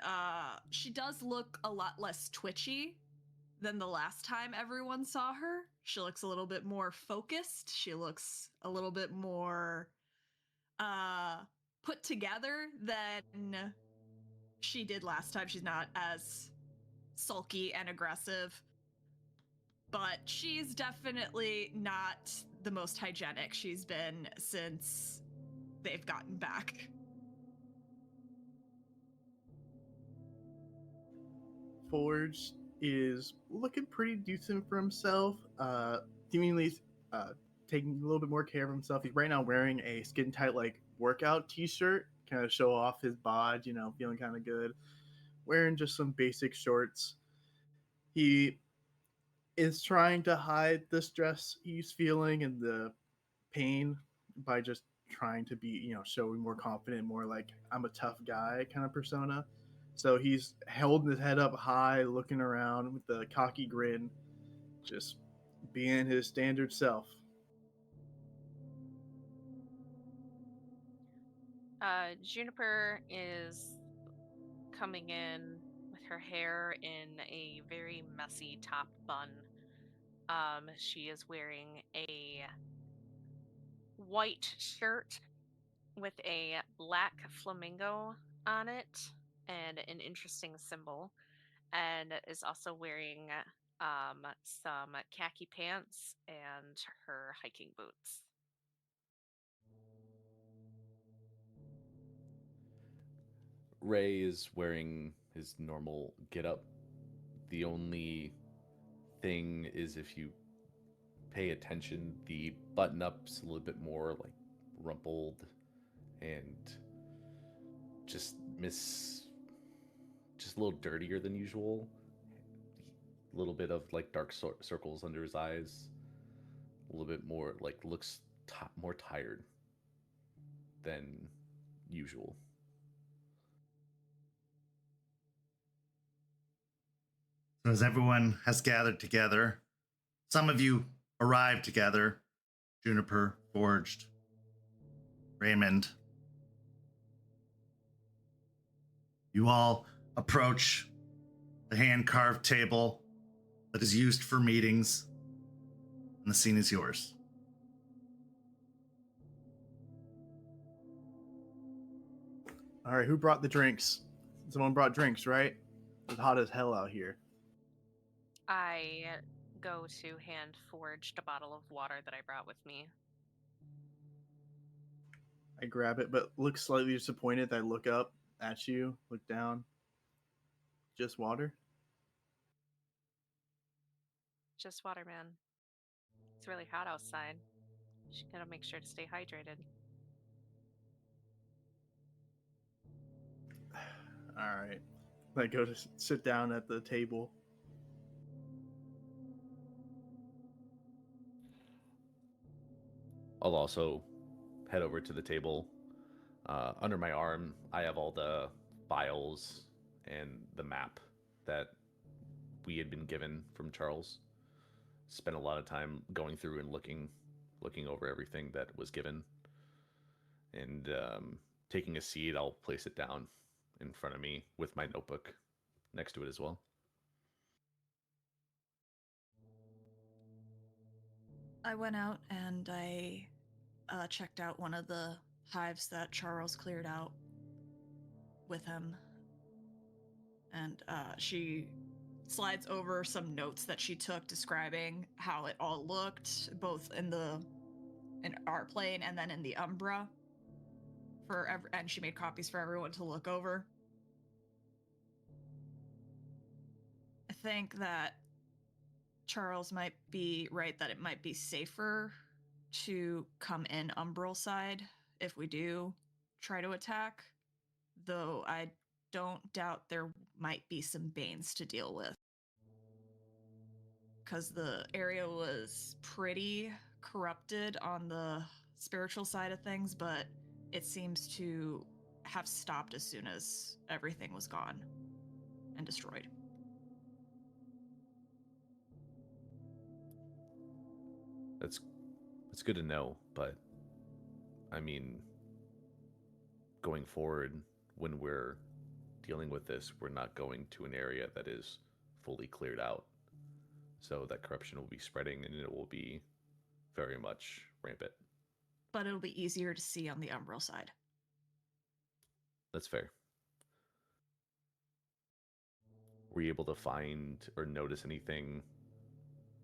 she does look a lot less twitchy than the last time everyone saw her. She looks a little bit more focused. She looks a little bit more put together than she did last time. She's not as sulky and aggressive, but she's definitely not the most hygienic she's been since they've gotten back. Forge is looking pretty decent for himself. Seemingly taking a little bit more care of himself. He's right now wearing a skin tight like workout t-shirt, kind of show off his bod, feeling kind of good. Wearing just some basic shorts. He is trying to hide the stress he's feeling and the pain by just trying to be, showing more confident, more like I'm a tough guy kind of persona. So he's holding his head up high, looking around with the cocky grin, just being his standard self. Juniper is coming in with her hair in a very messy top bun. She is wearing a white shirt with a black flamingo on it and an interesting symbol, and is also wearing some khaki pants and her hiking boots. Ray is wearing his normal getup. The only thing is, if you pay attention, the button-up's a little bit more like rumpled and just a little dirtier than usual. A little bit of like dark circles under his eyes. A little bit more like looks more tired than usual. So as everyone has gathered together, some of you arrived together. Juniper, Forged, Raymond. You all approach the hand-carved table that is used for meetings, and the scene is yours. All right, who brought the drinks? Someone brought drinks, right? It's hot as hell out here. I go to hand forged a bottle of water that I brought with me. I grab it, but look slightly disappointed. I look up at you, look down. Just water? Just water, man. It's really hot outside. You gotta make sure to stay hydrated. All right. I go to sit down at the table. I'll also head over to the table. Under my arm, I have all the files and the map that we had been given from Charles. Spent a lot of time going through and looking over everything that was given. And taking a seat, I'll place it down in front of me with my notebook next to it as well. I went out and I checked out one of the hives that Charles cleared out with him. And she slides over some notes that she took describing how it all looked, both in our plane and then in the Umbra. And she made copies for everyone to look over. I think that Charles might be right that it might be safer to come in Umbral side if we do try to attack, though I don't doubt there might be some Banes to deal with. Because the area was pretty corrupted on the spiritual side of things, but it seems to have stopped as soon as everything was gone and destroyed. That's good to know, but I mean, going forward, when we're dealing with this, we're not going to an area that is fully cleared out. So that corruption will be spreading and it will be very much rampant. But it'll be easier to see on the Umbral side. That's fair. Were you able to find or notice anything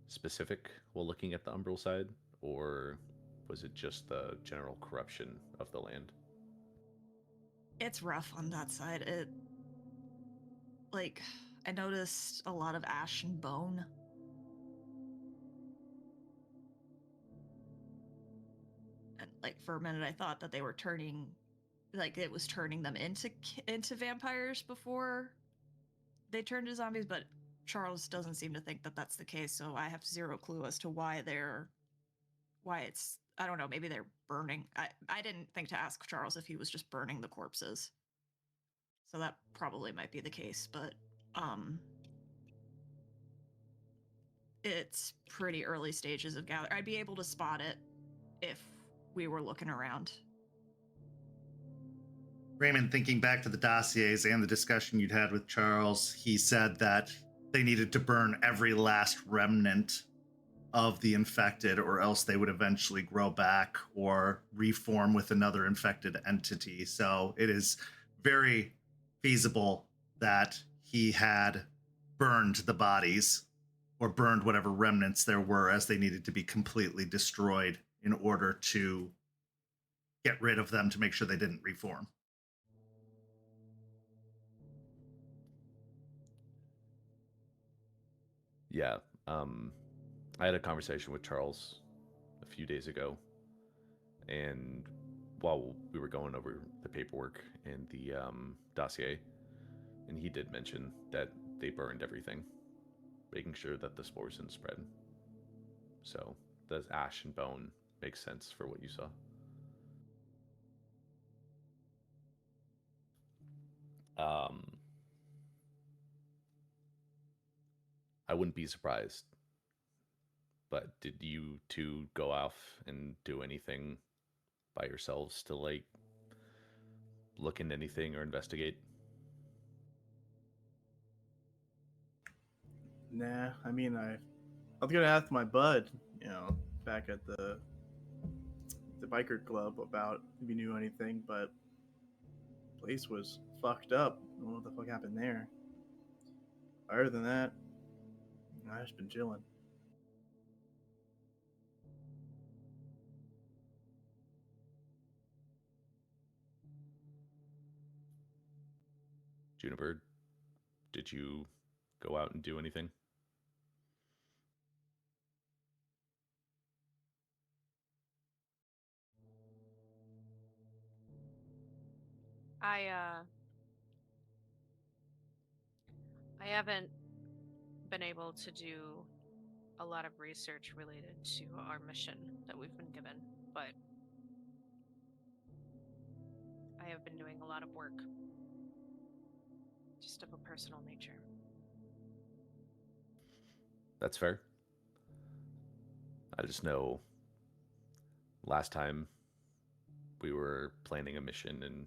specific while looking at the Umbral side? Or was it just the general corruption of the land? It's rough on that side. I noticed a lot of ash and bone. And for a minute I thought that they were turning, it was turning them into vampires before they turned to zombies, but Charles doesn't seem to think that that's the case, so I have zero clue as to why it's, I don't know, maybe they're burning. I didn't think to ask Charles if he was just burning the corpses. So that probably might be the case, but it's pretty early stages of gather. I'd be able to spot it if we were looking around. Raymond, thinking back to the dossiers and the discussion you'd had with Charles, he said that they needed to burn every last remnant of the infected, or else they would eventually grow back or reform with another infected entity. So it is very feasible that he had burned the bodies or burned whatever remnants there were, as they needed to be completely destroyed in order to get rid of them to make sure they didn't reform. Yeah. I had a conversation with Charles a few days ago, and while we were going over the paperwork and the dossier, and he did mention that they burned everything, making sure that the spores didn't spread. So the ash and bone makes sense for what you saw. I wouldn't be surprised. But did you two go off and do anything by yourselves to look into anything or investigate? Nah, I mean, I was gonna ask my bud, back at the biker club about if he knew anything, but the place was fucked up. I don't know what the fuck happened there. Other than that, I've just been chilling. Juniper, did you go out and do anything? I haven't been able to do a lot of research related to our mission that we've been given, but I have been doing a lot of work, just of a personal nature. That's fair. I just know last time we were planning a mission and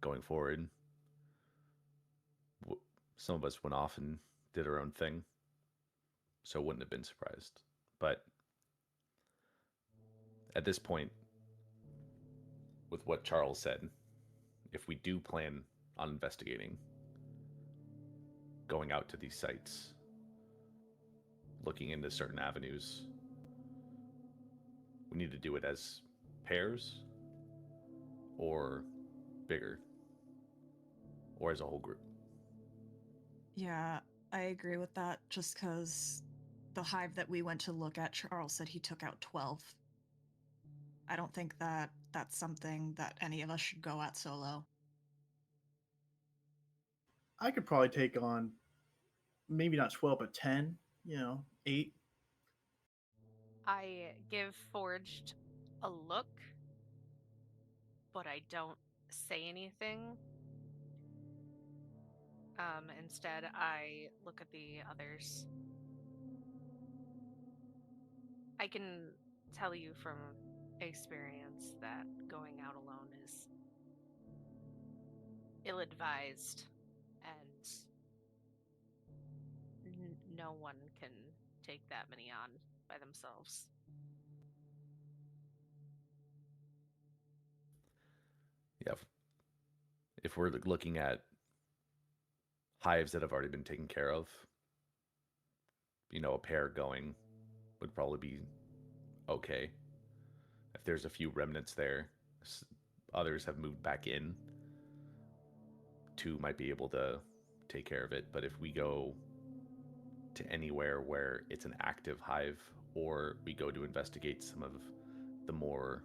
going forward, some of us went off and did our own thing, so wouldn't have been surprised. But at this point, with what Charles said, if we do plan on investigating, going out to these sites, looking into certain avenues, we need to do it as pairs or bigger or as a whole group. Yeah, I agree with that just because the hive that we went to look at, Charles said he took out 12. I don't think that that's something that any of us should go at solo. I could probably take on maybe not 12, but 10, 8. I give Forged a look, but I don't say anything. Instead, I look at the others. I can tell you from experience that going out alone is ill-advised, and no one can take that many on by themselves. Yeah. If we're looking at hives that have already been taken care of, a pair going would probably be okay. If there's a few remnants there, others have moved back in, 2 might be able to take care of it. But if we go to anywhere where it's an active hive, or we go to investigate some of the more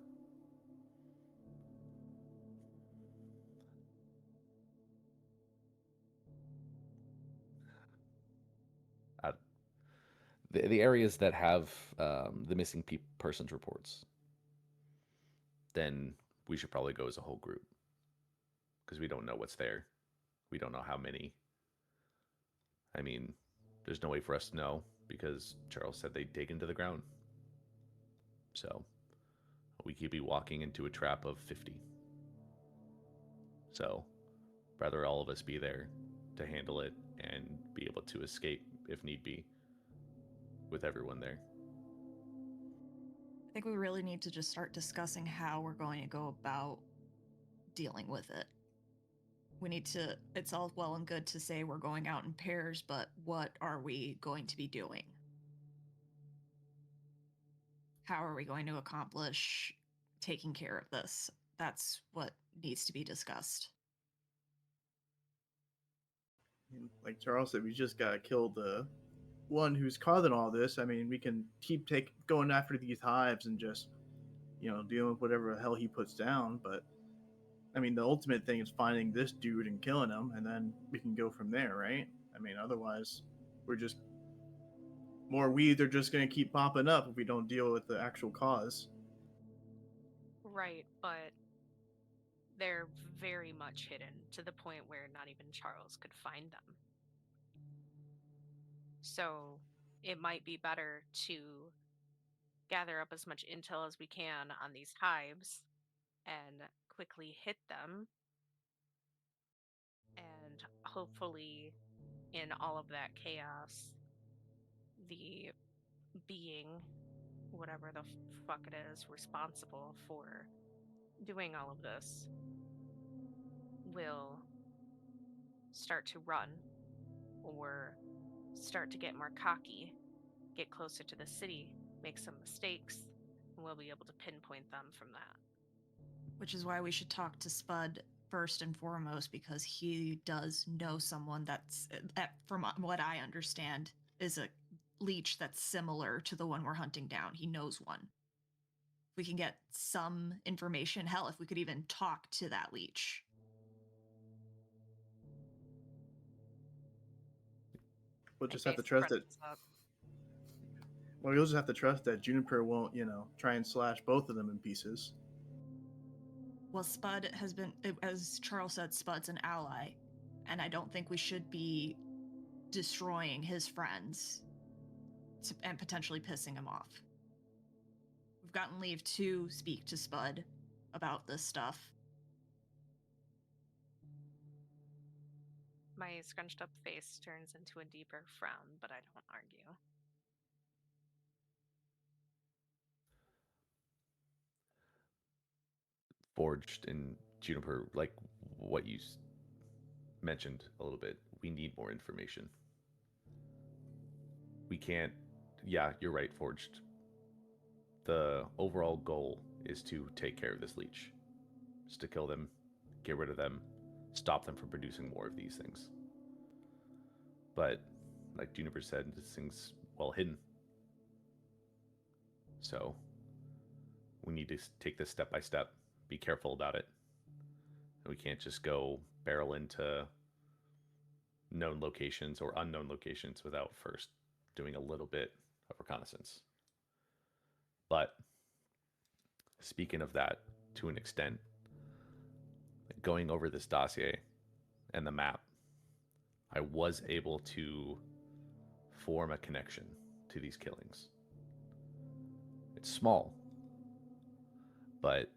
the areas that have the missing persons reports, then we should probably go as a whole group, because we don't know what's there. We don't know how many. I mean, there's no way for us to know because Charles said they dig into the ground. So we could be walking into a trap of 50. So rather all of us be there to handle it and be able to escape if need be with everyone there. I think we really need to just start discussing how we're going to go about dealing with it. We need to, it's all well and good to say we're going out in pairs, but what are we going to be doing? How are we going to accomplish taking care of this? That's what needs to be discussed. Like Charles said, we just gotta kill the one who's causing all this. I mean, we can keep going after these hives and just, dealing with whatever the hell he puts down. But I mean, the ultimate thing is finding this dude and killing him, and then we can go from there, right? I mean, otherwise, we're just more weeds are just going to keep popping up if we don't deal with the actual cause. Right, but they're very much hidden to the point where not even Charles could find them. So it might be better to gather up as much intel as we can on these hives and quickly hit them. And hopefully, in all of that chaos, the being, whatever the fuck it is, responsible for doing all of this will start to run or start to get more cocky, get closer to the city, make some mistakes, and we'll be able to pinpoint them from that. Which is why we should talk to Spud first and foremost, because he does know someone that, from what I understand, is a leech that's similar to the one we're hunting down. He knows one. If we can get some information, hell, if we could even talk to that leech. We'll just My have to face trust it. brightens up. Well, you'll just have to trust that Juniper won't, try and slash both of them in pieces. Well, Spud has been, as Charles said, Spud's an ally, and I don't think we should be destroying his friends and potentially pissing him off. We've gotten leave to speak to Spud about this stuff. My scrunched up face turns into a deeper frown, but I don't argue. Forged and Juniper, like what you mentioned a little bit, we need more information. We can't, yeah, you're right, Forged. The overall goal is to take care of this leech. Just to kill them, get rid of them, stop them from producing more of these things. But, like Juniper said, this thing's well hidden. So, we need to take this step by step, be careful about it. And we can't just go barrel into known locations or unknown locations without first doing a little bit of reconnaissance. But speaking of that, to an extent, going over this dossier and the map, I was able to form a connection to these killings. It's small, but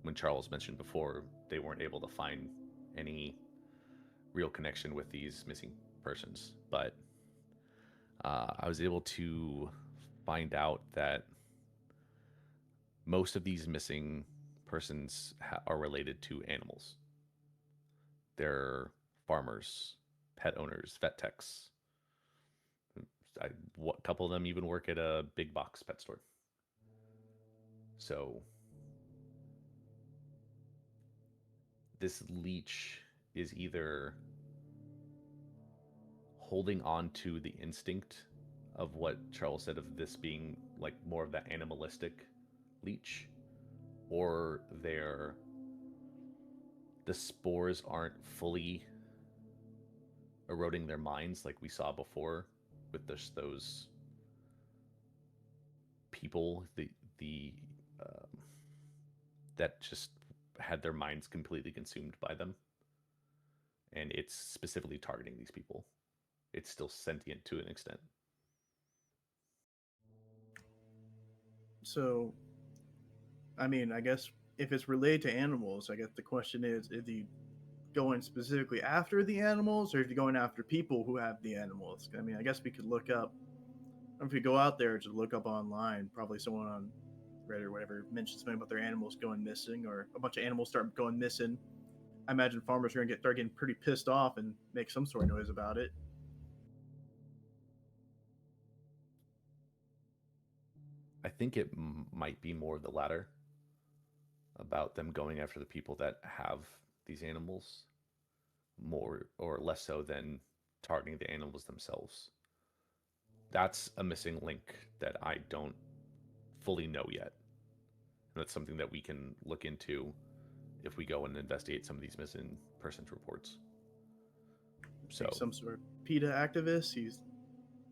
when Charles mentioned before, they weren't able to find any real connection with these missing persons. But I was able to find out that most of these missing persons are related to animals. They're farmers, pet owners, vet techs. A couple of them even work at a big box pet store. So this leech is either holding on to the instinct of what Charles said of this being like more of that animalistic leech, or the spores aren't fully eroding their minds like we saw before with those people that just had their minds completely consumed by them, and it's specifically targeting these people. It's still sentient to an extent. So, I mean, I guess if it's related to animals, I guess the question is he going specifically after the animals, or is he going after people who have the animals? I mean, I guess we could look up, if we go out there to look up online, probably someone on Reddit or whatever mentions something about their animals going missing, or a bunch of animals start going missing. I imagine farmers are going to start getting pretty pissed off and make some sort of noise about it. I think it might be more of the latter, about them going after the people that have these animals, more or less so than targeting the animals themselves. That's a missing link that I don't fully know yet. And that's something that we can look into if we go and investigate some of these missing persons reports. So Like some sort of PETA activist, he's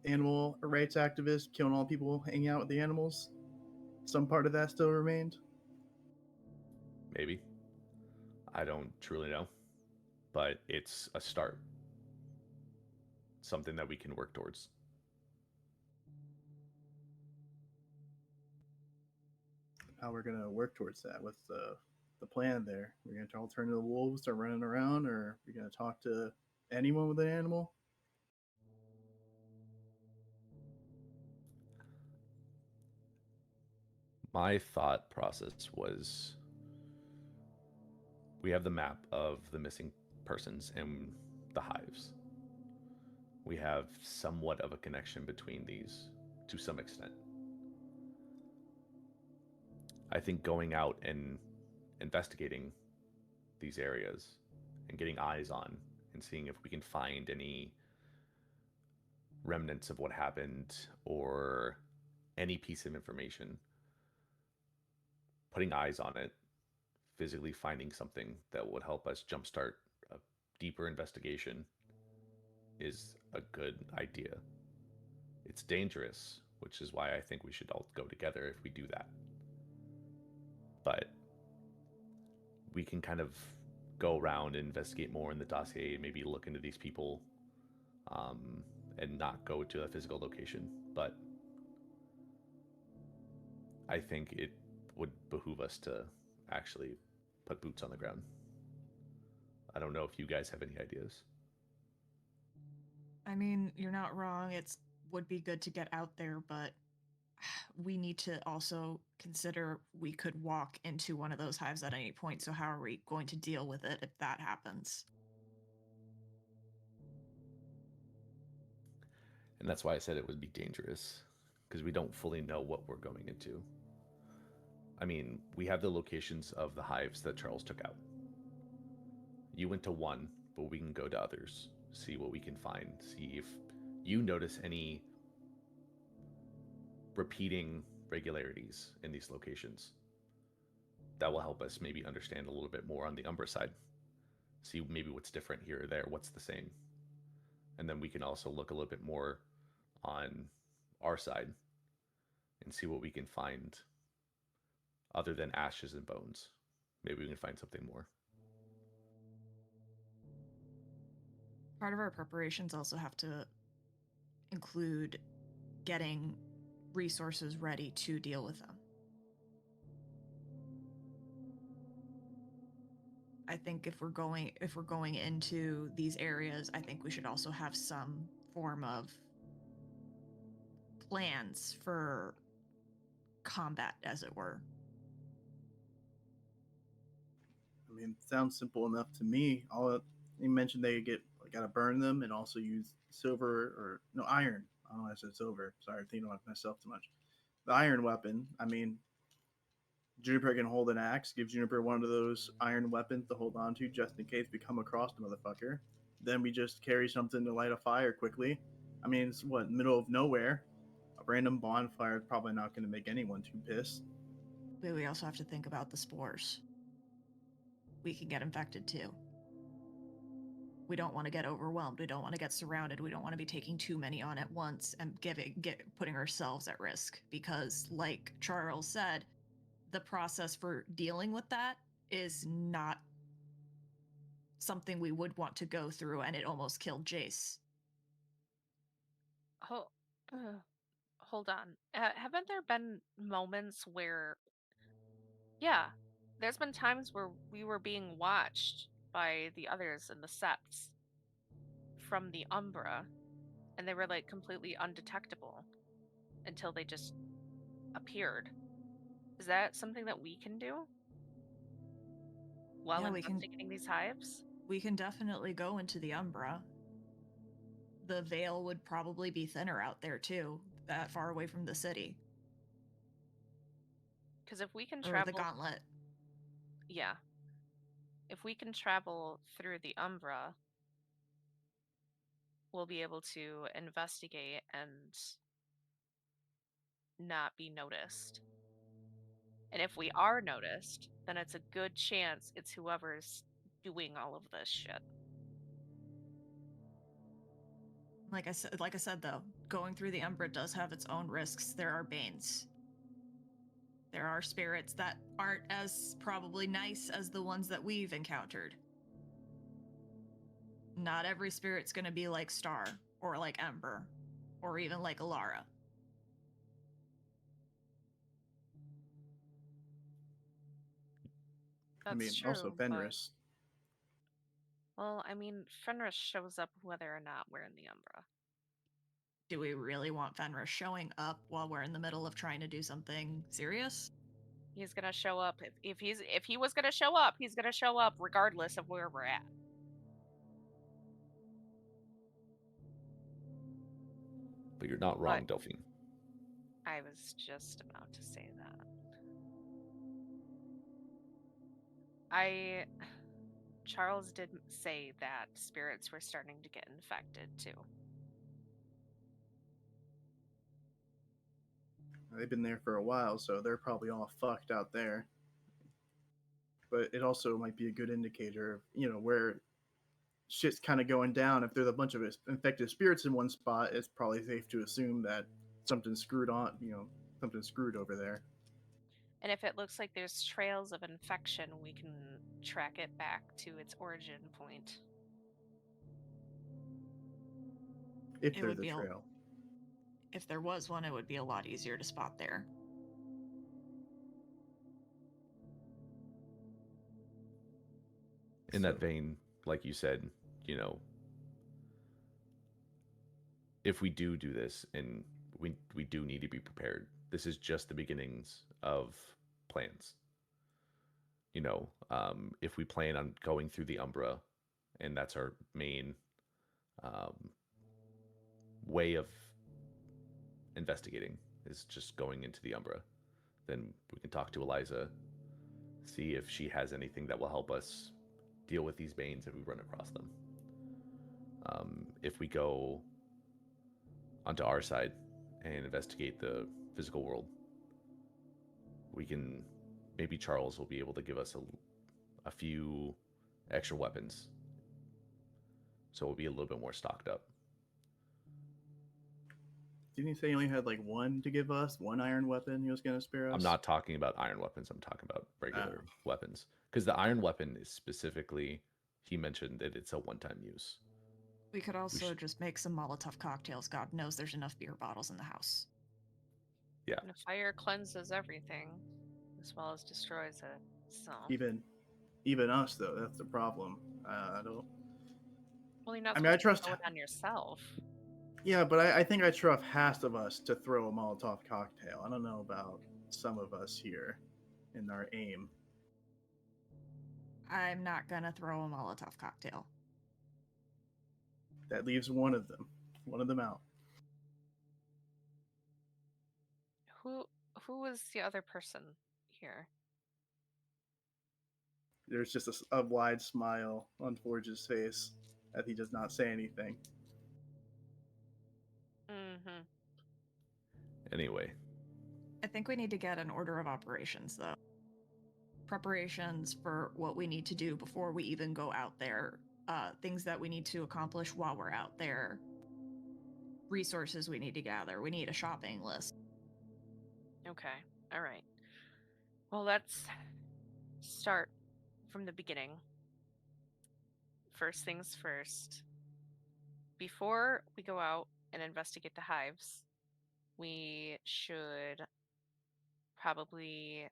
animal rights activist, killing all people hanging out with the animals. Some part of that still remained. maybe. I don't truly know. But it's a start. Something that we can work towards. How we're gonna work towards that? What's the plan there? We're gonna all turn to the wolves, start running around, or we're gonna talk to anyone with an animal? My thought process was, we have the map of the missing persons and the hives. we have somewhat of a connection between these to some extent. I think going out and investigating these areas and getting eyes on and seeing if we can find any remnants of what happened or any piece of information, putting eyes on it, physically finding something that would help us jumpstart a deeper investigation is a good idea. It's dangerous, which is why I think we should all go together if we do that. But we can kind of go around and investigate more in the dossier, maybe look into these people, and not go to a physical location. But I think it would behoove us to actually put boots on the ground. I don't know if you guys have any ideas. I mean, you're not wrong. It would be good to get out there, but we need to also consider we could walk into one of those hives at any point. So how are we going to deal with it if that happens? And that's why I said it would be dangerous, because we don't fully know what we're going into. I mean, we have the locations of the hives that Charles took out. You went to one, but we can go to others, see what we can find, see if you notice any repeating regularities in these locations. That will help us maybe understand a little bit more on the Umbra side. See maybe what's different here or there, what's the same. And then we can also look a little bit more on our side and see what we can find other than ashes and bones. Maybe we can find something more. Part of our preparations also have to include getting resources ready to deal with them. I think if we're going into these areas, I think we should also have some form of plans for combat, as it were. I mean, it sounds simple enough to me. You mentioned they gotta burn them and also use silver or no iron. I don't know why I said silver. Sorry, I'm thinking about myself too much. The iron weapon. I mean, Juniper can hold an axe. Give Juniper one of those iron weapons to hold on to just in case we come across the motherfucker. Then we just carry something to light a fire quickly. I mean, it's middle of nowhere. A random bonfire is probably not going to make anyone too pissed. But we also have to think about the spores. We can get infected too. We don't want to get overwhelmed. We don't want to get surrounded. We don't want to be taking too many on at once and putting ourselves at risk. Because, like Charles said, the process for dealing with that is not something we would want to go through, and it almost killed Jace. Hold on. Haven't there been moments where, yeah, there's been times where we were being watched by the others in the septs from the Umbra, and they were like completely undetectable until they just appeared. Is that something that we can do while investigating these hives? We can definitely go into the Umbra. The veil would probably be thinner out there too, that far away from the city. Because if we can Or travel the Gauntlet. Yeah. If we can travel through the Umbra, we'll be able to investigate and not be noticed. And if we are noticed, then it's a good chance it's whoever's doing all of this shit. Like I said though, going through the Umbra does have its own risks. There are banes. There are spirits that aren't as probably nice as the ones that we've encountered. Not every spirit's gonna be like Star, or like Ember, or even like Alara. That's true, also Fenris. Well, I mean, Fenris shows up whether or not we're in the Umbra. Do we really want Fenris showing up while we're in the middle of trying to do something serious? He's gonna show up. If he was gonna show up, he's gonna show up regardless of where we're at. But you're not wrong, But- Delphine. I was just about to say that. Charles did say that spirits were starting to get infected too. They've been there for a while, so they're probably all fucked out there. But it also might be a good indicator of, where shit's kind of going down. If there's a bunch of infected spirits in one spot, it's probably safe to assume that something's screwed over there. And if it looks like there's trails of infection, we can track it back to its origin point. If It there's would a be trail. If there was one, it would be a lot easier to spot there. In that vein, like you said, if we do this, and we do need to be prepared, this is just the beginnings of plans. If we plan on going through the Umbra, and that's our main way of investigating, is just going into the Umbra, then we can talk to Eliza, see if she has anything that will help us deal with these Banes if we run across them. If we go onto our side and investigate the physical world, we can, maybe Charles will be able to give us a few extra weapons, so we'll be a little bit more stocked up. Didn't he say he only had like one to give us? One iron weapon he was going to spare us? I'm not talking about iron weapons, I'm talking about regular weapons, because the iron weapon is specifically, he mentioned that it's a one-time use. We could also just make some Molotov cocktails. God knows there's enough beer bottles in the house. Yeah. And a fire cleanses everything, as well as destroys it. So Even us, though, that's the problem. I don't. Well, you're not I mean, I supposed trust. to throw it on yourself. Yeah, but I think I trust half of us to throw a Molotov cocktail. I don't know about some of us here in our aim. I'm not gonna throw a Molotov cocktail. That leaves one of them out. Who was the other person here? There's just a wide smile on Forge's face as he does not say anything. Mm-hmm. Anyway, I think we need to get an order of operations, though. Preparations for what we need to do before we even go out there. Things that we need to accomplish while we're out there. Resources we need to gather. We need a shopping list. Okay. All right. Well, let's start from the beginning. First things first. Before we go out and investigate the hives, we should probably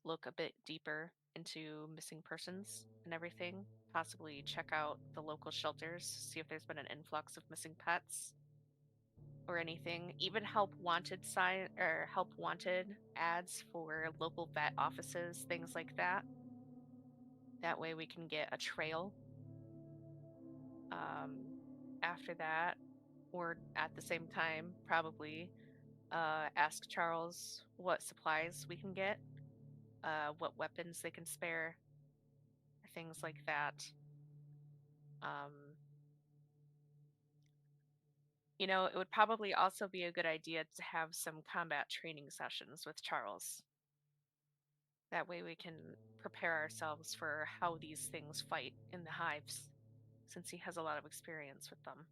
look a bit deeper into missing persons and everything. Possibly check out the local shelters, see if there's been an influx of missing pets or anything. Even help wanted ads for local vet offices, things like that. That way we can get a trail. After that, or at the same time, probably ask Charles what supplies we can get, what weapons they can spare, things like that. It would probably also be a good idea to have some combat training sessions with Charles. That way we can prepare ourselves for how these things fight in the hives, since he has a lot of experience with them.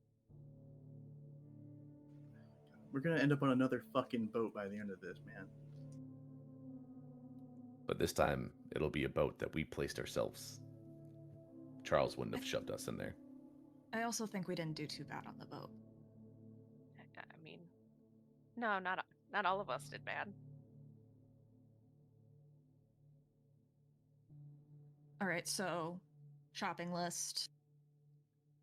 We're gonna end up on another fucking boat by the end of this, man. but this time it'll be a boat that we placed ourselves. Charles wouldn't have shoved us in there. I also think we didn't do too bad on the boat. I mean, no, not all of us did bad. All right, so shopping list,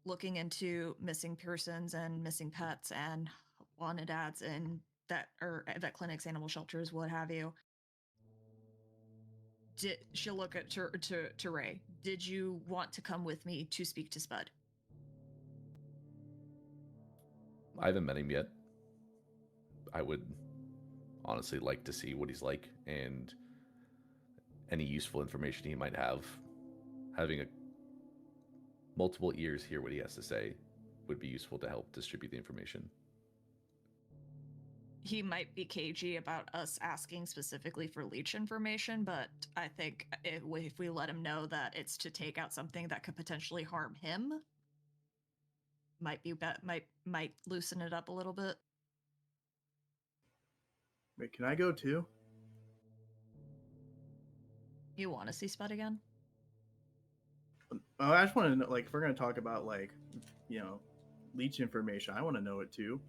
looking into missing persons and missing pets and wanted ads in vet clinics, animal shelters, what have you. She'll look at to Ray. Did you want to come with me to speak to Spud? I haven't met him yet. I would honestly like to see what he's like and any useful information he might have. Having multiple ears hear what he has to say would be useful to help distribute the information. He might be cagey about us asking specifically for leech information, but I think if we let him know that it's to take out something that could potentially harm him, might loosen it up a little bit. Wait, can I go too? You want to see Spud again? I just want to know, like, if we're gonna talk about like, leech information, I want to know it too,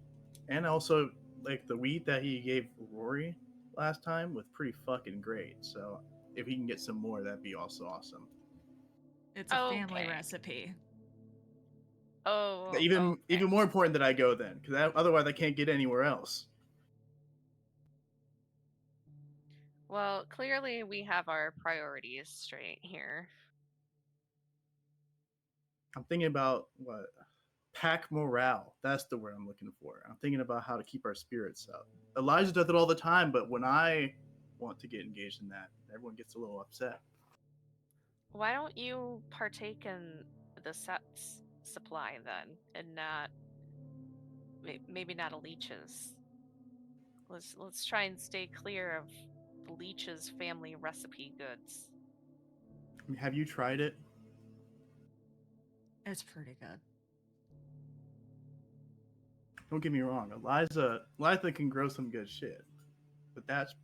and also like the weed that he gave Rory last time was pretty fucking great. So if he can get some more, that'd be also awesome. It's a family recipe. Oh, even more important that I go then, because otherwise I can't get anywhere else. Well, clearly we have our priorities straight here. I'm thinking about what pack morale. That's the word I'm looking for. I'm thinking about how to keep our spirits up. Elijah does it all the time, but when I want to get engaged in that, everyone gets a little upset. Why don't you partake in the sets supply then, and not maybe not a leech's? Let's try and stay clear of the leech's family recipe goods. I mean, have you tried it? It's pretty good. Don't get me wrong, Eliza can grow some good shit, but that's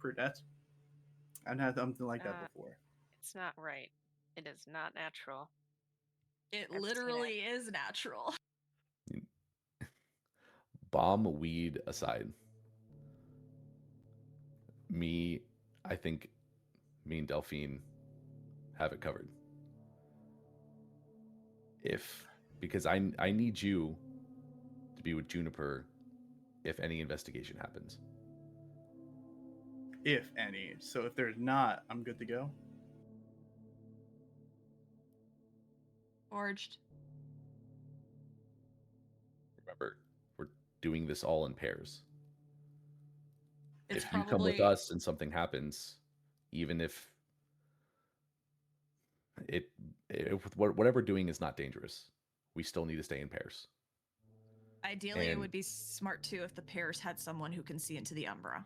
I've had something like that before. It's not right. It is not natural. It literally is natural. Bomb weed aside, I think me and Delphine have it covered. Because I need you to be with Juniper if any investigation happens. If any. So if there's not, I'm good to go. Forged. Remember, we're doing this all in pairs. It's if you come with us and something happens, even if whatever we're doing is not dangerous, we still need to stay in pairs. Ideally, it would be smart too if the pairs had someone who can see into the Umbra.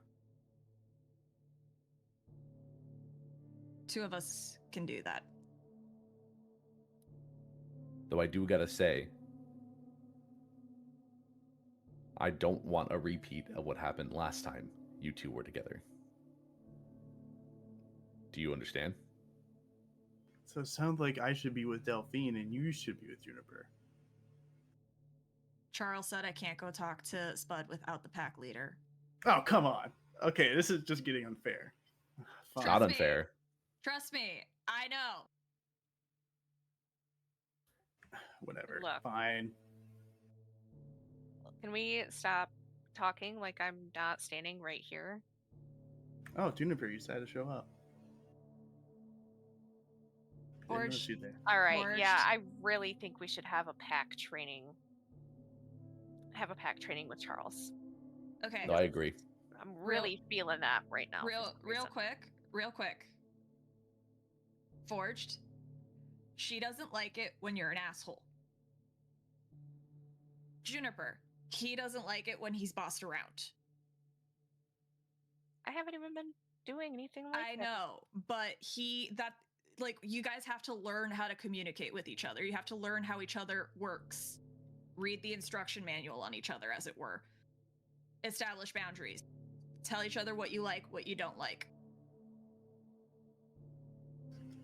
2 of us can do that. Though I do gotta say, I don't want a repeat of what happened last time you two were together. Do you understand? So it sounds like I should be with Delphine and you should be with Juniper. Charles said I can't go talk to Spud without the pack leader. Oh, come on. Okay, this is just getting unfair. Fine. Not unfair. Trust me, I know. Whatever. Look. Fine. Can we stop talking like I'm not standing right here? Oh, Juniper, you decided to show up. Forged. All right, Forged. yeah, I really think we should have a pack training. Have a pack training with Charles. Okay. No, I agree. I'm really feeling that right now. Real quick. Forged. She doesn't like it when you're an asshole. Juniper. He doesn't like it when he's bossed around. I haven't even been doing anything like that. I know, but you guys have to learn how to communicate with each other. You have to learn how each other works. Read the instruction manual on each other, as it were. Establish boundaries. Tell each other what you like, what you don't like.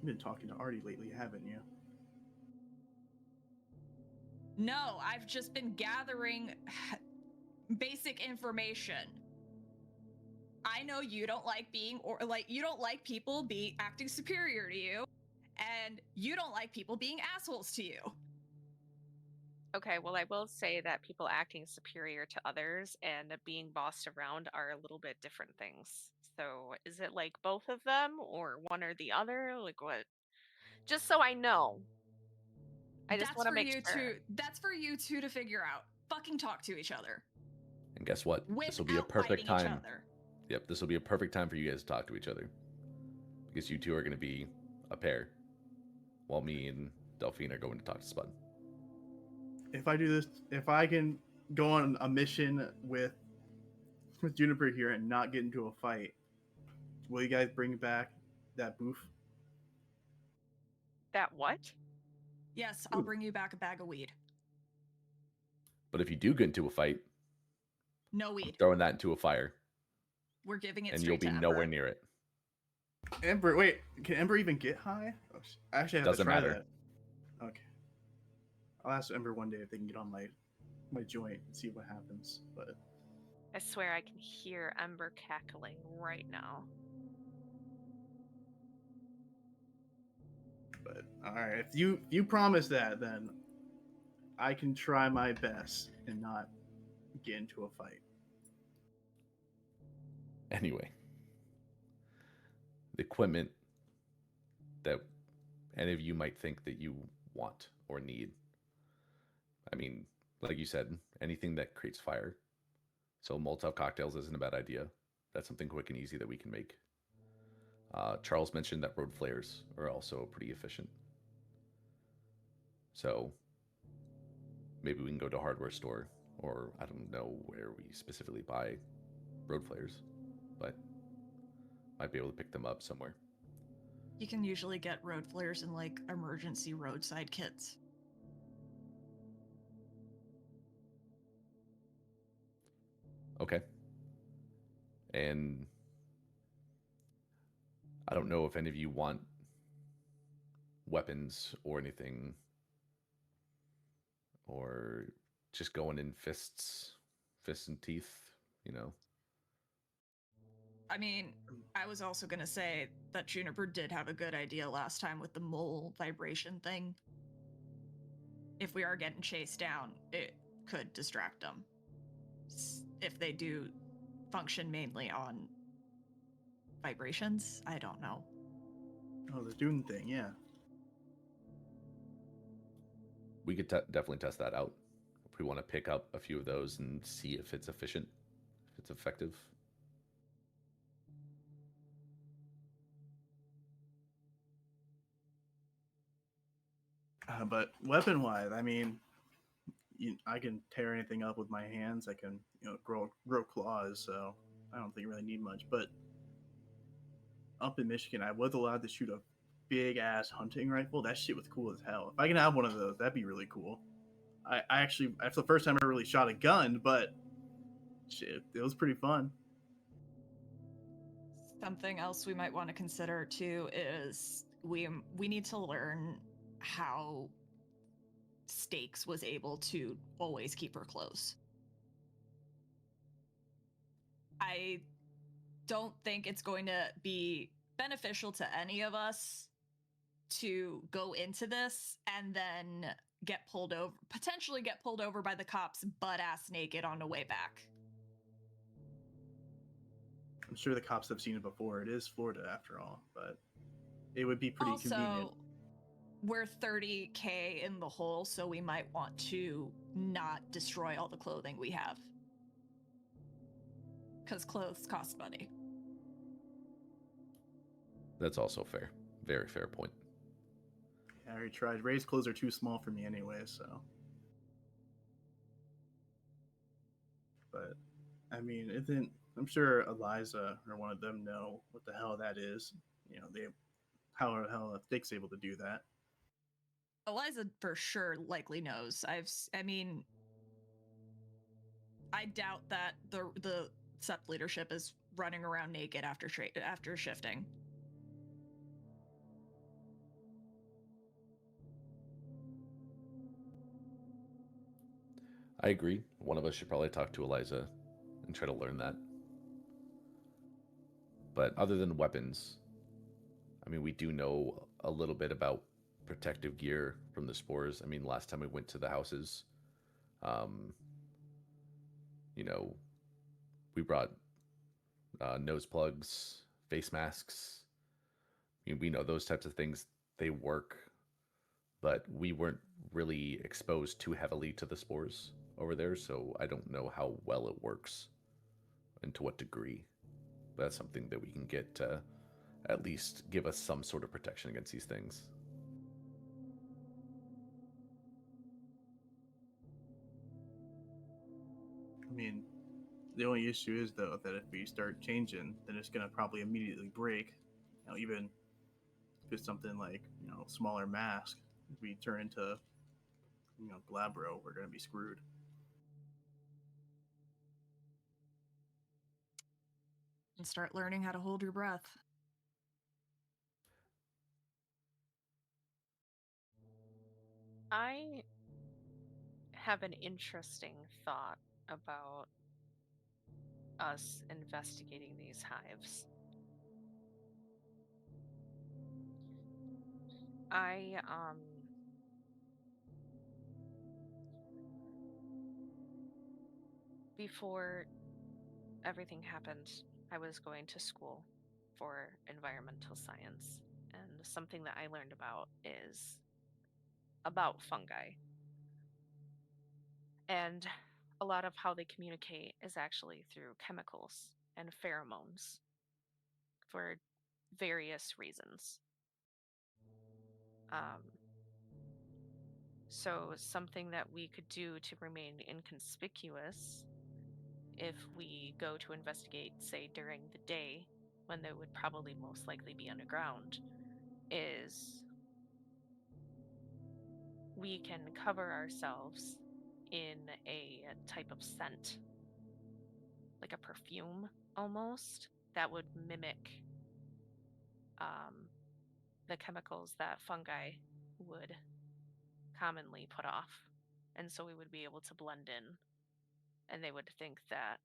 You've been talking to Artie lately, haven't you? No, I've just been gathering basic information. I know you don't like you don't like people acting superior to you, and you don't like people being assholes to you. Okay, well, I will say that people acting superior to others and being bossed around are a little bit different things. So is it like both of them or one or the other? Like what? Just so I know. I just want to make sure. That's for you two to figure out. Fucking talk to each other. And guess what? This will be a without perfect fighting each time. other. Yep, this will be a perfect time for you guys to talk to each other. Because you two are going to be a pair, while me and Delphine are going to talk to Spud. If I do this, if I can go on a mission with Juniper here and not get into a fight, will you guys bring back that booth? That what? Yes, I'll bring you back a bag of weed. But if you do get into a fight, No I'm weed. throwing that into a fire, We're giving it and straight you'll be to nowhere Ember. near it. Ember, wait, can Ember even get high? Oh, actually, I have Doesn't to try matter. that. Okay. I'll ask Ember one day if they can get on my joint and see what happens. But I swear I can hear Ember cackling right now. all right, if you promise that, then I can try my best and not get into a fight. Anyway, the equipment that any of you might think that you want or need. I mean, like you said, anything that creates fire. So Molotov cocktails isn't a bad idea. That's something quick and easy that we can make. Charles mentioned that road flares are also pretty efficient. So maybe we can go to a hardware store, or I don't know where we specifically buy road flares, but might be able to pick them up somewhere. You can usually get road flares in like emergency roadside kits. Okay. And I don't know if any of you want weapons or anything, or just going in fists and teeth, you know. I mean, I was also going to say that Juniper did have a good idea last time with the mole vibration thing. If we are getting chased down, it could distract them. If they do function mainly on vibrations, I don't know. Oh, the Dune thing, yeah. We could definitely test that out. If we want to pick up a few of those and see if it's efficient, if it's effective. But weapon-wise, I mean, I can tear anything up with my hands. I can, grow claws. So I don't think I really need much. But up in Michigan, I was allowed to shoot a big-ass hunting rifle. That shit was cool as hell. If I can have one of those, that'd be really cool. I actually, that's the first time I really shot a gun, but shit, it was pretty fun. Something else we might want to consider too is we need to learn how Stakes was able to always keep her close. I don't think it's going to be beneficial to any of us to go into this and then potentially get pulled over by the cops butt-ass naked on the way back. I'm sure the cops have seen it before. It is Florida after all, but it would be pretty convenient. We're 30K in the hole, so we might want to not destroy all the clothing we have. Because clothes cost money. That's also fair. Very fair point. Yeah, I already tried. Ray's clothes are too small for me anyway, so. But, I mean, I'm sure Eliza or one of them know what the hell that is. How the hell Dick's able to do that. Eliza for sure likely knows. I doubt that the Sept leadership is running around naked after shifting. I agree. One of us should probably talk to Eliza and try to learn that. But other than weapons, I mean, we do know a little bit about protective gear from the spores. I mean, last time we went to the houses, we brought nose plugs, face masks. We know those types of things, they work, but we weren't really exposed too heavily to the spores over there, so I don't know how well it works and to what degree. But that's something that we can get to at least give us some sort of protection against these things. I mean, the only issue is though that if we start changing, then it's gonna probably immediately break. You know, even if it's something like smaller mask, if we turn into Glabro, we're gonna be screwed. And start learning how to hold your breath. I have an interesting thought about us investigating these hives. I before everything happened, I was going to school for environmental science, and something that I learned about is about fungi. And a lot of how they communicate is actually through chemicals and pheromones for various reasons. So something that we could do to remain inconspicuous if we go to investigate, say, during the day, when they would probably most likely be underground, is we can cover ourselves in a type of scent, like a perfume almost, that would mimic the chemicals that fungi would commonly put off. And so we would be able to blend in, and they would think that,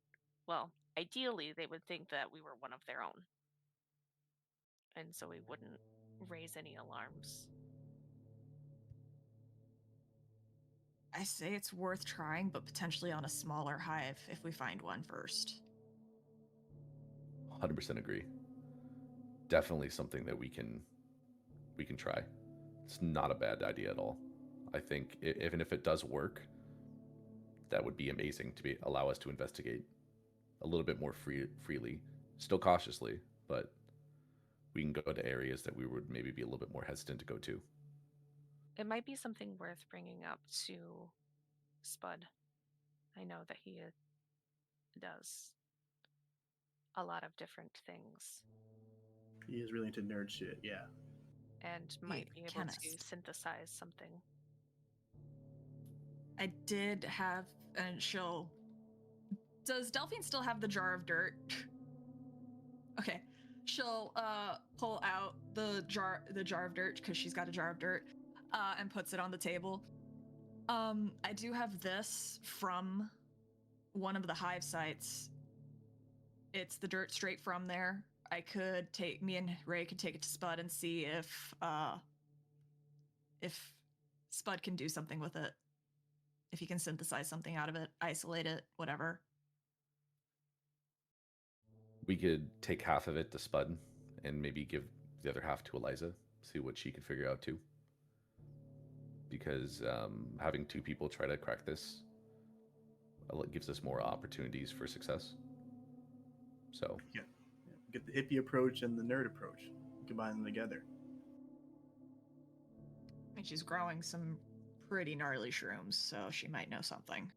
well, ideally, they would think that we were one of their own. And so we wouldn't raise any alarms. I say it's worth trying, but potentially on a smaller hive if we find one first. 100% agree. Definitely something that we can try. It's not a bad idea at all. I think even if it does work, that would be amazing to allow us to investigate a little bit more freely, still cautiously, but we can go to areas that we would maybe be a little bit more hesitant to go to. It might be something worth bringing up to Spud. I know that he does a lot of different things He is really into nerd shit, yeah. and might be able to synthesize something. I did have, and she'll. Does Delphine still have the jar of dirt? Okay. She'll pull out the jar of dirt, because she's got a jar of dirt, and puts it on the table. I do have this from one of the hive sites. It's the dirt straight from there. Me and Ray could take it to Spud and see if Spud can do something with it. If he can synthesize something out of it, isolate it, whatever. We could take half of it to Spud and maybe give the other half to Eliza, see what she can figure out too. Because having two people try to crack this gives us more opportunities for success. So Yeah. Get the hippie approach and the nerd approach. Combine them together. And she's growing some pretty gnarly shrooms, so she might know something.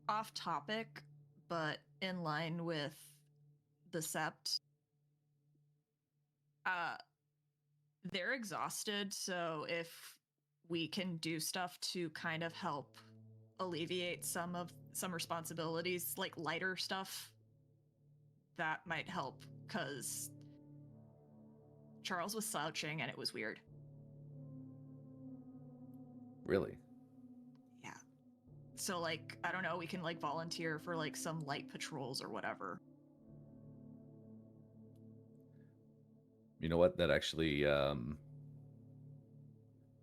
Off topic, but in line with the sept. They're exhausted, so if we can do stuff to kind of help alleviate some responsibilities, like lighter stuff, that might help, because Charles was slouching and it was weird. Really? Yeah. So, like, I don't know, we can, like, volunteer for, like, some light patrols or whatever. You know what? That actually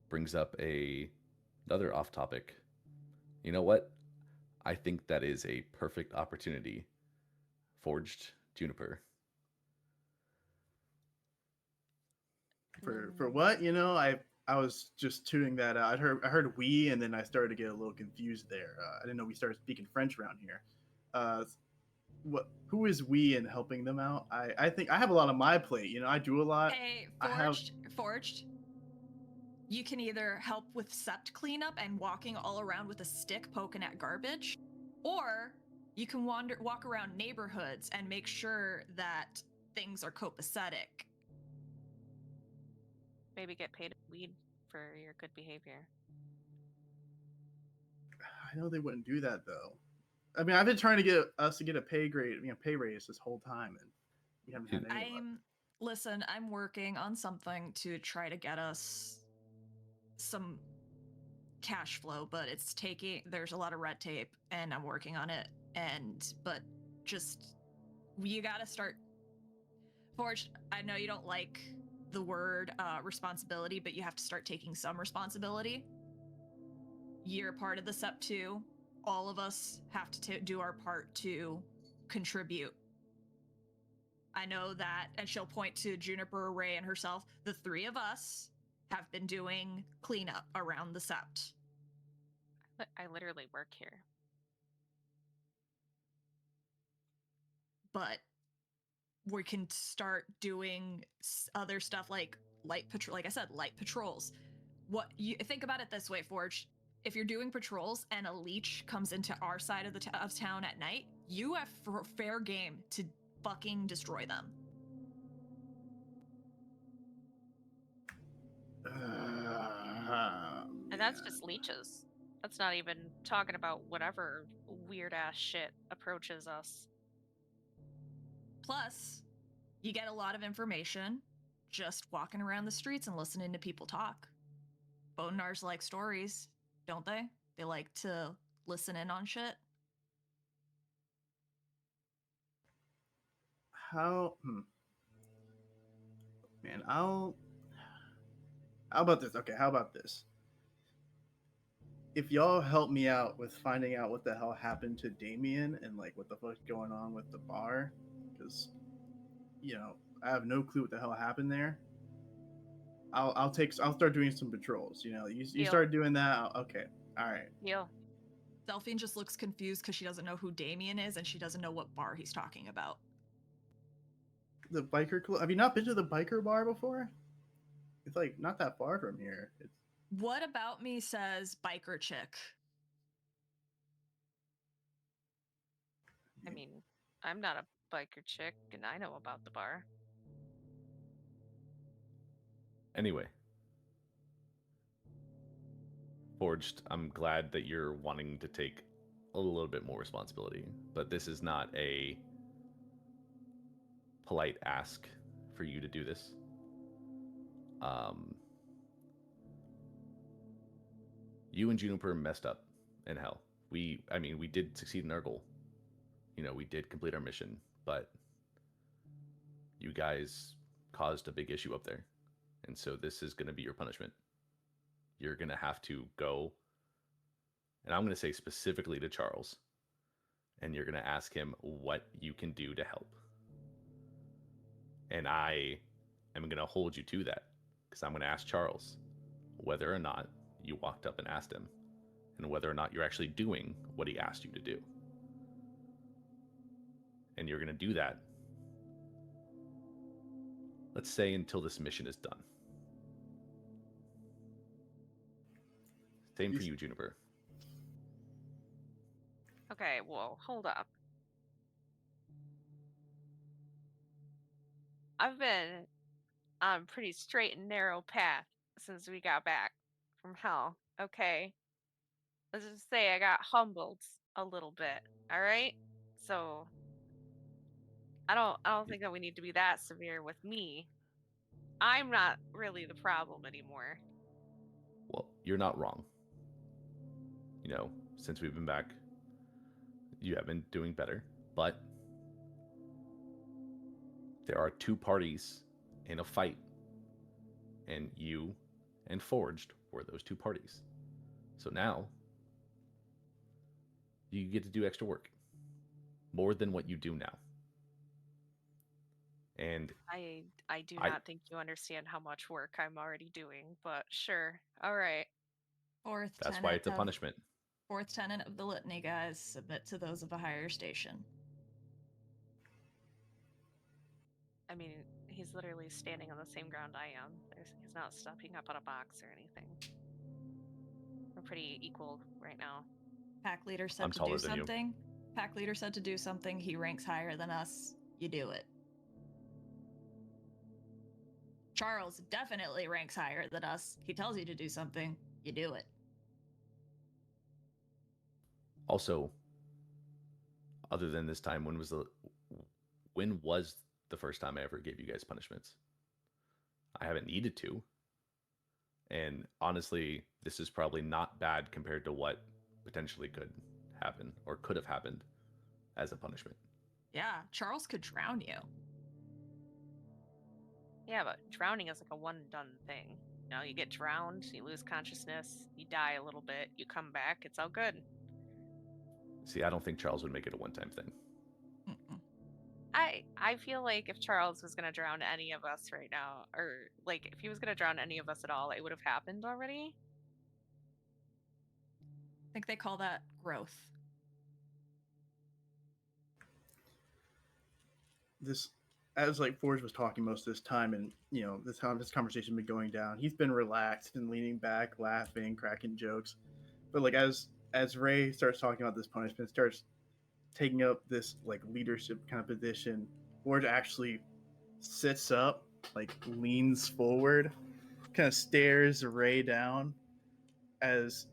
brings up another off topic. You know what? I think that is a perfect opportunity. Forged Juniper. For what? I was just tuning that out. I heard we, and then I started to get a little confused there. I didn't know we started speaking French around here. What? Who is we in helping them out? I think I have a lot on my plate. You know, I do a lot. Hey, I have. Forged. You can either help with sept cleanup and walking all around with a stick poking at garbage, or you can walk around neighborhoods and make sure that things are copacetic. Maybe get paid weed for your good behavior. I know they wouldn't do that though. I mean, I've been trying to get us to get a pay raise this whole time, and we haven't had any luck. Listen, I'm working on something to try to get us some cash flow, but there's a lot of red tape, and I'm working on it. But you gotta start. Forge, I know you don't like the word responsibility, but you have to start taking some responsibility. You're part of the SEP too. All of us have to do our part to contribute. I know that, and she'll point to Juniper, Ray, and herself. The three of us have been doing cleanup around the sept. I literally work here. But we can start doing other stuff like light patrol. Like I said, light patrols. What you think about it this way, Forge? If you're doing patrols and a leech comes into our side of of town at night, you have fair game to fucking destroy them. And that's just leeches. That's not even talking about whatever weird ass shit approaches us. Plus, you get a lot of information just walking around the streets and listening to people talk. Bonars like stories, don't they? They like to listen in on shit. How? Man, How about this? Okay, how about this? If y'all help me out with finding out what the hell happened to Damien and like what the fuck's going on with the bar, because I have no clue what the hell happened there. I'll start doing some patrols. You start doing that. Okay, all right. Yeah. Delphine just looks confused because she doesn't know who Damien is and she doesn't know what bar he's talking about. The biker club. Have you not been to the biker bar before? It's like not that far from here. What about me says biker chick? I mean, I'm not a biker chick, and I know about the bar. Anyway, Forged, I'm glad that you're wanting to take a little bit more responsibility, but this is not a polite ask for you to do this. You and Juniper messed up in hell. We did succeed in our goal. We did complete our mission, but you guys caused a big issue up there. And so this is going to be your punishment. You're going to have to go, and I'm going to say specifically to Charles, and you're going to ask him what you can do to help. And I am going to hold you to that, because I'm going to ask Charles whether or not you walked up and asked him, and whether or not you're actually doing what he asked you to do. And you're going to do that, let's say, until this mission is done. Same for you, Juniper. Okay, well, hold up. I've been on a pretty straight and narrow path since we got back from hell, okay? Let's just say I got humbled a little bit, alright? So, I don't think that we need to be that severe with me. I'm not really the problem anymore. Well, you're not wrong. Since we've been back, you have been doing better, but there are two parties in a fight, and you and Forged were those two parties. So now you get to do extra work, more than what you do now. And I do I- not think you understand how much work I'm already doing, but sure. All right. that's why it's a punishment. Fourth tenant of the litany, guys. Submit to those of a higher station. I mean, he's literally standing on the same ground I am. He's not stepping up on a box or anything. We're pretty equal right now. Pack leader said I'm to taller do than you. something. Pack leader said to do something. He ranks higher than us. You do it. Charles definitely ranks higher than us. He tells you to do something. You do it. Also, other than this time, when was the first time I ever gave you guys punishments? I haven't needed to. And honestly, this is probably not bad compared to what potentially could happen or could have happened as a punishment. Yeah, Charles could drown you. Yeah, but drowning is like a one and done thing. You know, you get drowned, you lose consciousness, you die a little bit, you come back, it's all good. See, I don't think Charles would make it a one-time thing. Mm-mm. I feel like if Charles was gonna drown any of us right now, or like if he was gonna drown any of us at all, it would have happened already. I think they call that growth. This, as like Forge was talking most of this time, and you know this conversation been going down. He's been relaxed and leaning back, laughing, cracking jokes. But like as Ray starts talking about this punishment, starts taking up this like leadership kind of position, Forge actually sits up, like leans forward, kind of stares Ray down. As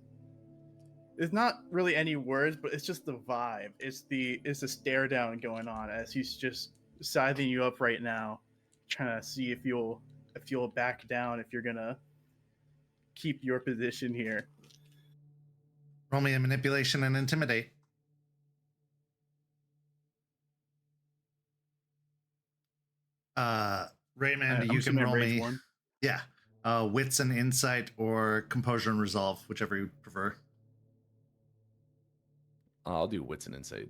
it's not really any words, but it's just the vibe. It's the stare down going on as he's just sizing you up right now, trying to see if you'll back down, if you're gonna keep your position here. Roll me a manipulation and intimidate. Raymond, I'm you can assuming roll Ray's me. one. Yeah. Wits and insight or composure and resolve, whichever you prefer. I'll do wits and insight.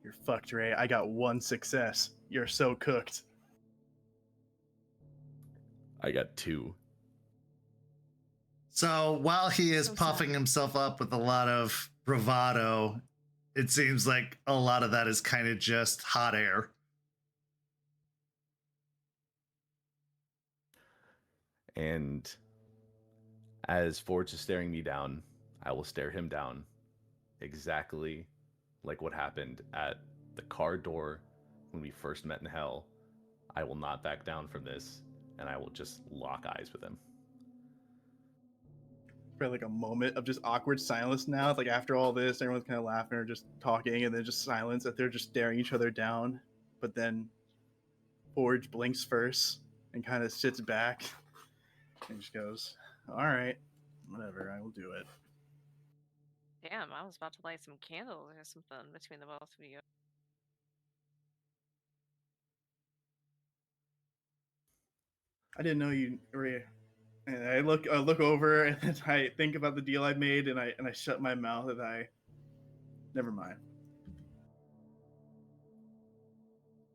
You're fucked, Ray. I got one success. You're so cooked. I got 2. So while he is So puffing sad. himself up with a lot of bravado, it seems like a lot of that is kind of just hot air. And as Forge is staring me down, I will stare him down exactly like what happened at the car door when we first met in hell. I will not back down from this, and I will just lock eyes with him. For like a moment of just awkward silence now. It's like after all this, everyone's kind of laughing or just talking, and then just silence that they're just staring each other down. But then Forge blinks first and kind of sits back and just goes, "All right, whatever, I will do it." Damn, I was about to light some candles or something between the both of you. I didn't know you were. And I look over and then I think about the deal I made and I shut my mouth and I never mind.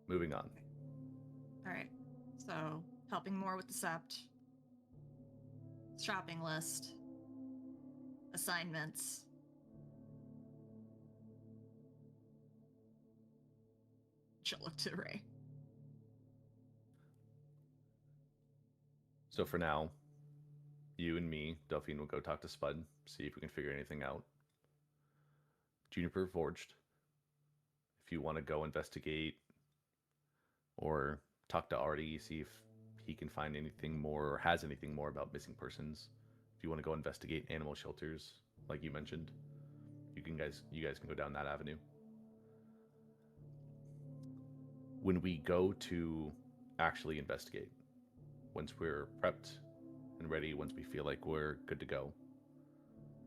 Moving on. All right. So, helping more with the sept. Shopping list. Assignments. She'll look to Ray. So for now, you and me, Delphine, will go talk to Spud, see if we can figure anything out. Juniper, Forged, if you want to go investigate or talk to Artie, see if he can find anything more or has anything more about missing persons. If you want to go investigate animal shelters, like you mentioned, you guys can go down that avenue. When we go to actually investigate, once we're prepped and ready, once we feel like we're good to go,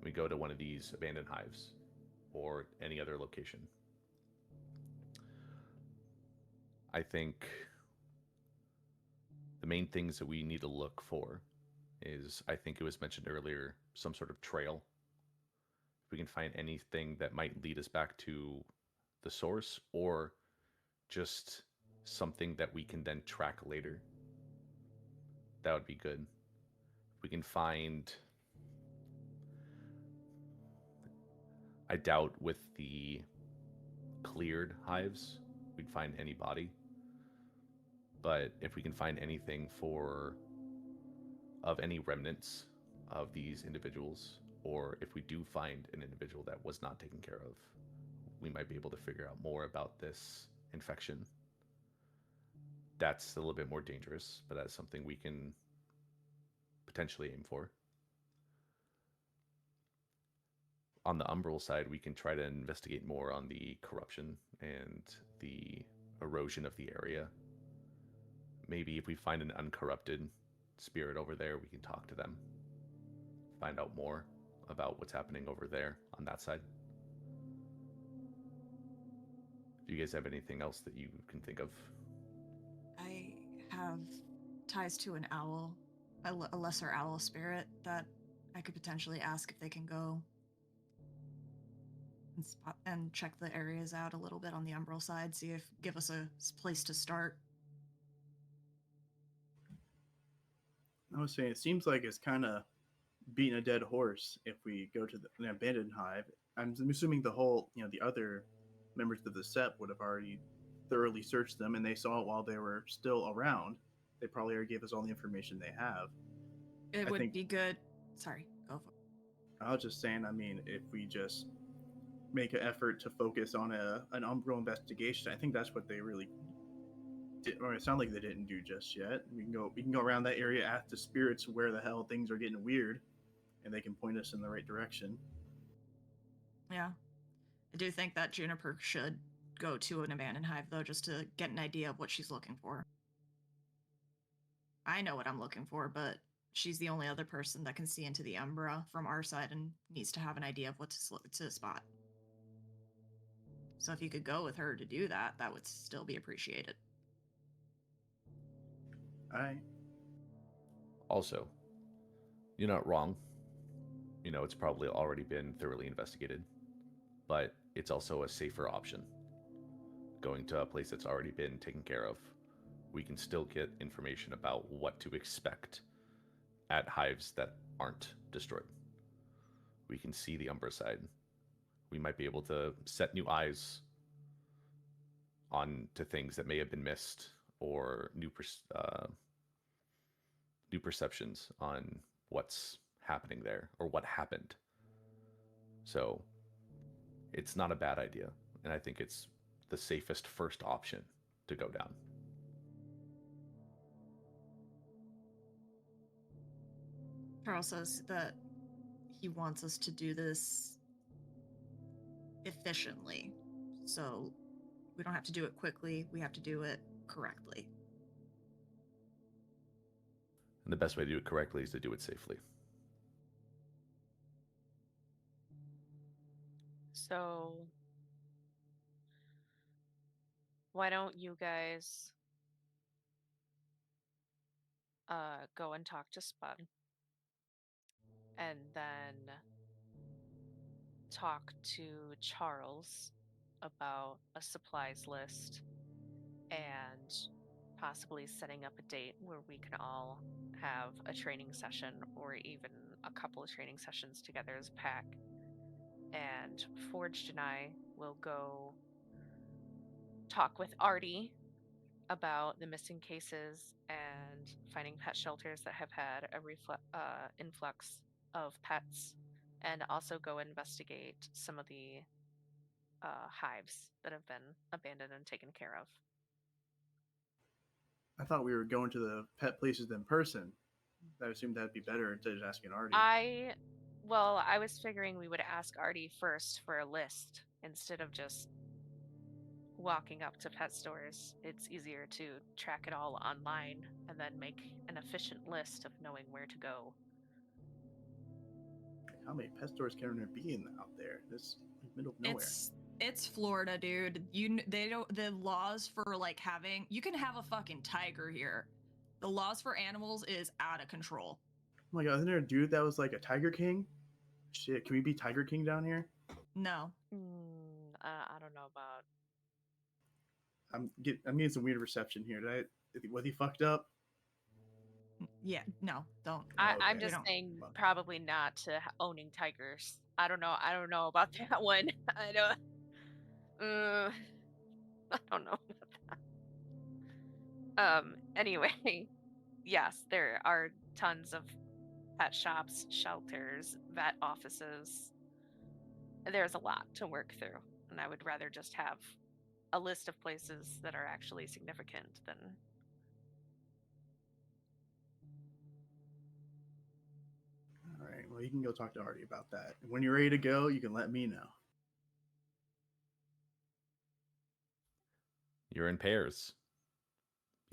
we go to one of these abandoned hives or any other location. I think the main things that we need to look for is, I think it was mentioned earlier, some sort of trail. If we can find anything that might lead us back to the source, or just something that we can then track later, that would be good. If we can find, I doubt with the cleared hives we'd find any body, but if we can find anything of any remnants of these individuals, or if we do find an individual that was not taken care of, we might be able to figure out more about this infection. That's a little bit more dangerous, but that's something we can potentially aim for. On the umbral side, we can try to investigate more on the corruption and the erosion of the area. Maybe if we find an uncorrupted spirit over there, we can talk to them, find out more about what's happening over there on that side. Do you guys have anything else that you can think of? I have ties to an owl, a lesser owl spirit that I could potentially ask if they can go and check the areas out a little bit on the umbral side, give us a place to start. I was saying, it seems like it's kind of beating a dead horse if we go to the abandoned hive. I'm assuming the whole, the other members of the SEP would have already thoroughly searched them, and they saw it while they were still around. They probably already gave us all the information they have. It would be good. Sorry, go for it. I was just saying, if we just make an effort to focus on an umbral investigation, I think that's what they really did, or it sounds like they didn't do just yet. We can go around that area, ask the spirits where the hell things are getting weird, and they can point us in the right direction. Yeah. I do think that Juniper should go to an abandoned hive, though, just to get an idea of what she's looking for. I know what I'm looking for, but she's the only other person that can see into the Umbra from our side and needs to have an idea of what to spot. So if you could go with her to do that, that would still be appreciated. All right. Also, you're not wrong. It's probably already been thoroughly investigated, but it's also a safer option. Going to a place that's already been taken care of, we can still get information about what to expect at hives that aren't destroyed. We can see the Umbra side. We might be able to set new eyes on to things that may have been missed, or new perceptions on what's happening there or what happened. So it's not a bad idea, and I think it's the safest first option to go down. Charles says that he wants us to do this efficiently, so we don't have to do it quickly, we have to do it correctly. And the best way to do it correctly is to do it safely. So, why don't you guys go and talk to Spud, and then talk to Charles about a supplies list, and possibly setting up a date where we can all have a training session, or even a couple of training sessions together as a pack. And Forged and I will go talk with Artie about the missing cases and finding pet shelters that have had a influx of pets, and also go investigate some of the hives that have been abandoned and taken care of. I thought we were going to the pet places in person. I assumed that'd be better instead of asking Artie. I was figuring we would ask Artie first for a list instead of just walking up to pet stores. It's easier to track it all online and then make an efficient list of knowing where to go. How many pet stores can there be out there? This middle of nowhere. It's Florida, dude. The laws for having, you can have a fucking tiger here, The laws for animals is out of control. Oh my god, isn't there a dude that was like a Tiger King? Shit, can we be Tiger King down here? No. I don't know about. I'm getting some weird reception here. Was he fucked up? Yeah, no, don't. I'm Okay. just don't- saying probably not to owning tigers. I don't know. I don't know about that one. I don't. I don't know about that. Anyway, yes, there are tons of pet shops, shelters, vet offices. There's a lot to work through, and I would rather just have a list of places that are actually significant than. All right. Well, you can go talk to Artie about that. When you're ready to go, you can let me know. You're in pairs.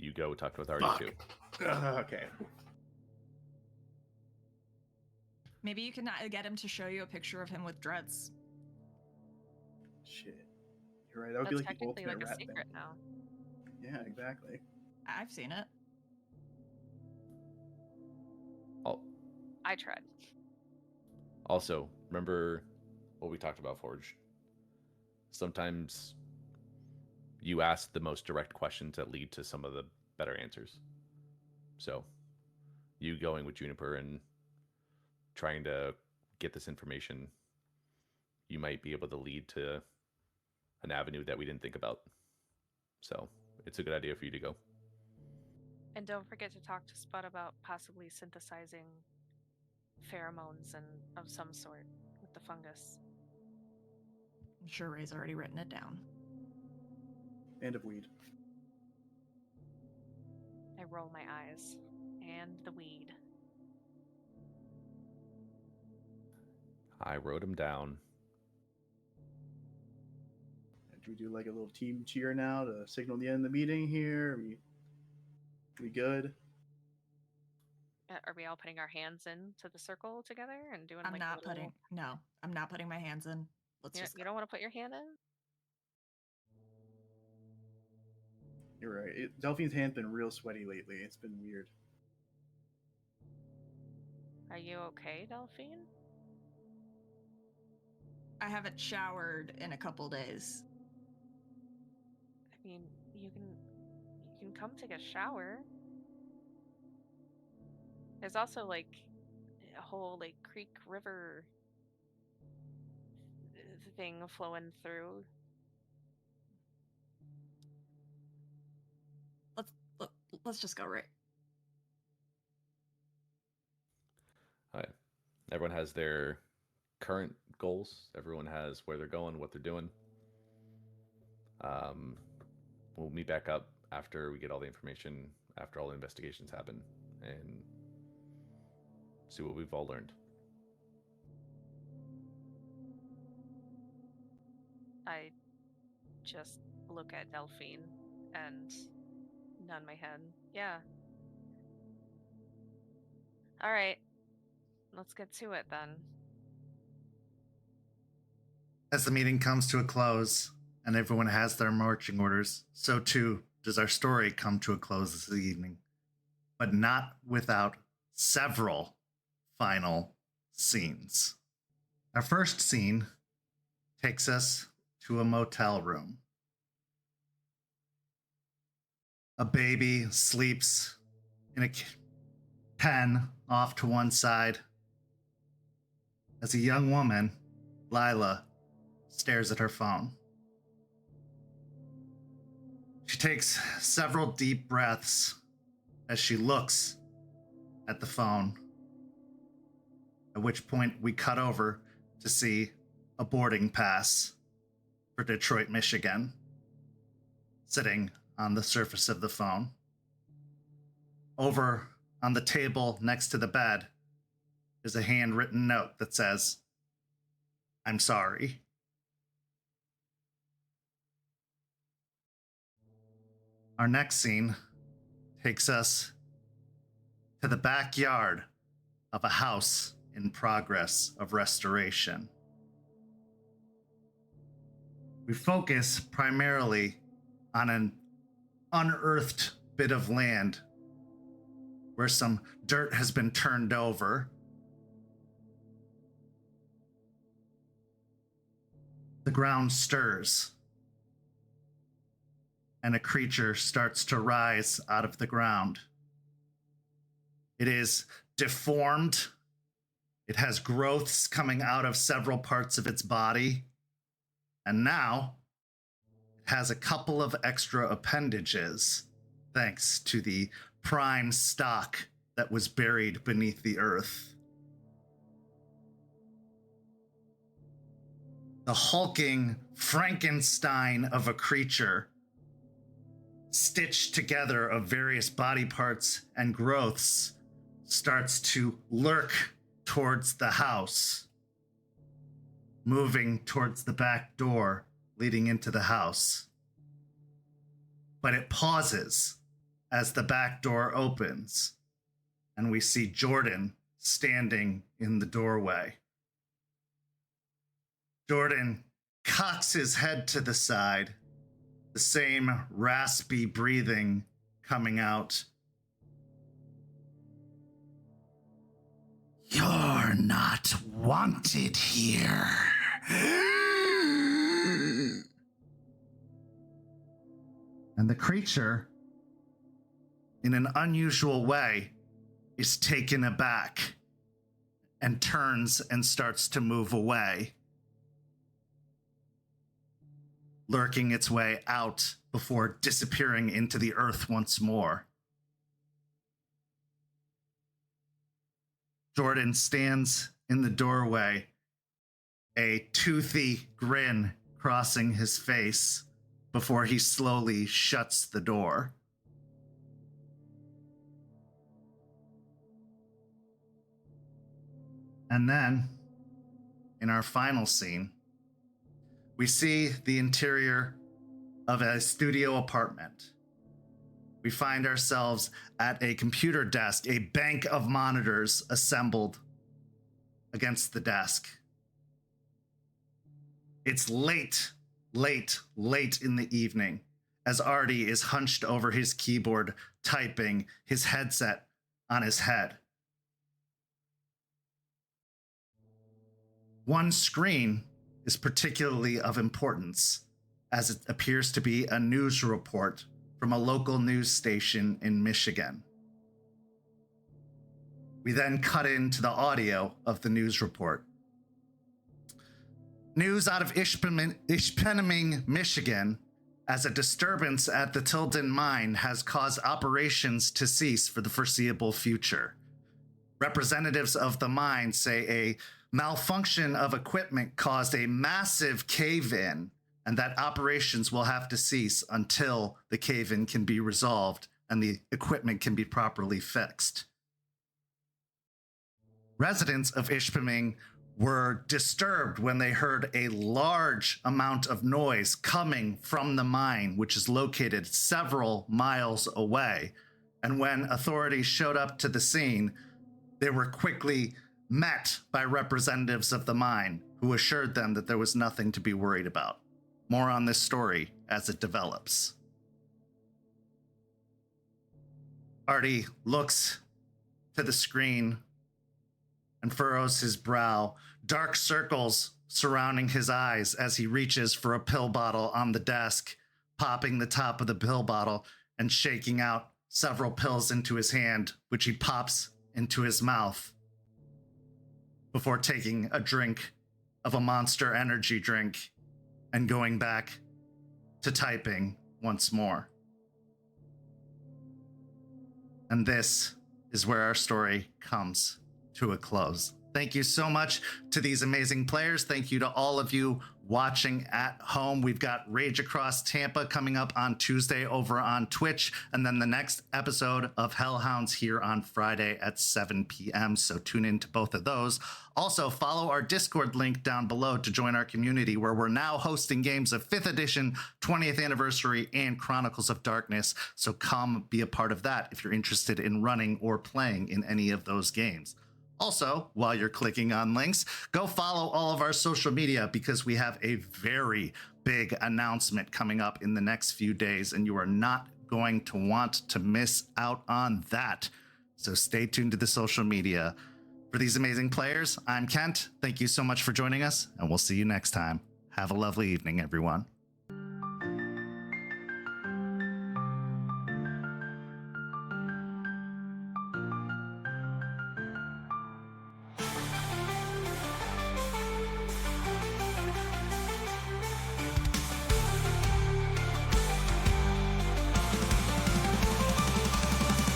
You go talk with Artie Fuck. too. Okay. Maybe you can get him to show you a picture of him with dreads. Shit. You're right. That would That's be like the technically ultimate like a rat secret thing. now. Yeah, exactly. I've seen it. Oh, I tried. also, remember what we talked about, Forge? Sometimes you ask the most direct questions that lead to some of the better answers. So, you going with Juniper and trying to get this information, you might be able to lead to an avenue that we didn't think about. So, it's a good idea for you to go. And don't forget to talk to Spud about possibly synthesizing pheromones and of some sort with the fungus. I'm sure Ray's already written it down. And of weed. I roll my eyes. And the weed. I wrote them down. Do we do like a little team cheer now to signal the end of the meeting here? We good? Are we all putting our hands into the circle together and doing I'm like not a little... putting. No, I'm not putting my hands in. Let's You, just. you don't want to put your hand in? You're right. Delphine's hand's been real sweaty lately. It's been weird. Are you okay, Delphine? I haven't showered in a couple days. I mean, you can come take a shower. There's also like a whole like creek river thing flowing through. Let's just go, Ray. All right. Everyone has their current goals. Everyone has where they're going, what they're doing. We'll meet back up after we get all the information, after all the investigations happen, and see what we've all learned. I just look at Delphine and nod my head. Yeah. All right. Let's get to it then. As the meeting comes to a close and everyone has their marching orders, so too does our story come to a close this evening, but not without several final scenes. Our first scene takes us to a motel room. A baby sleeps in a pen off to one side as a young woman, Lila, stares at her phone. She takes several deep breaths as she looks at the phone, at which point we cut over to see a boarding pass for Detroit, Michigan, sitting on the surface of the phone. Over on the table next to the bed is a handwritten note that says, "I'm sorry." Our next scene takes us to the backyard of a house in progress of restoration. We focus primarily on an unearthed bit of land where some dirt has been turned over. The ground stirs, and a creature starts to rise out of the ground. It is deformed. It has growths coming out of several parts of its body. And now it has a couple of extra appendages, thanks to the prime stock that was buried beneath the earth. The hulking Frankenstein of a creature, stitched together of various body parts and growths, starts to lurk towards the house, moving towards the back door leading into the house. But it pauses as the back door opens, and we see Jordan standing in the doorway. Jordan cocks his head to the side, the same raspy breathing coming out. You're not wanted here. And the creature, in an unusual way, is taken aback and turns and starts to move away, lurking its way out before disappearing into the earth once more. Jordan stands in the doorway, a toothy grin crossing his face before he slowly shuts the door. And then, in our final scene, we see the interior of a studio apartment. We find ourselves at a computer desk, a bank of monitors assembled against the desk. It's late in the evening as Artie is hunched over his keyboard, typing, his headset on his head. One screen is particularly of importance, as it appears to be a news report from a local news station in Michigan. We then cut into the audio of the news report. News out of Ishpeming, Michigan, as a disturbance at the Tilden mine has caused operations to cease for the foreseeable future. Representatives of the mine say a malfunction of equipment caused a massive cave-in, and that operations will have to cease until the cave-in can be resolved and the equipment can be properly fixed. Residents of Ishpeming were disturbed when they heard a large amount of noise coming from the mine, which is located several miles away. And when authorities showed up to the scene, they were quickly met by representatives of the mine who assured them that there was nothing to be worried about. More on this story as it develops. Artie looks to the screen and furrows his brow, dark circles surrounding his eyes as he reaches for a pill bottle on the desk, popping the top of the pill bottle and shaking out several pills into his hand, which he pops into his mouth before taking a drink of a Monster energy drink and going back to typing once more. And this is where our story comes to a close. Thank you so much to these amazing players. Thank you to all of you watching at home. We've got Rage Across Tampa coming up on Tuesday over on Twitch, and then the next episode of Hellhounds here on Friday at 7 p.m. So tune in to both of those. Also, follow our Discord link down below to join our community, where we're now hosting games of 5th edition, 20th anniversary, and Chronicles of Darkness. So come be a part of that if you're interested in running or playing in any of those games. Also, while you're clicking on links, go follow all of our social media, because we have a very big announcement coming up in the next few days, and you are not going to want to miss out on that. So stay tuned to the social media. For these amazing players, I'm Kent. Thank you so much for joining us, and we'll see you next time. Have a lovely evening, everyone.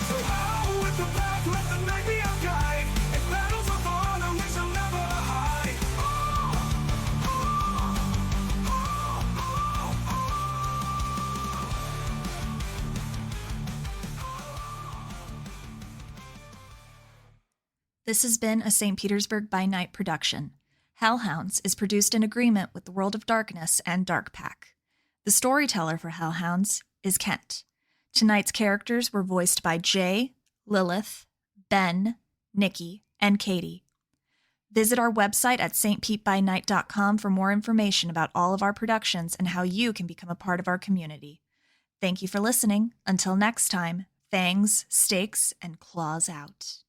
So how with the path, let the night be our guide. In battles of honor, we shall never hide. This has been a St. Petersburg by Night production. Hounds is produced in agreement with the World of Darkness and Dark Pack. The storyteller for Hounds is Kent. Tonight's characters were voiced by Jay, Lilith, Ben, Nikki, and Katie. Visit our website at stpetbynight.com for more information about all of our productions and how you can become a part of our community. Thank you for listening. Until next time, fangs, stakes, and claws out.